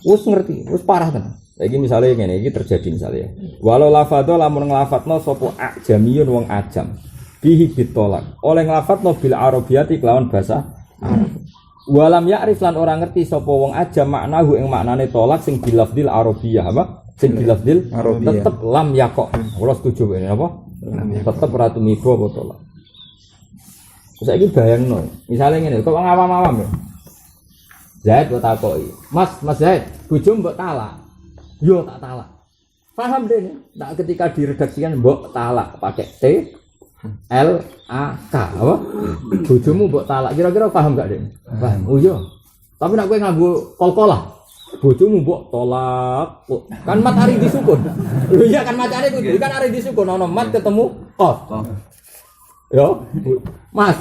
S1: Wes ngerti, wes parah tenan. Lagi misalnya ngene iki terjadi misalnya. Walau lafadho lamun nglafatno sapa ajamiyun wong ajam. Bihi bitolak. Oleh nglafatno bil arabiyati kelawan bahasa Arab. Walam ya'rif lan orang ngerti sapa wong ajam maknahu ing maknane tolak sing bilafdil arabiyah apa? Sing bilafdil tetep lam yakok. Kula setuju ini apa? Tetep ora tumiba apa tolak. Saiki bayangno, misale ngene, kok wong awam-awam ya. Zaid kok takoki. Mas Zaid, bojo mbok talak. Yo tak talak. Paham deh, tak ketika diredaksikan mbok talak pakai T L A K apa? Bojomu mbok talak. Kira-kira paham gak, Den? Paham. Oh iya. Tapi nek kowe nganggo kol-kolah, bojomu mbok tolak. Kan mat ari disukun. Lho iya kan macane kudu kan ari disukun ana mat ketemu qaf. Yo, Mas,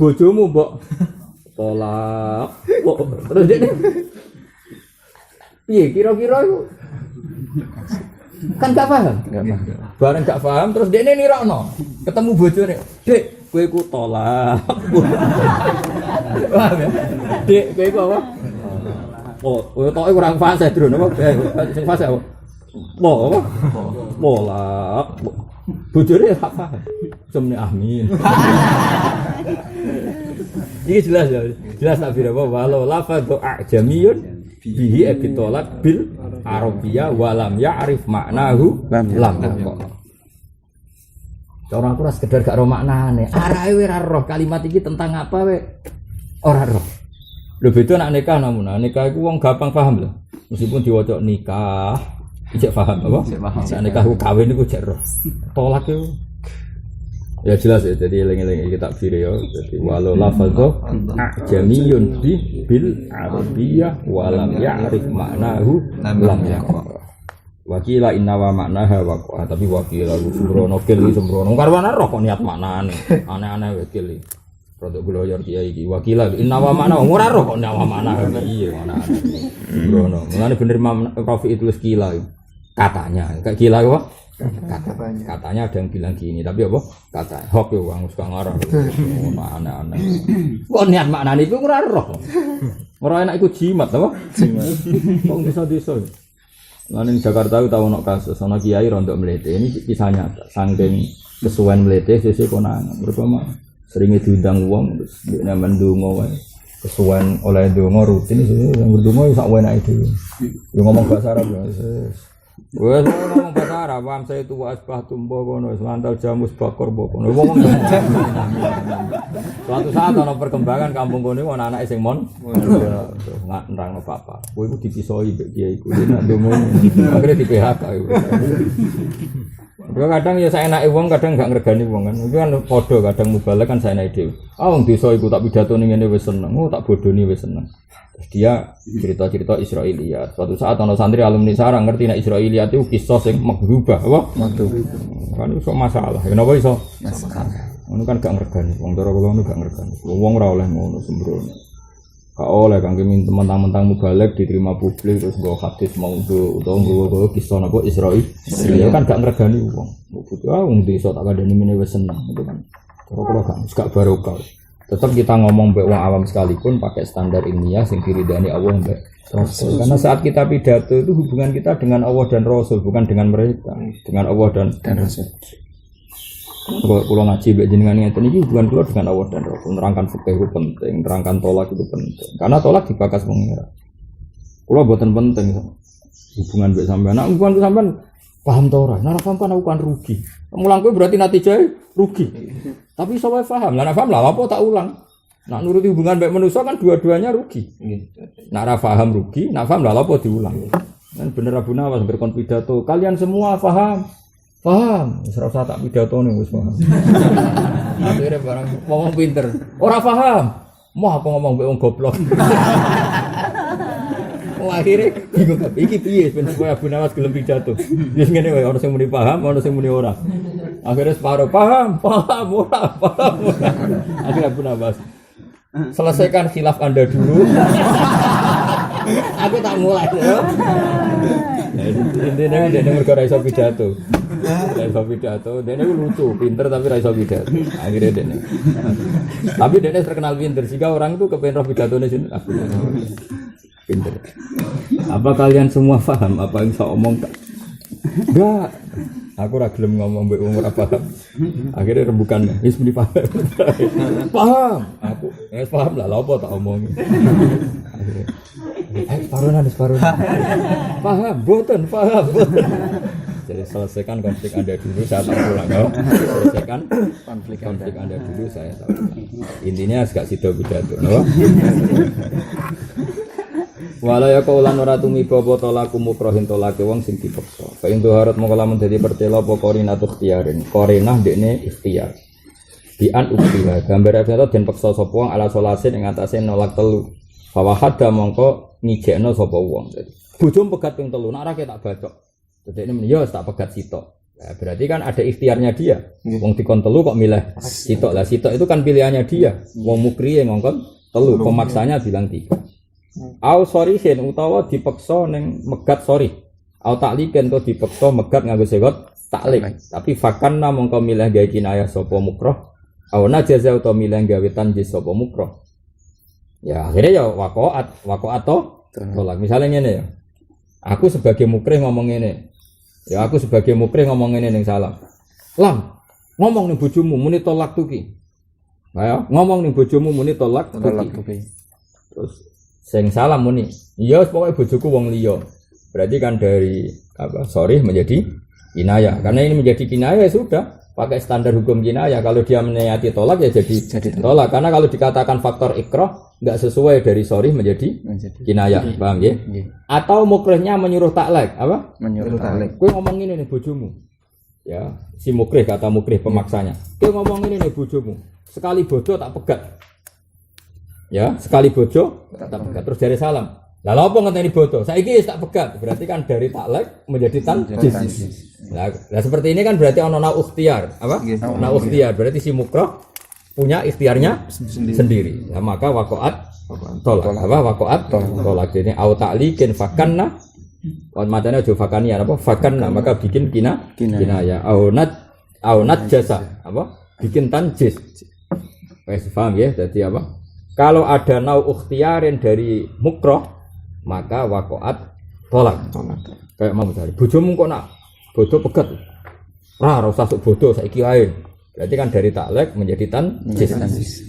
S1: bojomu mbok tolak. Terus dene piye kira-kira iku? Kan gak paham. Bareng gak paham terus dekne nirokno. Ketemu bojone, "Dek, kowe iku tolak." Paham ya? Dek, kowe iku apa? Oh, kowe tok kurang fasih, Dron, apa? Sing fasih apa? Apa? Tolak. Bojone gak paham. Semene amin. Iki jelas ya. Jelas tak bira apa walau lafadhu ajamiyun bihi ebitolak bil arabiyah walam ya'rif maknahu lam. Cara aku ora sekedar gak ro maknane. Arahe ora roh kalimat iki tentang apa we? Ora roh. Lho beda nek nikah namun. Nikah iku wong gampang paham lho. Meskipun diwaca nikah, ijek paham apa? Nek nikah ku kawin iku jek roh. Tolak iku ya jelas ya, jadi eling-eling kita takbir ya. Jadi walau lafadho ajamiyun bil arabiyah walam ya'rif maknahu lam yakok. Wakila innawa maknaha waqah, tapi wakila sembrono kil sembrono karwana roh kok niat maknane. Aneh-aneh wakil iki. Produk gloyor kiai iki. Wakila innawa makna ora roh kok nyawa makna. Iya mana. Sembrono. Mulane bener Imam Rafi itu kila. Katanya, kayak gila apa? Katanya ada yang bilang gini, tapi apa? Katanya, hok ya wong suka ngarang. Aneh-aneh. Kok niat maknane iku ora roh. Ora enak iku jimat apa? Wong desa-desa. Lan ning Jakarta tau ono kasus ana kiai rondok mlete. Ini kisah nyata. Saking kesuwen mlete sesuk konangan. Berapa seringe diundang wong terus nek mendonga wae. Kesuwen oleh ndonga rutin yang berdonga sak wenake dhewe. Yo ngomong bahasa Arab ya. Wes ngomong bahasa Arab, paham saya itu wasbah tumbuh kono, selantal jamus bakor kono. Ngomong. Suatu saat ana perkembangan kampung kono ana anake sing mon. Nggak nerangno apa-apa. Kowe iku dipisoi mbek kiai iku. Nek ndomo akhire di PHK iku. Kadang ya saenake wong, kadang gak ngregani wong kan. Itu kan padha kadang mubalek kan saenake dhewe. Ah wong desa iku tak pidato ning ngene wis seneng. Oh tak bodoni wis seneng. Terus dia cerita-cerita Israiliyat. Suatu saat ana santri alumni sarang ngerti nek Israiliyat itu kisah sing magrubah apa? Kan iso masalah. Kenapa iso? Masalah. Ngono kan gak ngregani. Wong cara kula ngono gak ngregani. Wong ora oleh ngono sembrono. Gak oleh kangge mentang-mentang mubalek diterima publik terus nggo hadis maudhu utawa nggo kisah napa Israil. Ya kan gak ngregani wong. Butuh wong desa tak kandhani ngene wis seneng itu kan. Cara kula gak barokah. Tetap kita ngomong mbek wong awam sekalipun pakai standar ilmiah sing diridani Allah mbek Rasul. Karena saat kita pidato itu hubungan kita dengan Allah dan Rasul, bukan dengan mereka, dengan Allah dan Rasul. Kalau ngaji mbek jenengan ngeten iki hubungan kula dengan Allah dan Rasul. Nerangkan fikih itu penting, nerangkan tolak itu penting. Karena tolak dibakas pengira. Kula boten penting hubungan mbek sampean. Nek hubungan sampean paham ta ora? Nek paham kan aku kan rugi. Mulang kowe berarti natijae rugi. Tapi sampe paham. Lah nek paham lah apa tak ulang. Nak nuruti hubungan baik manusia kan dua-duanya rugi. Nak ora paham rugi, nak paham lah apa diulang. Kan bener Abu Nawas berkon pidato, kalian semua paham. Paham, wis ora usah tak pidatone wis paham. Akhire barang ngomong pinter. Ora paham. Mau apa ngomong mbek wong goblok. Akhirnya bingung iki piye ben supaya Abu Nawas gelem pidato. Wis ngene wae ana sing muni paham, ana sing muni ora. Akhirnya separuh paham, ora. Akhirnya Abu Nawas selesaikan khilaf Anda dulu. Aku tak mulai ya. Intinya dia mergo ora iso pidato.
S3: Ra iso pidato. Dene lucu, pinter tapi ra iso pidato. Akhirnya dene. Tapi dene terkenal pinter sehingga orang itu kepengen roh pidatone sini. Pinter. Apa kalian semua paham apa yang saya omong? Enggak. Aku ora gelem ngomong mbek wong ora paham. Akhirnya rembukan wis muni paham. Paham. Aku paham lah lha apa tak omongi. Separuh. Paham, boten paham. Jadi selesaikan konflik Anda dulu, saya tak pulang. Selesaikan konflik Anda dulu, saya tak pulang. Intinya agak sido pidato, no? Wala ya kaulan ora tumiba apa talaku mukrohin tolake wong sing dipeksa. Fa in tuharat mongko lamun dadi pertela apa korina ikhtiarin. Korinah dekne ikhtiar. Bi an uktiha gambar eta den peksa sapa wong ala solasin ing atase nolak telu. Fa wahada mongko ngijekno sapa wong. Bojom pegat ping telu, nek ora tak bacok. Dadekne men ya tak pegat sitok. Nah, berarti kan ada ikhtiarnya dia. Wong dikon telu kok milih sitok. Lah sitok itu kan pilihannya dia. Wong mukriye ngongkon telu, pemaksanya bilang 3. Au sorihin utawa dipeksa ning megat sori. Au takliken to dipeksa megat nganggo segot taklik. Tapi fakanna mongko milih gawe kinayah sapa mukroh. Au najaza utawa milih gawe tanjis sapa mukroh. Ya akhirnya ya waqa'at to tolak. Misalnya ngene ya. Aku sebagai mukrih ngomong ngene. Ya aku sebagai mukrih ngomong ngene ning salam. Lam, ngomong ning bojomu muni tolak tuki. Ayo, ngomong ning bojomu muni tolak tuki. Terus sing salam muni, iya pokoknya bojoku wong liya. Berarti kan dari sorry menjadi kinayah. Karena ini menjadi kinayah ya sudah pakai standar hukum kinayah. Kalau dia meniati tolak ya jadi tolak. Karena kalau dikatakan faktor ikrah enggak sesuai dari sorry menjadi kinayah. Paham ya? Atau mukrihnya menyuruh taklek, apa? Menyuruh taklek. Kowe ngomong ini nih bojomu. Ya, si mukrih kata mukrih pemaksanya. Kowe ngomong ini nih bojomu. Sekali bodoh tak pegat. Ya, sekali bojo tak pegat terus dari salam. Lah lha apa ngenteni bodo? Saiki wis tak pegat. Berarti kan dari taklek menjadi tanjis. Lah seperti ini kan berarti ana nau ikhtiar, apa? Nau ikhtiar. Berarti si mukrah punya ikhtiarnya sendiri. Nah, maka waqa'at tolak. Apa waqa'at tolak ini au ta'likin fakanna. Macamnya aja fakanian apa? Fakanna maka bikin kinayah. Au nat jasa apa? Bikin tanjis. Wes paham ya? Jadi apa? Kalau ada nau ikhtiarin dari mukroh, maka waqa'at tolak. Kayak mau cari bojomu kok nak bodoh pegat. Ora usah sok bodoh saiki ae. Berarti kan dari taklek menjadi tanjis.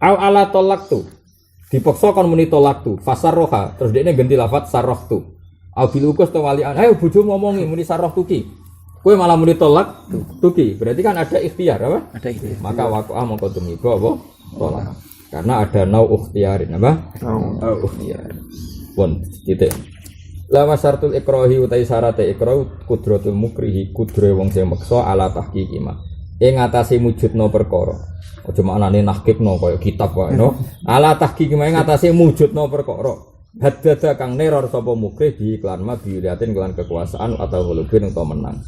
S3: Au ala tolak tu. Dipaksa kon muni tolak tu. Fasarroha. Terus dekne ganti lafaz sarroh tu. Au bilukus to walian. Ayo bojomu ngomongi muni sarroh tuki. Kowe malah muni tolak tuki. Berarti kan ada ikhtiar apa? Ada ikhtiar. Maka waqa'ah mongko tumiba apa? Tolak. Karena ada nau ikhtiarin apa? Nau ikhtiar. Pun titik. La masartul ikrahi utai syarate ikrah kudratul mukrihi kudre wong sing meksa ala tahqiqi ma. Ing ngatasi mujudno perkara. Aja maknane nahqiqno kaya kitab wae no. Ala tahqiqi ma ing ngatasi mujudno perkara. Haddada kang neror sapa mukrih di iklan ma biuliatin kelan kekuasaan atau hulubin utawa menang.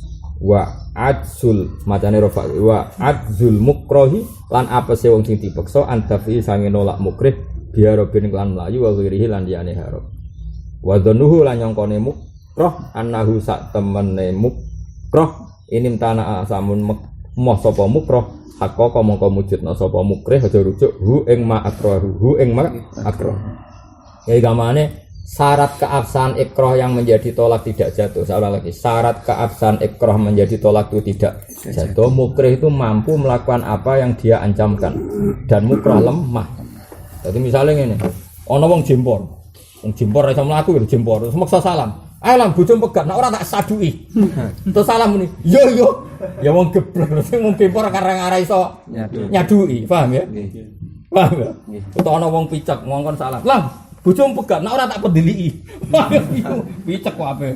S3: Wa adzul macane rofa wa adzul mukrahi lan apese wong sing dipeksa antafi sange nolak mukrih biar ben lan mlayu wa wirihi lan liyane harap wa dhanuhu lan nyongkone mukrah annahu sak temene mukrah inim tanah samun moh sapa mukrah hakka mongko mujudna sapa mukrih aja rujuk hu ing ma akrahu hu ing ma akrah ya gamane syarat keabsahan ikrah yang menjadi tolak tidak jatuh. Seorang lagi syarat keabsahan ikrah menjadi tolak itu tidak jatuh. Mukrih itu mampu melakukan apa yang dia ancamkan dan mukrah lemah. Jadi misalnya ini, ono wong jimpor iso mlaku jimpor, semaksa salam. Ayo lang bojom pegat, nek ora tak sadui. Terus salam muni, yo. Ya wong geblek, wong jimpor karang-arang iso nyadui, paham ya? Paham ya? Utawa ono wong picek ngongkon salam. Lang bojom pegat, nek ora tak pediliki. Picek kok ape.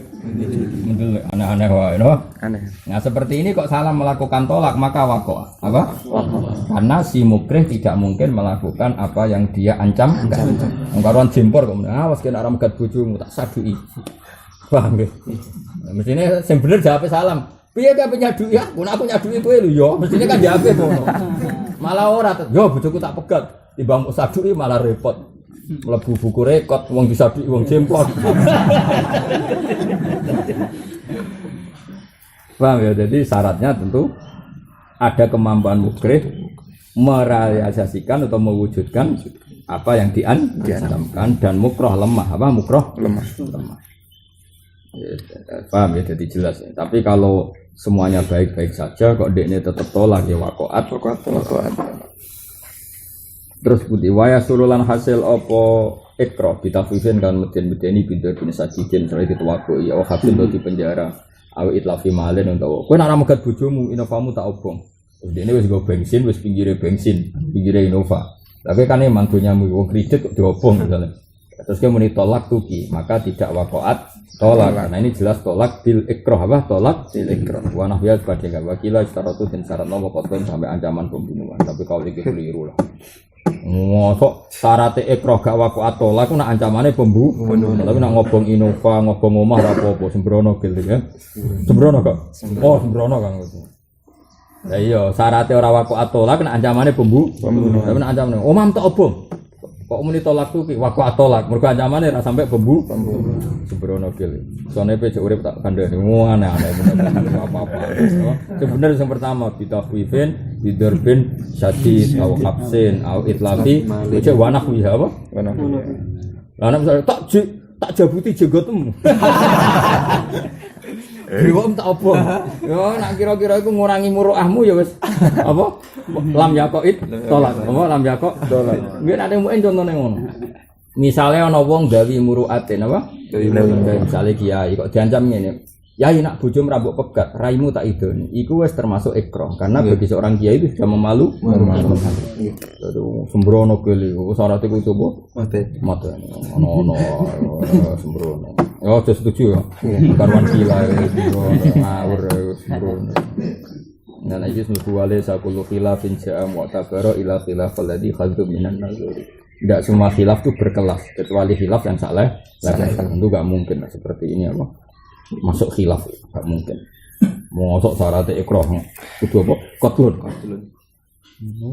S3: Mendelek aneh-aneh wae, no? Aneh. Nah, seperti ini kok salah melakukan tolak, maka waqa'ah. Apa? Karena si mukrih tidak mungkin melakukan apa yang dia ancamkan. Engkaruan jimpor kok, awas kena ora megat bojomu tak sadui. Paham ya? Mestine sing bener jawab salam. Piye ka penyadui ya? Aku nyadui kowe lho ya. Mestine kan jawab ngono. Malah ora, yo bojoku tak pegat. Timbang sadui malah repot. Mlebu buku rekod wong bisa duit wong jempol. Paham ya? Jadi syaratnya tentu ada kemampuan mukrih merealisasikan atau mewujudkan apa yang diancamkan dan mukroh lemah. Apa mukroh? Lemah. Ya, paham ya? Jadi jelas ya. Tapi kalau semuanya baik-baik saja kok dekne tetap tolak ya wakoat. Terus putih waya surulan hasil apa ikro ditafifin kan medeni pintu bin sajidin selain dituwaku ya habis di penjara awi itlafi malin untuk kowe nek ora megat bojomu inovamu tak obong terus dene wis go bensin wis pinggire Innova tapi kan emang donyamu wong kredit kok diobong misalnya terus dia muni tolak tuki maka tidak wakoat tolak nah ini jelas tolak bil ikro apa tolak bil ikro wa nahya sebagai enggak wakila syaratu dan syarat nomor koton sampai ancaman pembunuhan tapi kalau iki keliru lah ngosok syarat ikro gak wakoat tolak nak ancamannya pembunuhan tapi nak ngobong Innova ngobong omah ora apa-apa sembrono gil ya sembrono kok oh sembrono kan ya iya syaratnya ora wakoat tolak nak ancamannya pembunuhan tapi nak ancamannya omah tak obong kok muni tolak tuh wakoat tolak mergo ancamannya ora sampai pembunuhan sembrono gil soalnya pecah urip tak kandhani aneh-aneh apa-apa sebenarnya yang pertama bitafwifin bidurbin syadid atau habsin atau itlafi itu wanak wiha apa? Wanak lah misalnya tak jabuti jenggotem Dewa tak apa? Ya nak kira-kira iku ngurangi muruahmu ya wis apa? Lam yakoid tolak. Apa lam yakok tolak. Nggih nek muen contone ngono. Misale ana wong gawe muruatin apa? Misale kiai kok diancam ngene. Yai nak bojomu rambut pegat, raimu tak idoni. Iku wis termasuk ikroh karena bagi seorang kiai itu sudah memalukan. Sembrono keli, syarat iku coba mate. Ono sembrono. Ya aja setuju ya. Karwan gila ngawur sembrono. Nah iki mlebu wale sakulu khilafin ja'a mu'tabara ila khilafal ladzi khadhu minan nazari. Tidak semua khilaf itu berkelas kecuali khilaf yang salah. Tentu enggak mungkin seperti ini apa? Masuk khilaf enggak mungkin. Mau masuk syarat ikrah kudu apa? Qatlun.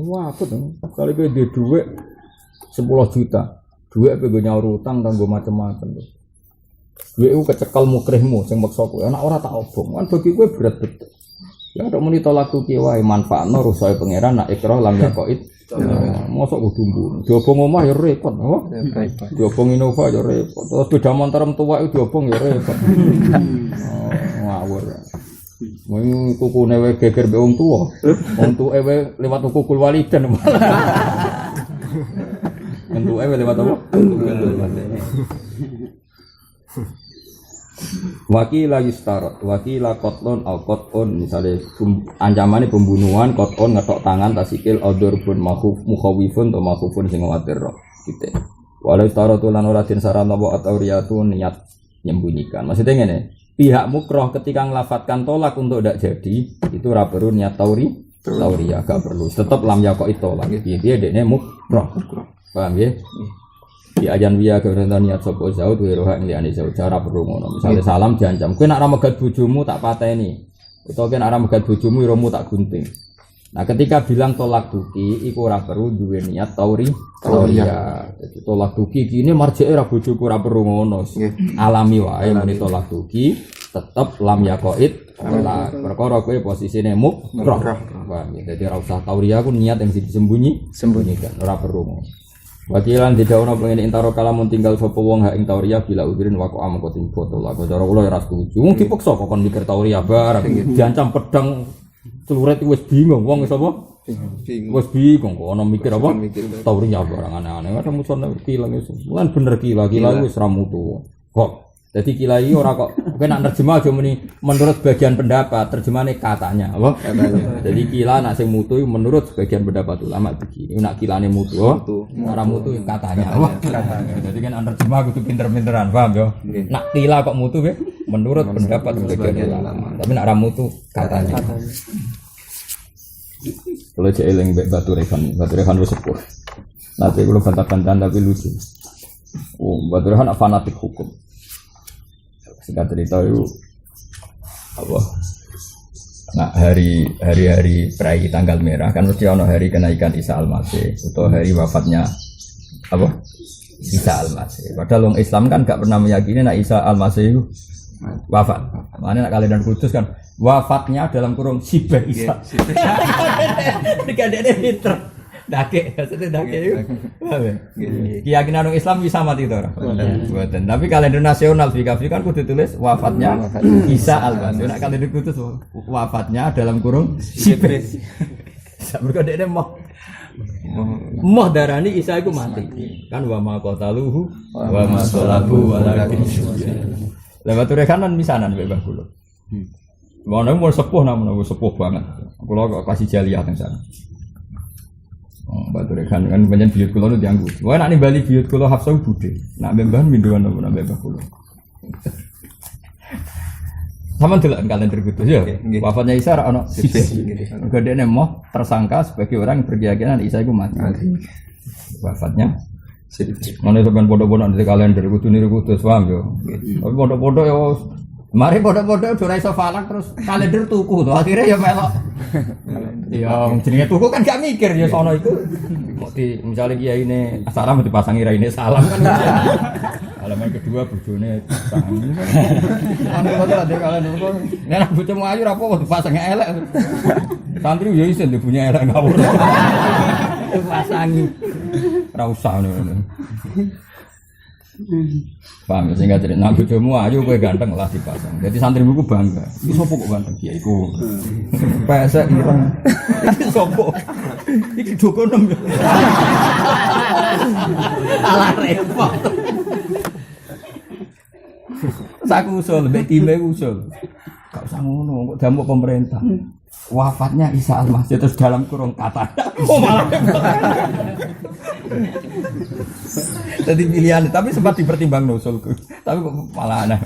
S3: Wah, apa tuh? Kali kowe duwe dhuwit 10 juta. Dhuwit kowe nyaur utang kanggo macam-macam tuh. Dhuwit iku kecekel mukrihmu sing maksa kowe. Nek ora tak obong, kan bagi kowe berat betul. Ya tok muni tolak tuki wae manfaatno rusae pangeran nak ikrah lam yakoid. Mosok kudu mbun. Diobong omah ya repot, apa? Diobong Innova ya repot. Terus beda motor tuwa itu diobong ya repot. Ngawur. Mung kukune wae geger mbek wong tuwa. Wong tuwa wae lewat kukul waliden. Wong tuwa wae lewat apa? Wakila yustarot, wakila kotlon au koton misalnya ancamannya pembunuhan koton ngetok tangan tasikil odor pun mukhawifun atau makhufun sing khawatir roh gitu. Walau yustarot lan ora den saran apa atau riyatu niat menyembunyikan. Maksudnya ngene, pihak mukroh ketika ngelafatkan tolak untuk tidak jadi itu ora perlu niat tauriya gak perlu. Tetap lam yakok itu lagi dia dekne mukroh. Paham ya? Di ajan wiya kebenaran niat sapa zaud wiroha ngliane zaud cara perlu ngono. Misale salam diancam, kowe nek ora megat bojomu tak pateni. Utawa kowe nek ora megat bojomu iromu tak gunting. Nah, ketika bilang tolak tuki iku ora perlu duwe niat tauriya. Jadi tolak tuki iki marjeke ora bojoku ora perlu ngono. Alami wae muni tolak tuki tetep lam yakoid tolak. Perkara kowe posisine mukroh. Paham ya? Dadi ora usah tauriya ku niat yang disembunyikan. Ora perlu ngono. Wakilan tidak ono pengen intaro kalamun tinggal sapa wong hak ing tauria bila udirin wako amko ting foto lah. Cara kula ora setuju. Wong dipaksa kok kon mikir tauria barang diancam pedang celurit wis bingung wong sapa? Wis bingung kok ono mikir apa? Tauria barang aneh-aneh. Ada muson kilang iso. Lan bener kila wis ra mutu. Kok jadi kila iki ora kok kowe nak nerjemah aja muni menurut bagian pendapat, terjemahane katanya, apa? Jadi kila nak sing mutu menurut sebagian pendapat ulama begini. Nak kilane mutu, ora mutu katanya, apa? Jadi kan nerjemah kudu pinter-pinteran, paham yo? Nak kila kok mutu ya menurut pendapat sebagian ulama. Tapi nak ora mutu katanya. Kalau cek eling mbek Batu Rehan wis sepuh. Nanti kula bantah-bantahan tapi lucu. Oh, Batu Rehan fanatik hukum. Singkat cerita itu apa? Nah hari perayaan tanggal merah kan mesti ono hari kenaikan Isa Al-Masih atau hari wafatnya apa? Isa Al-Masih. Padahal orang Islam kan gak pernah meyakini nak Isa Al-Masih itu Wafat. Makanya nak kalender kudus kan wafatnya dalam kurung Sibeh Isa. Dikandekne pinter. Dake, maksudnya dake itu. Keyakinan orang Islam bisa mati itu orang. Buatan. Tapi kalender nasional Fikafri kan kudu tulis wafatnya Isa al-Masih. Nak kalender kudus wafatnya dalam kurung Sibeh. Mereka dia mau darani Isa itu mati. Kan wa ma qataluhu wa ma salabu walakin lewat rekanan misanan mbek Mbah kula. Mana mau sepuh namanya sepuh banget. Kula kok kasih jaliah teng sana. Batu rekan kan banyak biyut kula nu dianggu. Wah nak ni Bali biyut kula Hafsah budhe. Nak mbah minduan apa nak mbah kula. Sama delok kalender kudus ya. Wafatnya Isa ra ono siji. Gedene moh tersangka sebagai orang yang berkeyakinan Isa iku mati. Wafatnya mana sampean podo-podo di kalender kudu niru kudus paham yo. Tapi podo-podo yo mari podo-podo ora iso falak terus kalender tuku to akhirnya ya melok. Ya jenenge tuku kan gak mikir ya sono iku. Kok di misale kiai ini salam dipasangi raine salam kan. Halaman kedua bojone sang. Kan kok ada kalender kok. Nek bojomu ayu ra apa dipasangi elek. Santri yo iso punya elek ngawur. Pasangi. Ora usah ngono. Paham ya sehingga cerita nak bojomu ayu kowe ganteng lah dipasang. Jadi santrimu ku bangga. Iki sapa kok ganteng kiai ku. Pesek ireng. Iki sapa? Iki dokonem. Alah repot. Saku usul, mbek time usul. Gak usah ngono, kok damuk pemerintah. Wafatnya Isa al-Masih terus dalam kurung kata. Oh malah. Jadi pilihan, tapi sempat dipertimbang usulku. Tapi malah aneh.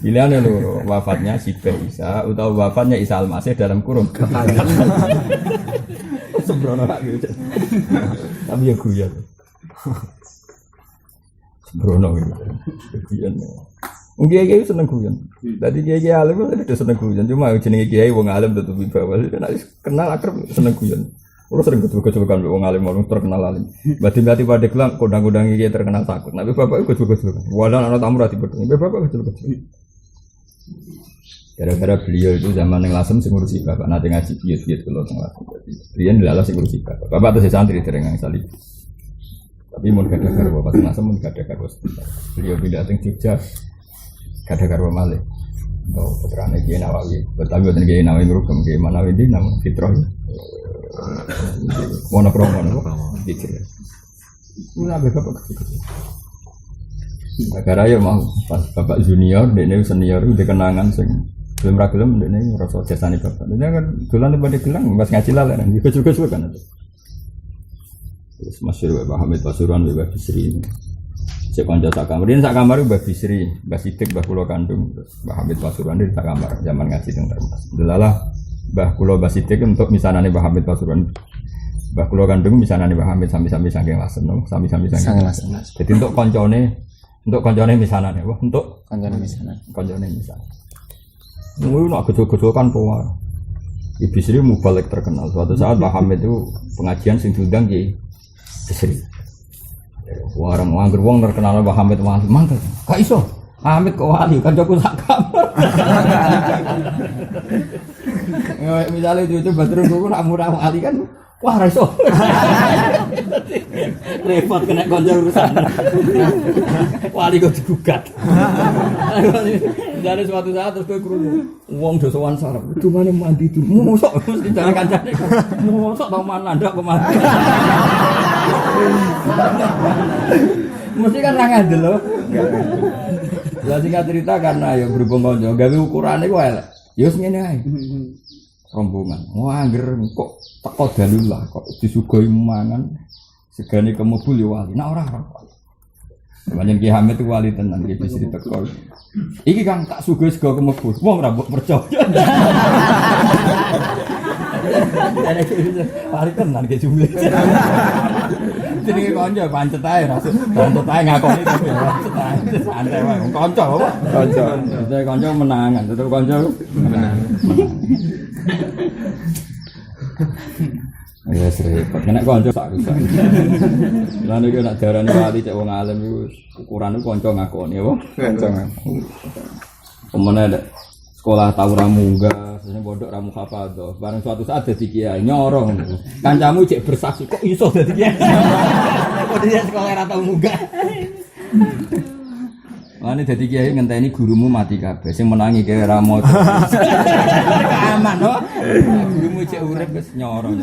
S3: Pilihannya lho, wafatnya Sibeh Isa atau wafatnya Isa al-Masih dalam kurung kata. Sembrono lak gitu. Tapi ya guyon. Sembrono gitu. Guyon. Kiai seneng guyon. Dadi kiai alim itu seneng guyon. Cuma jenenge kiai wong alim tetep wibawa. Kenal akrab seneng guyon. Kulo sering ketemu-ketemukan wong alim wong terkenal alim. Berarti pada kelang kodang-kodang kiai terkenal takut. Tapi bapak ikut ketemu-ketemukan. Walau anak tamu rati betul. Bapak ketemu-ketemu. Gara-gara beliau itu zaman yang lasem sing ngurusi bapak nate ngaji biyut-biyut kula teng lasem. Riyen lalas sing ngurusi bapak. Bapak terus santri dereng salib. Tapi mun kada karo bapak lasem mun kada karo. Beliau pindah teng Jogja. Kada karo malih. Oh, putrane Kiai Nawawi. Tapi boten Kiai Nawawi ngrukem Kiai Nawawi di nama Fitrah. Monokromo dikir. Ora bapak kecil. Gara ya mau pas bapak junior, dekne senior itu kenangan sing belum ra gelem dekne ngrasa jasane bapak. Dekne kan dolan pada gelang pas ngaji lalek nang juga kan. Terus masyhur Bapak Hamid Pasuruan Bapak Bisri. Cek kanca sak kamar, sak kamar Mbah Bisri, Mbah Sidik, Mbah kula kandung, Mbah Hamid Pasuruan di sak kamar zaman ngaji teng Termas. Delalah Mbah kula Mbah Sidik untuk misanane Mbah Hamid Pasuruan. Mbah kula kandung misanane Mbah Hamid sami-sami saking Lasem, sami-sami saking Lasem. Jadi untuk koncone misanane, wah untuk koncone misanane. Ngono nak gede-gede kan tuwa. Ibu Bisri mubalek terkenal. Suatu saat Mbah Hamid itu pengajian sing diundang Ki Bisri. Warang angger wong terkenal Mbah Hamid wali mangkel. Gak iso. Hamid kok wali kancaku sak kamar. Misale itu Badrun kuwi nak murah wali kan wah ra iso. Repot kena kanca urusan. Wali kok digugat. Dari suatu saat terus kowe krungu wong do sowan sarep. Dumane mandi itu. Mosok mesti jangan kancane. Mosok tau manandak kok mandi. Mesti kan ra ngandel lho. Lah singkat cerita karena ya berhubung kanca gawe ukurane ku elek. Ya wis ngene ae. Rombongan. Wah angger kok teko dalul lah kok disugoi mangan segane kemebul ya wali. Nah ora. Banyak Ki Hamid itu wali tenan Ki Bisri teko. Iki Kang tak sugih sego kemebul. Wong ora mbok percaya. Wali tenan Ki jumlah. Jenenge kanca pancet ae rasuk. Pancet ae ngakoni to ya. Santai wae. Kanca apa? Kanca. Dadi kanca menangan, tetep kanca menang. Ya repot. Nek kanca sak rusak. Lah nek nek darane wali cek wong alim iku ukurane kanca ngakoni apa? Kanca.
S1: Pemene ada sekolah tahu ramunggah, sesuk pondok ramu hafadzah. Bareng suatu saat dadi kiai nyorong. Kancamu cek bersaksi kok iso dadi kiai. Kok dia sekolah ra tau munggah. Mane dadi kiai ngenteni gurumu mati kabeh. Sing menangi kaya ra moco. Aman kok. Gurumu cek urip wis nyorong.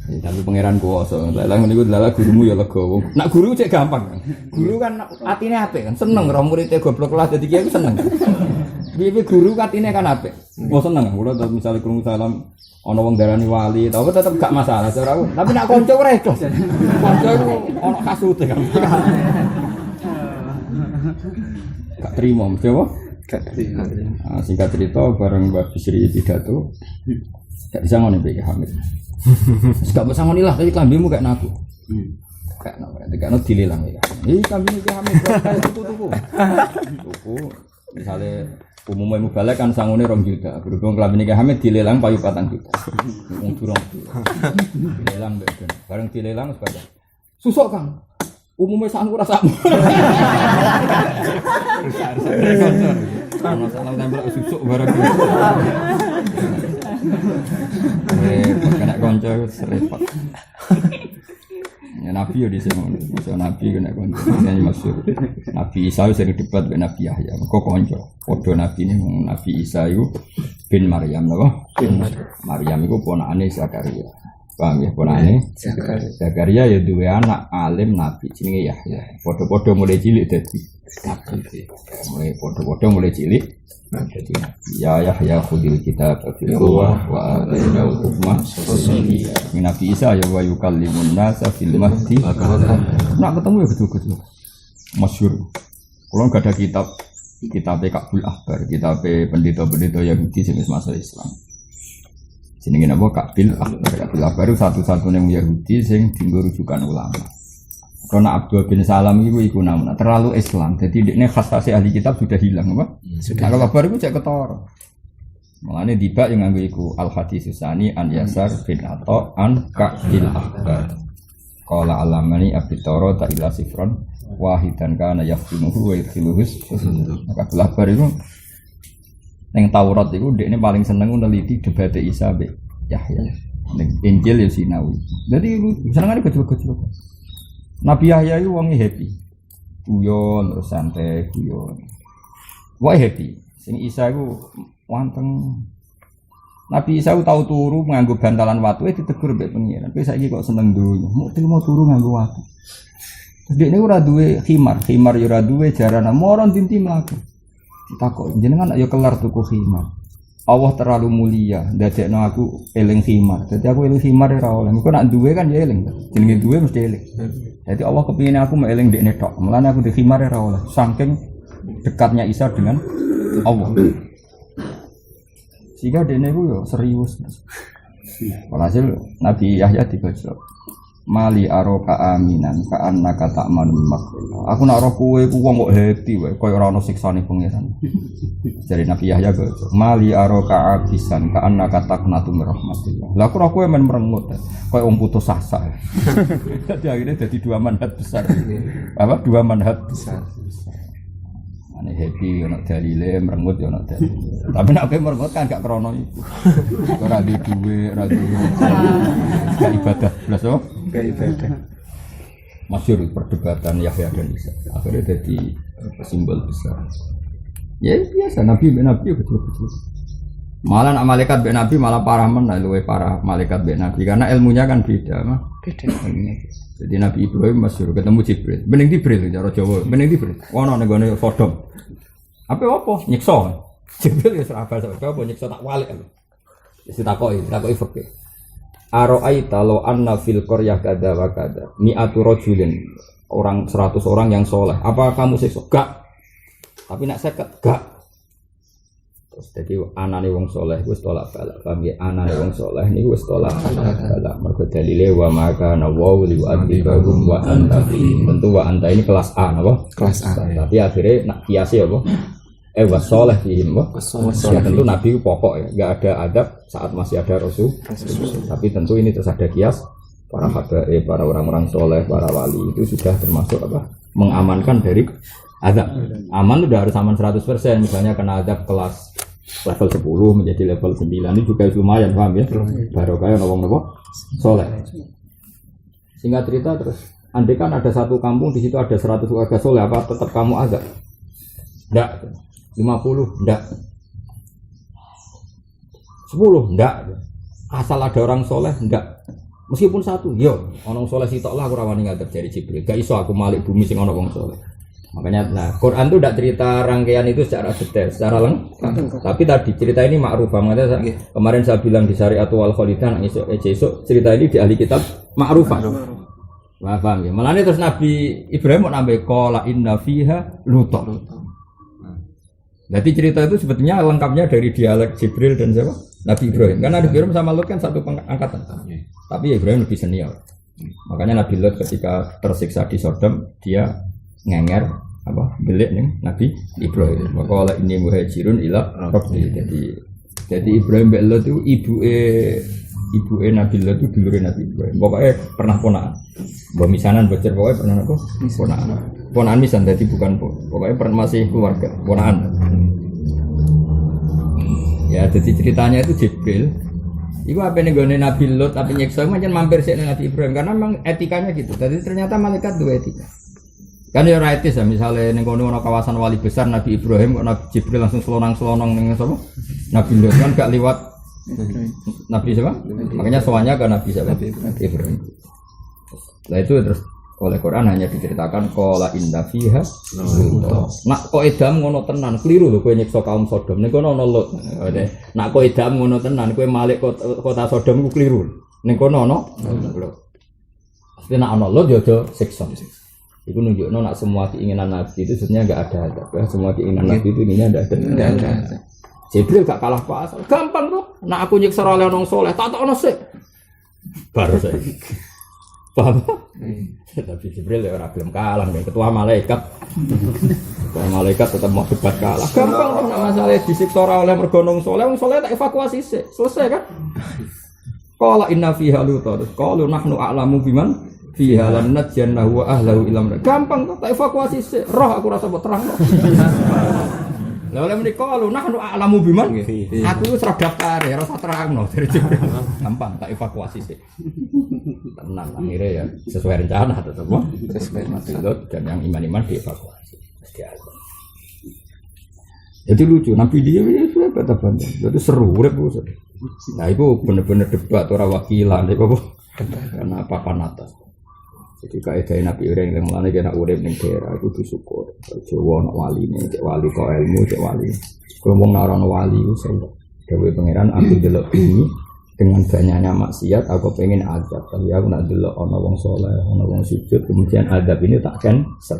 S1: Tapi pangeran kuwasa. Lah niku lala gurumu ya lega. Nak guru cek gampang. Guru kan atine apik kan, seneng ro muridé goblok lah dadi kiai seneng. Piye guru atine kan apik. Oh seneng. Kula misale krungu salam ana wong darani wali, tapi tetep gak masalah ora. Tapi nak kanca ora ikhlas. Kanca iku ana kasute kan. Gak terima mesti apa?
S2: Gak terima.
S1: Singkat cerita bareng Mbak Bisri pidato. Gak bisa ngono iki Hamid. Gak bisa ngono lah, tadi klambimu kayak naku. Kayak naku, kayak naku dilelang ya. Ih klambimu kayak Hamid, kayak tuku. Tuku, misalnya umumnya mubalek kan sangune 2 juta. Berhubung klambimu kayak Hamid dilelang payu 4 juta. Wong durung. Dilelang mbek. Bareng dilelang sepeda. Susuk Kang. Umumnya sangku rasamu. Masalah nembak susuk bareng. Kena konco serempet. Ya Nabi ya di sini, Nabi kena konco. Ini maksud Nabi Isa sering debat dengan Nabi Yahya. Kok konco? Podo Nabi ini Nabi Isa itu bin Maryam, loh. Maryam itu ponakane Zakaria. Paham ya ponakane? Zakaria ya dua anak alim Nabi. Jenenge Yahya. Podo-podo mulai cilik dadi Nabi. Mulai podo-podo mulai cilik. Jadi ya Yahya khudil kitab fil quwwah wa atainahu hukma sabiyya. Nabi Isa ya wa yukallimun nasa fil mahdi. Nak ketemu ya betul-betul. Masyhur. Kalau enggak ada kitab Kabul Ahbar, kitab pendeta-pendeta Yahudi sing masuk Islam. Jenenge napa Kabul Ahbar. Kabul Ahbar itu satu-satunya Yahudi sing dienggo rujukan ulama. Karena Abdul bin Salam itu namanya terlalu Islam, jadi ini khas-khas ahli kitab sudah hilang, apa? Nah, kalau kabar itu cek ketara. Makanya tiba yang ngambil itu Al-Hadis Susani An Yasar bin Ato An Ka'il Akbar. Qala alamani abitoro ta'ila sifron wahidan kana yaftinuhu wa yudkhiluhus. Maka kabar itu yang Taurat itu dia ini paling seneng meneliti debat Isa be Yahya. Injil ya Sinawi. Jadi seneng ada kecil-kecil. Nabi Yahya itu wonge happy. Guyon terus santai guyon. Wae happy. Sing Isa iku wanteng. Nabi Isa tahu turu nganggo bantalan watu ditegur mbek pengiran. Kowe saiki kok seneng donya. Mau turu nganggo watu. Dekne ora duwe khimar ya ora duwe jarana moron tinti mlaku. Takok jenengan ayo kelar tuku khimar. Allah terlalu mulia, dadekno aku eling khimar. Dadi aku eling khimar ora oleh. Engko nak duwe kan ya eling. Jenenge duwe mesti eling. Jadi Allah kepingin aku meling dekne tok. Mulane aku di khimar ora oleh. Saking dekatnya Isa dengan Allah. Sehingga dekne ku yo serius. Walhasil Nabi Yahya dibaca. Mali aroka aminan ka annaka ta'manu makhluk. Aku nak roh kowe ku wong kok happy wae, koyo ora ono siksane pangeran. Dari Nabi Yahya baca. Mali aroka abisan ka annaka taqnatu min rahmatillah. Lah aku roh kowe men merengut. Koyo wong putus asa. Jadi akhirnya jadi 2 manhaj besar. Apa? 2 manhaj besar. Ane happy ono dalile merengut yo ono dalile. Tapi nek kowe merengut kan gak krana iku. Ora di duwe, ora di ibadah blas oh. Gak ibadah. Masyhur perdebatan Yahya dan Isa. Akhirnya jadi simbol besar. Ya biasa Nabi betul-betul. Malah nak malaikat be Nabi malah parah men, luwih parah malaikat be Nabi karena ilmunya kan beda, mah. Beda. Jadi Nabi Ibrahim masyhur ketemu Jibril. Bening Jibril cara Jawa, bening Jibril. Ono ning gone Sodom. Apa nyiksa. Jibril ya serabal apa nyiksa tak walik. Wis ditakoki fikih. Aro'aita law anna fil qaryah kadza wa kadza mi'atu rajulin orang 100 orang yang soleh. Apa kamu siksa? Gak. Tapi nak 50 gak. Terus jadi anane wong soleh wis tolak balak. Paham ya? Anane wong soleh niku wis tolak balak. Mergo dalile wa maka nawa li wa'adzibahum wa anta fi. Tentu wa anta ini kelas A napa? Kelas A. Tapi akhirnya nak kiasi apa? Wasoleh fihim ya tentu Nabi pokok ya, nggak ada adab saat masih ada Rasul. Tapi tentu ini terus ada kias para habaib, para orang-orang soleh, para wali itu sudah termasuk apa? Mengamankan dari
S3: Azab. Aman udah harus aman 100%. Misalnya kena azab kelas level 10 menjadi level 9 ini juga lumayan, paham ya? Baru kayak ngomong-ngomong soleh. Singkat cerita terus, andai kan ada satu kampung di situ ada 100 warga soleh, apa tetap kamu azab? Enggak. 50 enggak. 10 enggak. Asal ada orang soleh enggak. Meskipun satu, yo, orang soleh sitok lah aku rawani ngadep dari Jibril. Gak iso aku malik bumi sing ono wong soleh. Makanya, nah Quran itu tidak cerita rangkaian itu secara detail, secara lengkap. Tapi tadi cerita ini ma'rufah. Makanya kemarin saya bilang di Syariatul Wal Khalidan, esok cerita ini di ahli kitab ma'rufah. Wah, paham ya. Malah terus Nabi Ibrahim mau nambah qala inna fiha luta. Jadi cerita itu sebetulnya lengkapnya dari dialek Jibril dan siapa? Nabi Ibrahim. Karena Nabi Ibrahim sama Lot kan satu angkatan. Tapi Ibrahim lebih senior. Makanya Nabi Lot ketika tersiksa di Sodom, dia ngenger apa? Belik nih Nabi Ibrahim. Maka oleh ini muhajirun ila Rabbi. Jadi Ibrahim bin Lot itu ibu Nabi Lot itu dulure Nabi Ibrahim. Pokoknya pernah ponaan. Mbak misanan bocor pokoknya pernah apa? Ponaan. Ponaan misan jadi bukan pokoknya pernah masih keluarga ponaan. Ya jadi ceritanya itu Jibril. Iku apa nih gone Nabi Lot tapi nyekso macam mampir sih Nabi Ibrahim karena memang etikanya gitu. Jadi ternyata malaikat dua etika. Kan ya etis ya misalnya nih kono kawasan wali besar Nabi Ibrahim kok Nabi Jibril langsung selonang nih siapa? Nabi Lot kan gak liwat Nabi siapa? Makanya soalnya ke Nabi siapa? Ibrahim. Nah itu terus oleh Quran hanya diceritakan qala inna fiha luta. Nak kok edam ngono tenan keliru lho kowe nyiksa kaum Sodom. Ning kono ana Lut. Nak kok edam ngono tenan kowe malik kota Sodom ku keliru. Ning kono ana Lut. Pasti nak ana Lut yo aja siksa. Iku nunjukno nak semua keinginan Nabi itu sebenarnya enggak ada azab. Ya, semua keinginan Nabi itu ininya enggak ada. Jibril gak kalah pasal. Gampang tuh. Nak aku nyiksa oleh wong saleh, tak takno sik. Baru saya. Paham? Tapi Jibril ya orang belum kalah nih, ketua malaikat tetap mau debat kalah. Gampang kan masalah disiksa oleh mergonong soleh tak evakuasi sih, selesai kan? Qala inna fiha luta, qalu nahnu a'lamu biman fiha lan najjannahu wa ahlahu ila amr. Gampang tak evakuasi sih, roh aku rasa buat terang. Lah oleh menika qalu nahnu a'lamu biman. Aku wis ora daftar ya, rasa terangno dari Jibril. Gampang tak evakuasi sih. Tenang akhirnya ya sesuai rencana tetap sesuai maksud dan yang iman-iman dievakuasi. Jadi lucu Nabi dia ini sudah kata panjang. Jadi seru urip. Nah itu benar-benar debat orang wakilan itu karena papan atas. Jadi kaidah Nabi Ibrahim yang mulane kena urip ning daerah itu disyukur. Jawa ana wali ning cek wali kok ilmu cek wali. Ngomong nek ana wali iso dewe pangeran aku delok ini dengan banyaknya maksiat aku pengen azab. Tapi aku nak delok ana wong saleh, ana wong sujud kemudian azab ini tak cancel.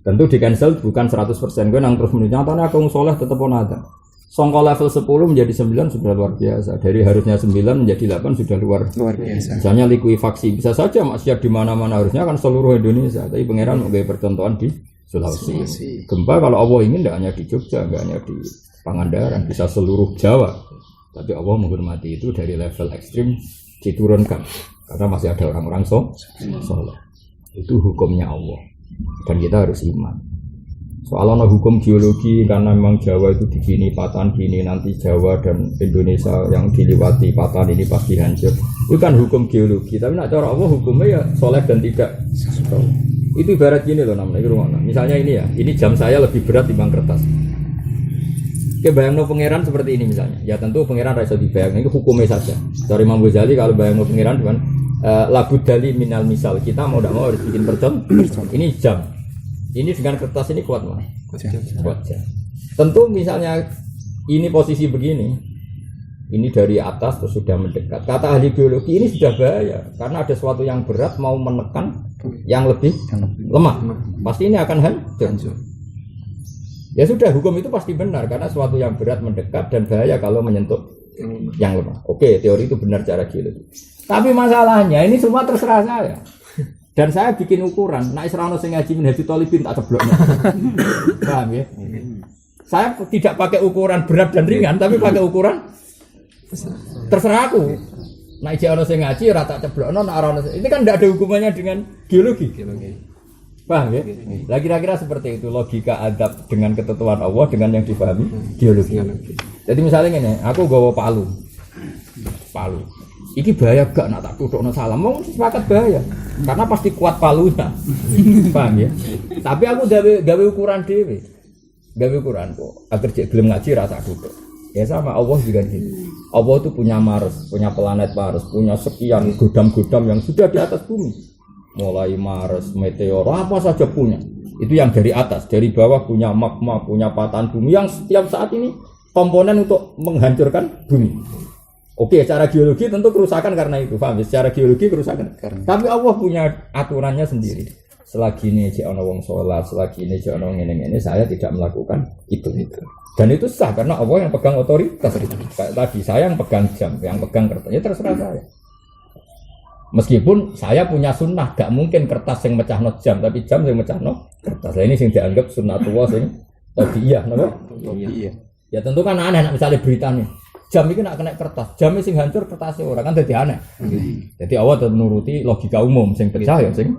S3: Tentu di cancel bukan 100%. Gue nang terus nyatane aku wong saleh tetep ana azab. Songko level 10 menjadi 9 sudah luar biasa. Dari harusnya 9 menjadi 8 sudah luar biasa. Misalnya likuifaksi bisa saja maksiat di mana-mana harusnya kan seluruh Indonesia. Tapi pangeran mau percontohan di Sulawesi. Gempa kalau Allah ingin tidak hanya di Jogja, tidak hanya di Pangandaran, bisa seluruh Jawa. Tapi Allah menghormati itu dari level ekstrim diturunkan karena masih ada orang-orang soleh. Itu hukumnya Allah dan kita harus iman. Soalnya hukum geologi karena memang Jawa itu begini, patahan gini, nanti Jawa dan Indonesia yang dilewati patahan ini pasti hancur. Itu kan hukum geologi. Tapi nak cara Allah hukumnya ya soleh dan tidak. Itu ibarat gini loh namanya. Misalnya ini ya, ini jam saya lebih berat dibanding kertas. Oke, bayangno pangeran seperti ini misalnya. Ya tentu pangeran rasa dibayang. Ini hukumnya saja. Dari Imam Ghazali kalau bayangno pangeran dengan labud dali minal misal kita mau tidak mau harus bikin percontohan. Ini jam. Ini dengan kertas ini kuat mana? Kuat jam. Tentu misalnya ini posisi begini. Ini dari atas terus sudah mendekat. Kata ahli biologi ini sudah bahaya karena ada sesuatu yang berat mau menekan yang lebih lemah. Pasti ini akan hancur. Ya sudah, hukum itu pasti benar karena sesuatu yang berat mendekat dan bahaya kalau menyentuh yang lemah. Oke, teori itu benar cara geologi. Tapi masalahnya ini semua terserah saya. Dan saya bikin ukuran, nak Isra'ano sing ngaji minhajul thalibin tak cebloknya. Paham ya? Saya tidak pakai ukuran berat dan ringan, tapi pakai ukuran terserah aku. Nak Isra'ano sing ngaji ora tak ceblokno, nak ora ini kan tidak ada hubungannya dengan geologi. Paham ya? Lah kira-kira seperti itu logika adab dengan ketentuan Allah dengan yang dipahami geologi. Jadi misalnya gini, aku gawa palu. Iki bahaya gak nak tak tutukno salam. Wong sepakat bahaya. Karena pasti kuat palunya. Paham ya? Tapi aku gawe ukuran dhewe. Gawe ukuran kok. Agar cek gelem ngaji rasa tutuk. Ya sama Allah juga gitu. Allah itu punya Mars, punya planet Mars, punya sekian godam-godam yang sudah di atas bumi. Mulai Mars, meteor, apa saja punya. Itu yang dari atas, dari bawah punya magma, punya patahan bumi yang setiap saat ini komponen untuk menghancurkan bumi. Oke, secara geologi tentu kerusakan karena itu, paham? Secara geologi kerusakan. Tapi Allah punya aturannya sendiri. Selagi ini jek ana wong salat, selagi ini jek ana ngene-ngene, saya tidak melakukan itu. Dan itu sah karena Allah yang pegang otoritas. Kayak tadi saya yang pegang jam, yang pegang kertas, ya terserah saya. Meskipun saya punya sunnah, gak mungkin kertas yang mecahno jam, tapi jam yang mecahno kertas. Nah, ini yang dianggap sunnatullah sing tabiiyah, napa? Iya. Ya tentu kan aneh nek misalnya berita nih. Jam itu nak kena kertas, jam sing hancur kertasnya orang kan jadi aneh. Jadi awal tetap menuruti logika umum, sing pecah ya sing.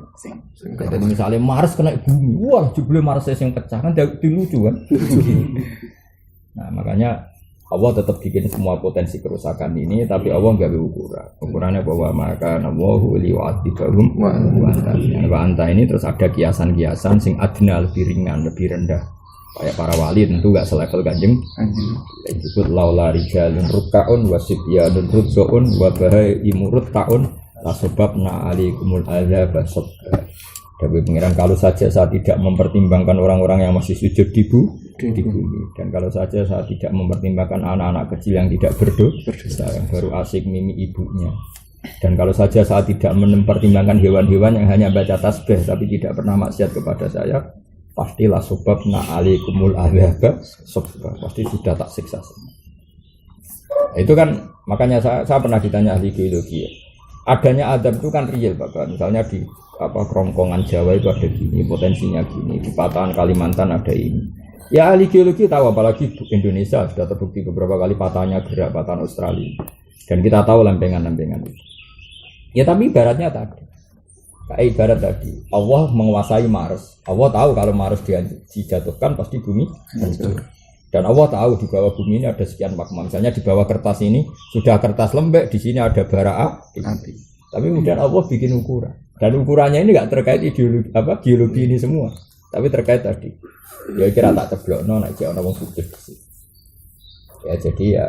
S3: Jadi misalnya Mars kena bumi, wah jebule Mars sing pecah kan dilucu kan. Nah makanya Allah tetap bikin semua potensi kerusakan ini, tapi Allah nggak ukuran. Ukurannya bahwa maka Allahu liwa'atibahum wa anta ini terus ada kiasan-kiasan sing adna lebih ringan, lebih rendah. Kayak para wali tentu gak selevel Kanjeng. Disebut laula rijalun rukkaun wasibyanun rudzaun wa bahaimu taun la sababna alaikumul adzab sabba. Tapi pengiran kalau saja saya tidak mempertimbangkan orang-orang yang masih sujud di bumi, dan kalau saja saya tidak mempertimbangkan anak-anak kecil yang tidak berdosa yang baru asik mimi ibunya, dan kalau saja saya tidak mempertimbangkan hewan-hewan yang hanya baca tasbih tapi tidak pernah maksiat kepada saya, pastilah sebabna alaikumul adzab sabba, pasti sudah tak siksa. Itu kan makanya saya pernah ditanya ahli geologi ya. Adanya adab itu kan real Bapak. Misalnya di kerongkongan Jawa itu ada gini, potensinya gini, di patahan Kalimantan ada ini. Ya ahli geologi tahu, apalagi Indonesia sudah terbukti beberapa kali patahannya gerak, patahan Australia. Dan kita tahu lempengan-lempengan itu. Ya tapi ibaratnya tadi. Kayak ibarat tadi, Allah menguasai Mars. Allah tahu kalau Mars dijatuhkan pasti bumi hancur. Dan Allah tahu di bawah bumi ini ada sekian magma. Misalnya di bawah kertas ini sudah kertas lembek, di sini ada bara api. Tapi kemudian Allah bikin ukuran. Dan ukurannya ini enggak terkait ideologi geologi ini semua, tapi terkait tadi. Ya kira tak ceblokno nek jek ana wong sujud di situ. Ya jadi ya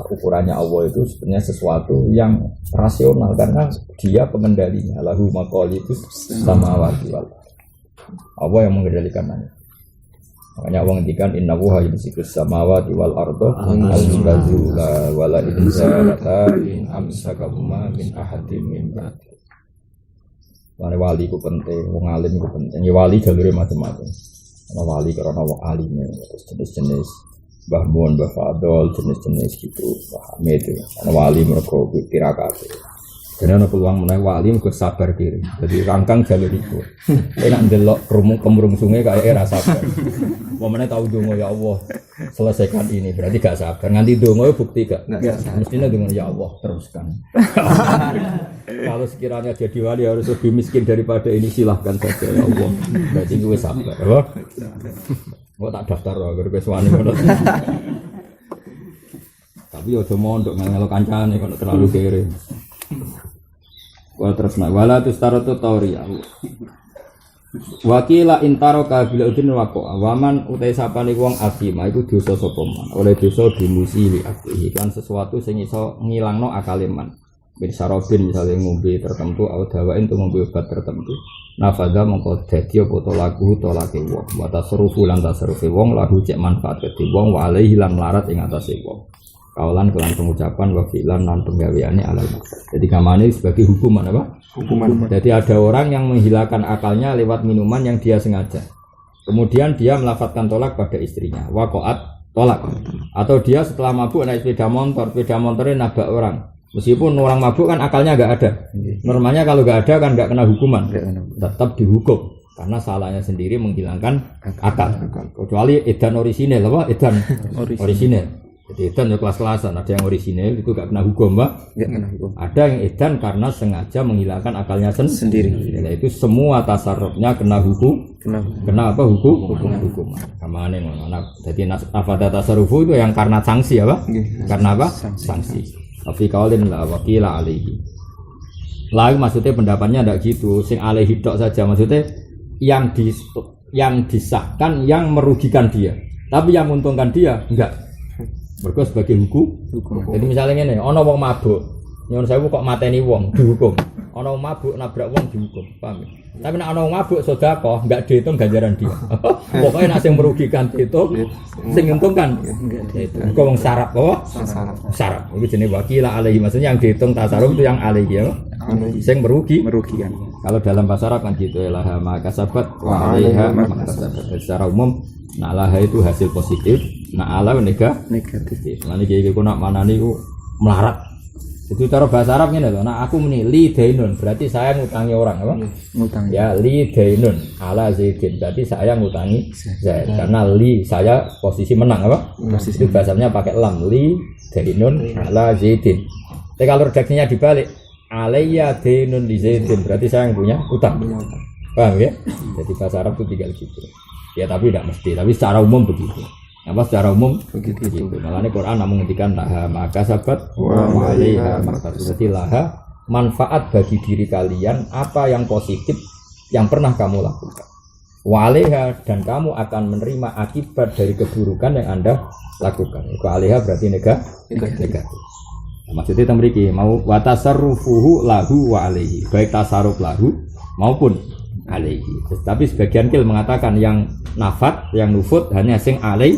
S3: ukurannya Allah itu sebenarnya sesuatu yang rasional karena dia pengendalinya. Lahu maqalidus samawati wal ardh. Allah yang mengendalikannya. Makanya Allah ngendikan innahu yumsikus samawati wal ardha al-tazula wala inzalata in amsakahuma min ahadin min ba'di. Wali ku penting, wong alim ku penting. Ya wali jalure macam-macam. Ana wali karena wong alimnya, terus jenis-jenis Mbah Mun, Mbah Fadol, jenis-jenis gitu. Mbah Hamid itu. Ana wali mergo tirakat. Karena ana peluang menawa wali mergo sabar kiri. Jadi rangkang jalur itu. Enak ndelok kemrungsunge kaya ora sabar. Momene tau donga ya Allah, selesaikan ini. Berarti gak sabar. Nganti donga bukti gak? Mestinya donga ya Allah teruskan. Kalau sekiranya jadi wali harus lebih miskin daripada ini, silahkan saja ya Allah. Berarti gue sabar. Gue tak daftar loh, gue wani menurut. Tapi ojo mondok ngelo kancane kalau terlalu kere. Wala terus nak wala tu staratu tauria. Wakila intaro kabila udin wako awaman utai sapane wong asima iku dosa sapa man. Oleh dosa dimusili akhi kan sesuatu sing iso ngilangno akale man. Birsarobin misalnya ngombe tertentu atau dawain untuk ngombe obat tertentu. Nafada mongko dadi apa to lagu to lake wong. Wa tasrufu lan tasrufi wong lahu cek manfaat kedhi wong wa alaihi lan larat ing atase wong. Kaulan kelan pengucapan wa fi'lan lan penggaweane alal maksud. Jadi kamane sebagai hukuman apa? Hukuman. Jadi ada orang yang menghilangkan akalnya lewat minuman yang dia sengaja. Kemudian dia melafadzkan tolak pada istrinya. Waqa'at tolak. Atau dia setelah mabuk naik sepeda motornya nabrak orang. Meskipun orang mabuk kan akalnya enggak ada. Normalnya kalau enggak ada kan enggak kena hukuman. Tetap dihukum karena salahnya sendiri menghilangkan akal. Kecuali edan orisinil apa? Edan orisinil. Jadi edan ya kelas-kelasan, ada yang orisinil itu gak kena hukum, Pak.
S2: Enggak kena hukum.
S3: Ada yang edan karena sengaja menghilangkan akalnya sendiri.
S2: Sendiri.
S3: Itu semua tasarrufnya kena hukum.
S2: Kena
S3: Kena apa hukum. Kamane ngono. Nah, jadi nafada tasarrufu itu yang karena sanksi apa? Karena apa? Sanksi. Tapi kaulin la wakila alaihi. Lalu maksudnya pendapatnya ndak gitu. Sing alaihi tok saja maksudnya yang disahkan yang merugikan dia. Tapi yang menguntungkan dia enggak. Mergo sebagai hukum. Jadi misalnya ngene, ana wong mabuk, nyuwun sewu kok mateni wong dihukum. Ana wong mabuk nabrak wong dihukum, paham ya? Tapi nek ana wong mabuk sedekah enggak dihitung ganjaran dia. Pokoknya nek sing merugikan dihitung, sing nguntungkan itu. Kok wong sarap apa? Sarap. Iki jenenge wakila alaihi, maksudnya yang dihitung tasarruf itu yang alaihi ya. Sing merugikan. Kalau dalam bahasa Arab kan gitu ya, laha maka sabat wa alaiha maka sabat. Secara umum na'laha itu hasil positif, na'ala negatif. Lan iki nak manani ku melarat. Itu cara bahasa Arab ngene lho, nak aku muni li dainun, berarti saya ngutangi orang apa?
S2: Ngutang.
S3: Ya li dainun ala zaidin, berarti saya ngutangi Zaid. Karena li saya posisi menang apa? Posisi bahasanya pakai lam, li dainun ala zaidin. Tapi kalau redaksinya dibalik, alayya dainun li zaidin, berarti saya yang punya utang. Paham ya? Jadi bahasa Arab itu tinggal gitu. Ya tapi tidak mesti, tapi secara umum begitu. Apa secara umum begitu. Makanya Quran namun ngendikan laha maka sabat wa alaiha maktasati laha manfaat bagi diri kalian apa yang positif yang pernah kamu lakukan. Wa alaiha dan kamu akan menerima akibat dari keburukan yang Anda lakukan. Wa alaiha berarti negatif. Nah, maksudnya temriki mau wa tasarrufuhu lahu wa alaihi. Baik tasarruf lahu maupun alaihi. Tapi sebagian kil mengatakan yang nafat, yang nufut hanya sing alaihi.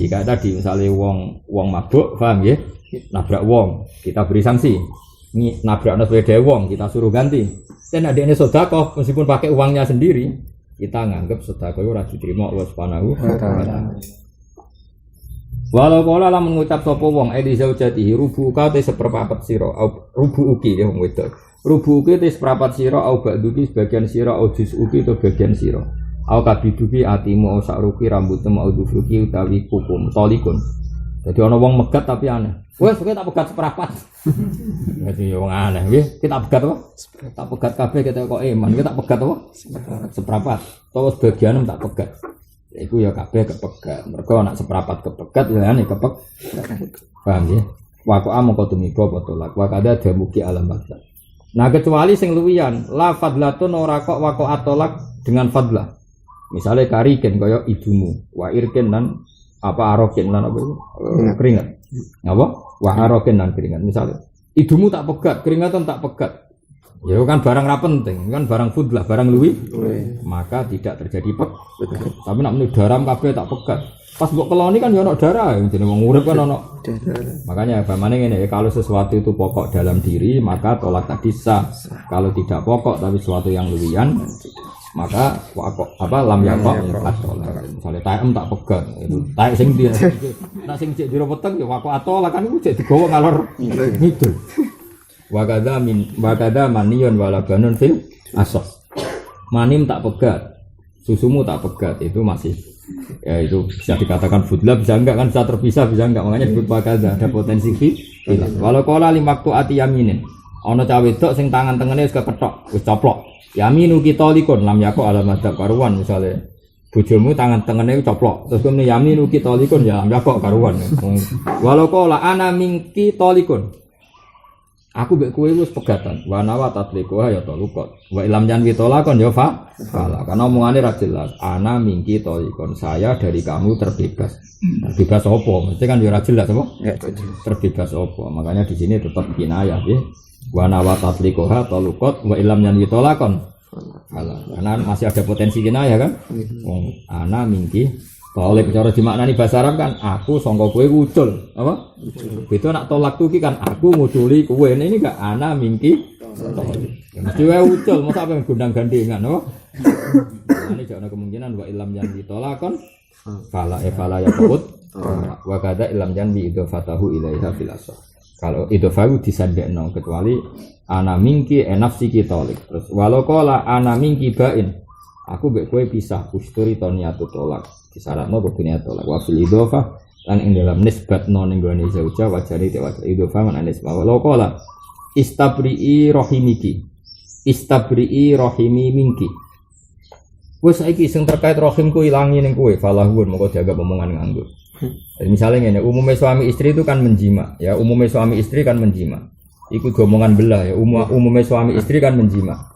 S3: Kayak tadi misalnya wong mabuk, paham ya? Nabrak wong, kita beri sanksi. Ini nabrak sepeda wong, kita suruh ganti. Dan ada ini sedekah meskipun pakai uangnya sendiri, kita nganggap sedekah itu ora diterima Allah Subhanahu wa taala. Walau kala lamun ngucap sapa wong edi zaujatihi rubuka te seperempat sira, rubuki ya wong wedok. Rubuki te seperempat sira au ba'duki sebagian sira au juz'uki to bagian sira. Au kabiduki atimu au sakruki rambutmu au dufruki utawi kukum tolikun. Jadi ana wong megat tapi aneh. Wes kowe tak pegat seperempat. Jadi wong aneh nggih, kita pegat apa? Tak pegat kabeh kita kok iman, kita tak pegat apa? Seperempat. Utawa sebagian tak pegat. Iku ya kabeh kepegat. Mergo anak seperempat kepegat ya ane kepek. Paham ya? Waqa amko tumiba potolak. Wa kada damuki alam bakta. Nah kecuali sing luwian, la fadlatun ora kok wa qa atolak dengan fadlah. Misalnya kariken kaya ibumu, wa irken dan apa aroken lan apa itu? Keringat. Apa? Wa aroken lan keringat. Misalnya ibumu tak pegat, keringatan tak pegat. Ya kan barang ra penting, kan barang fudlah, barang luwi. Maka tidak terjadi pegat. Tapi nak meni daram kabeh tak pegat. Pas mbok keloni kan ya ono darah, jenenge wong urip kan ono. Makanya bagaimana ngene ya, kalau sesuatu itu pokok dalam diri, maka tolak tadi sah. Kalau tidak pokok tapi sesuatu yang luwian, maka apa lam yakok atolak. Misalnya taem tak pegat, itu taek sing dia. Nak sing cek diro peteng ya wako atolak kan iku cek digawa ngalor ngidul. Wakada manion walabanun fil asos. Manim tak pegat, susumu tak pegat, itu masih ya itu bisa dikatakan fudlah, bisa enggak kan, bisa terpisah bisa enggak, makanya disebut wakada, ada potensi hilang. Walau kola limaktu ati yaminin, ono cawe wedok sing tangan tengene wis kepethok, wis coplok. Yaminu kita likun lam yako alam adab karuan, misalnya bojomu tangan tengene coplok, terus kemudian yaminu kita likun ya lam yako karuan. Walau kola ana mingki tolikun. Aku mbek kowe wis pegatan. Wa nawa tatliqo ya talukot. Wa ilam janwi tolakon ya fa. Karena omongane ra jelas. Ana mingki tolikon. Saya dari kamu terbebas. Terbebas apa? Mesti kan ya ra jelas apa? Terbebas apa? Makanya di sini tetap kinayah ya. Wa nawa tatliqo ha talukot wa ilam janwi tolakon. Karena masih ada potensi kinayah kan? Ana mingki tolik cara dimaknani bahasa Arab kan aku sangka kowe ucul apa? Beda nak tolak tuh kan aku nguduli kowe. Ini enggak ana mingki tolik. Mesti wae ucul, masa apa gondang gandengan apa? Ini jangan kemungkinan wa ilam yang ditolakon fala ya qut wa kada ilam yang idofatahu ilaiha fil asah. Kalau idofahu disandekno kecuali ana mingki nafsi tolik. Terus walau qala ana mingki bain. Aku mbek kowe pisah usturi toniatu tolak. Disyaratno kudu niat tolak wa fil idhofah
S1: lan ing dalam nisbat non ing gone zauja wajari te wajari idhofa man anis wa qala istabri'i rahimi minki. Wes saiki sing terkait rahimku ilangi ning kowe falahun moko jaga omongan nganggo. Jadi misalnya ngene, umumnya suami istri itu kan menjima, ya umumnya suami istri kan menjima. Iku omongan belah ya, umumnya suami istri kan menjima.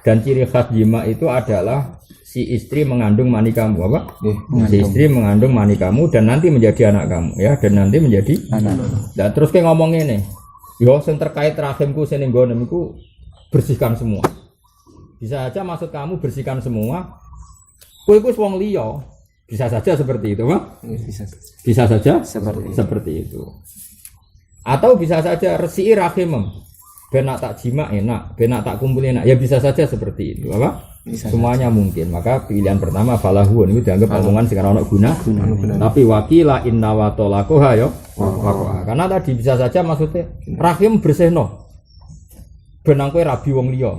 S1: Dan ciri khas jima itu adalah si istri mengandung mani kamu apa? Si istri mengandung mani kamu dan nanti menjadi anak kamu ya, dan nanti menjadi anak. Dan terus kayak ngomong ini, yo yang terkait rahimku sing nggonem iku bersihkan semua. Bisa aja maksud kamu bersihkan semua. Kowe iku wong liya. Bisa saja seperti itu, Pak? Bisa saja seperti itu. Atau bisa saja resiki rahimem. Ben nak tak jima enak, ben nak tak kumpul enak. Ya bisa saja seperti itu, apa? Semuanya mungkin. Maka pilihan pertama falahun itu dianggap omongan sing ora ono guna. Tapi wakila inna wa talaqoha ya. Karena tadi bisa saja maksudnya rahim bersihno. Ben nang kowe rabi wong liya.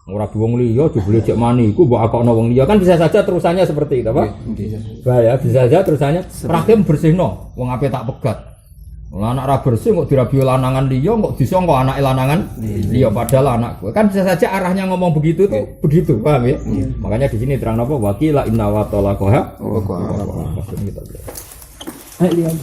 S1: Ora wong liya jebule cek mani iku mbok akokno wong liya kan bisa saja terusannya seperti itu, Pak. Ya, bisa saja terusannya rahim bersihno, wong ape tak pegat. Lah anak ra bersih kok dirabi lanangan liya kok disangka anake lanangan liya padahal anakku. Kan bisa saja arahnya ngomong begitu tuh begitu, paham ya? Makanya di sini terang apa wakila inna wa talaqoha. Ayo lihat.